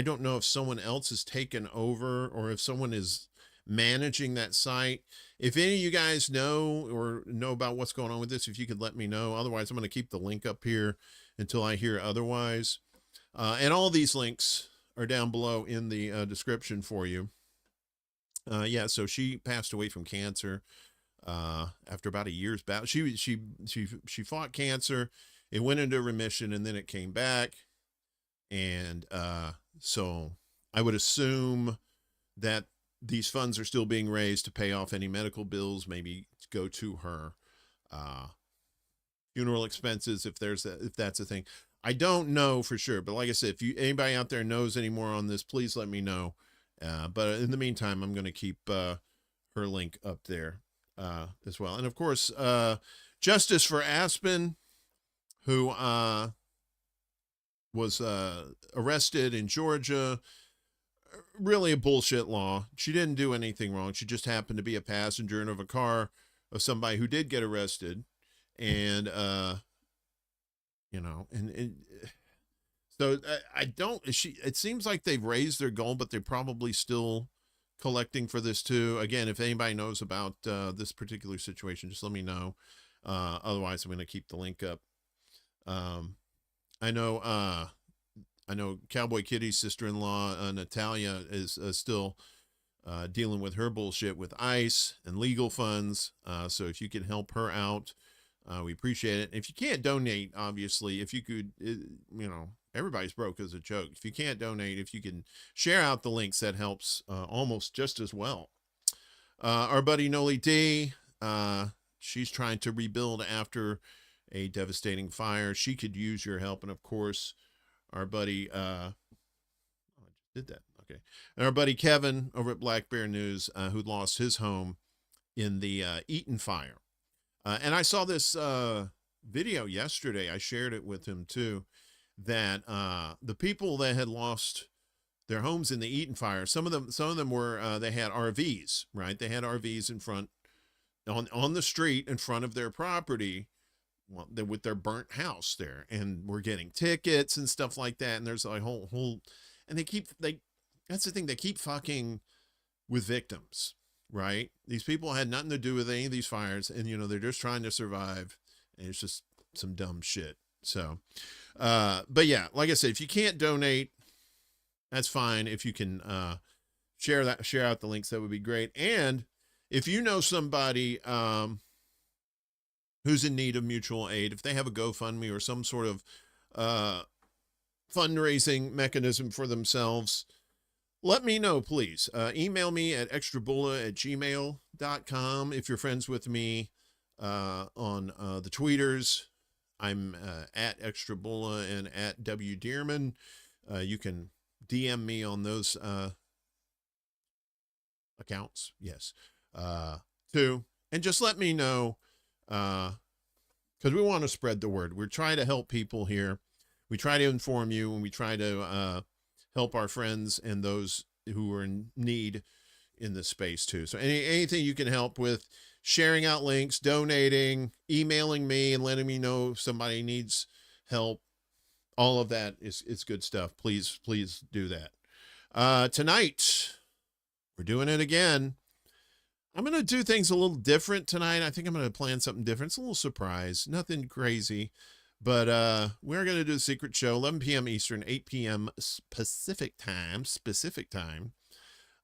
don't know if someone else has taken over or if someone is managing that site. If any of you guys know or know about what's going on with this, if you could let me know. Otherwise, I'm going to keep the link up here until I hear otherwise. And all these links are down below in the description for you. Yeah, so she passed away from cancer after about a year's battle. She fought cancer. It went into remission and then it came back. And so I would assume that these funds are still being raised to pay off any medical bills, maybe go to her funeral expenses if that's a thing. I don't know for sure, but like I said, if anybody out there knows any more on this, please let me know. But in the meantime, I'm going to keep her link up there as well. And of course, Justice for Aspen, who was arrested in Georgia. Really a bullshit law. She didn't do anything wrong. She just happened to be a passenger in a car of somebody who did get arrested. And, so it seems like they've raised their goal, but they're probably still collecting for this too. Again, if anybody knows about this particular situation, just let me know. Otherwise, I'm going to keep the link up. I know Cowboy Kitty's sister-in-law, Natalia, is still dealing with her bullshit with ICE and legal funds. So if you can help her out, we appreciate it. If you can't donate, obviously, if you could, everybody's broke as a joke. If you can't donate, if you can share out the links, that helps almost just as well. Our buddy NoliDee, she's trying to rebuild after a devastating fire. She could use your help. And of course, our buddy, I just did that. Okay. And our buddy Kevin over at Black Bear News, who lost his home in the Eaton fire. And I saw this video yesterday. I shared it with him too, that the people that had lost their homes in the Eaton fire, some of them were, they had RVs, right? They had RVs in front, on the street in front of their property, well, with their burnt house there, and we're getting tickets and stuff like that. And there's a whole, and that's the thing, they keep fucking with victims, right? These people had nothing to do with any of these fires, and they're just trying to survive, and it's just some dumb shit. So, but yeah, like I said, if you can't donate, that's fine. If you can share out the links, that would be great. And if you know somebody who's in need of mutual aid, if they have a GoFundMe or some sort of fundraising mechanism for themselves, let me know, please. Email me at extrabulla@gmail.com. If you're friends with me on the tweeters, I'm at ExtraBulla and at Dearman. You can DM me on those accounts, yes, too. And just let me know, because we want to spread the word. We're trying to help people here. We try to inform you, and we try to help our friends and those who are in need in this space too. So anything you can help with, sharing out links, donating, emailing me and letting me know if somebody needs help, all of that is good stuff. Please do that. Tonight, we're doing it again. I'm going to do things a little different tonight. I think I'm going to plan something different. It's a little surprise, nothing crazy. But we're going to do a secret show, 11 p.m. Eastern, 8 p.m. Pacific time,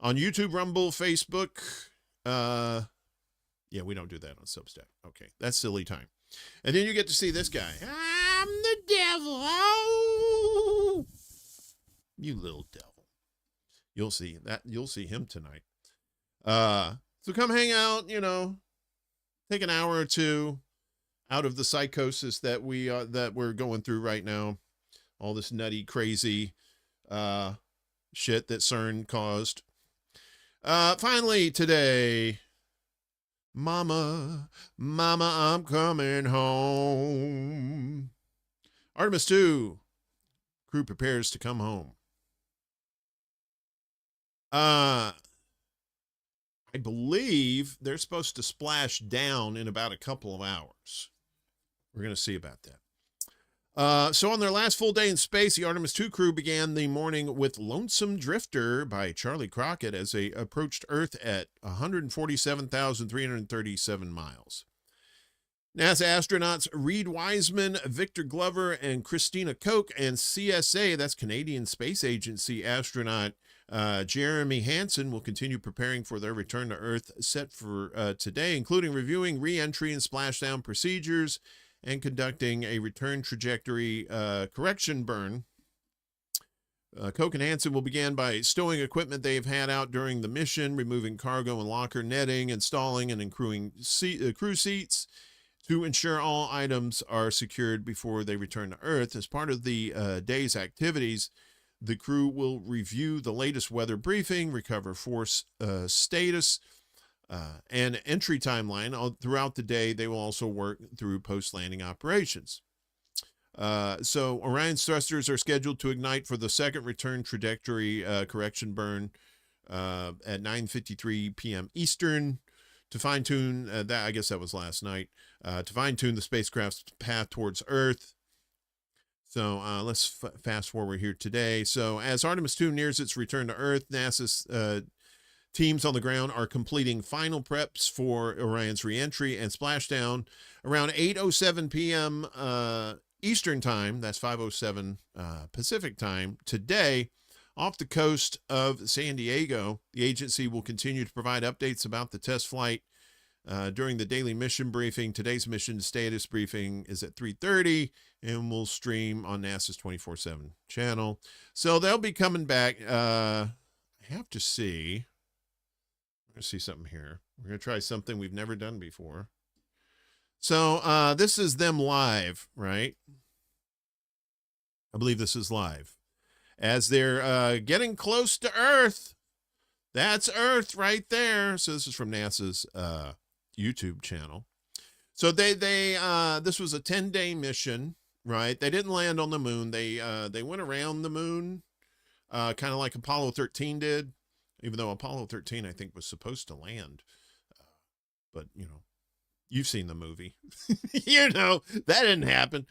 on YouTube, Rumble, Facebook. Yeah, we don't do that on Substack. Okay, that's silly time. And then you get to see this guy. I'm the devil. Oh, you little devil. You'll see him tonight. So come hang out, take an hour or two out of the psychosis that we're going through right now, all this nutty, crazy shit that CERN caused. Finally today, Mama, I'm coming home. Artemis 2 crew prepares to come home. I believe they're supposed to splash down in about a couple of hours. We're going to see about that. So on their last full day in space, the Artemis 2 crew began the morning with Lonesome Drifter by Charlie Crockett as they approached Earth at 147,337 miles. NASA astronauts Reed Wiseman, Victor Glover, and Christina Koch, and CSA, that's Canadian Space Agency astronaut Jeremy Hansen, will continue preparing for their return to Earth set for today, including reviewing re-entry and splashdown procedures and conducting a return trajectory correction burn. Koch and Hansen will begin by stowing equipment they've had out during the mission, removing cargo and locker netting, installing and crewing crew seats to ensure all items are secured before they return to Earth. As part of the day's activities, the crew will review the latest weather briefing, recover force status, and entry timeline. Throughout the day, they will also work through post-landing operations. So Orion's thrusters are scheduled to ignite for the second return trajectory correction burn at 9:53 p.m. Eastern to fine-tune, I guess that was last night, to fine-tune the spacecraft's path towards Earth. So let's fast forward here today. So as Artemis 2 nears its return to Earth, NASA's teams on the ground are completing final preps for Orion's reentry and splashdown around 8:07 p.m. Eastern time. That's 5:07 Pacific time today. Off the coast of San Diego, the agency will continue to provide updates about the test flight during the daily mission briefing. Today's mission status briefing is at 3:30 and will stream on NASA's 24/7 channel. So they'll be coming back. I have to see. I'm going to see something here. We're going to try something we've never done before. So this is them live, right? I believe this is live. As they're getting close to Earth. That's Earth right there. So this is from NASA's YouTube channel. So they this was a 10-day mission, right? They didn't land on the moon. They went around the moon, kind of like Apollo 13 did, even though Apollo 13, I think, was supposed to land. But, you know, you've seen the movie. You know, that didn't happen.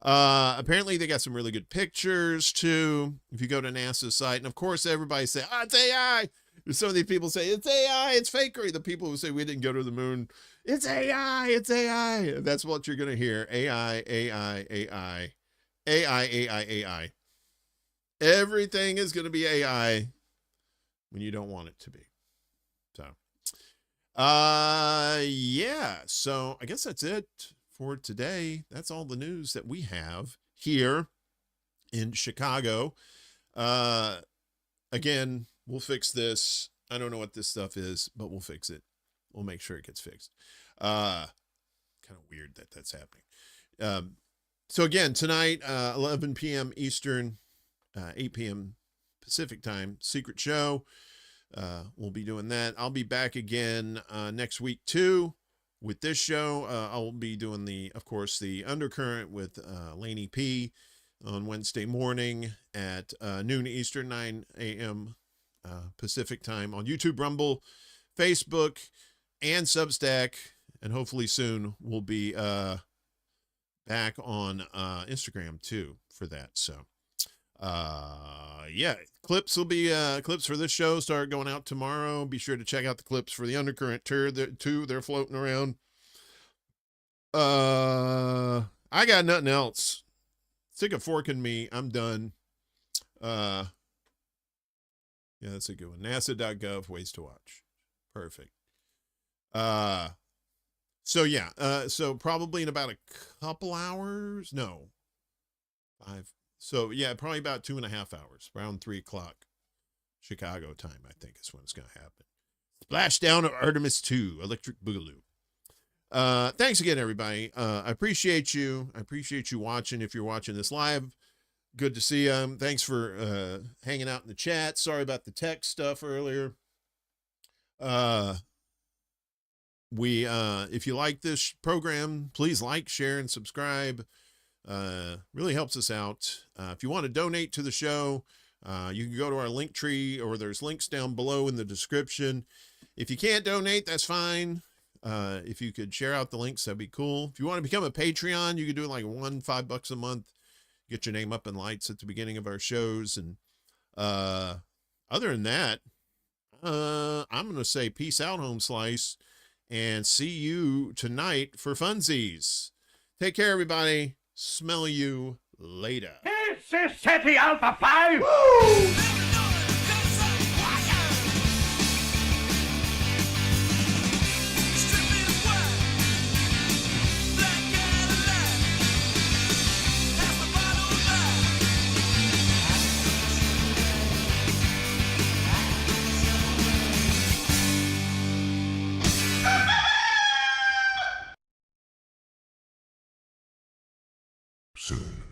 Apparently they got some really good pictures too. If you go to NASA's site, and of course everybody say, it's AI. Some of these people say it's AI, it's fakery. The people who say we didn't go to the moon, it's AI, it's AI. That's what you're gonna hear. AI, AI, AI, AI, AI, AI. Everything is gonna be AI when you don't want it to be. So yeah, so I guess that's it for today. That's all the news that we have here in Chicago. Again, we'll fix this. I don't know what this stuff is, but we'll fix it. We'll make sure it gets fixed. Kind of weird that that's happening. So again, tonight, 11 p.m. Eastern, 8 p.m. Pacific time, secret show. We'll be doing that. I'll be back again next week too with this show. I'll be doing of course, the Undercurrent with Laine P on Wednesday morning at noon Eastern, 9 a.m. Pacific time on YouTube, Rumble, Facebook, and Substack. And hopefully soon we'll be back on Instagram too for that. So yeah, clips will be clips for this show start going out tomorrow. Be sure to check out the clips for the Undercurrent tour too. They're floating around. I got nothing else. Stick a fork in me. I'm done. Yeah, that's a good one. NASA.gov, ways to watch. Perfect. So yeah, so probably in about a couple hours. No, 5. So yeah, probably about 2.5 hours, around 3 o'clock Chicago time, I think is when it's going to happen. Splashdown of Artemis 2, Electric Boogaloo. Thanks again, everybody. I appreciate you. I appreciate you watching. If you're watching this live, good to see you. Thanks for hanging out in the chat. Sorry about the tech stuff earlier. If you like this program, please like, share, and subscribe. Really helps us out. If you want to donate to the show, you can go to our link tree, or there's links down below in the description. If you can't donate, that's fine. If you could share out the links, that'd be cool. If you want to become a Patreon, you can do like $5 a month. Get your name up in lights at the beginning of our shows. And other than that, I'm going to say peace out, Home Slice, and see you tonight for funsies. Take care, everybody. Smell you later. This is SETI Alpha 5! Woo! Soon.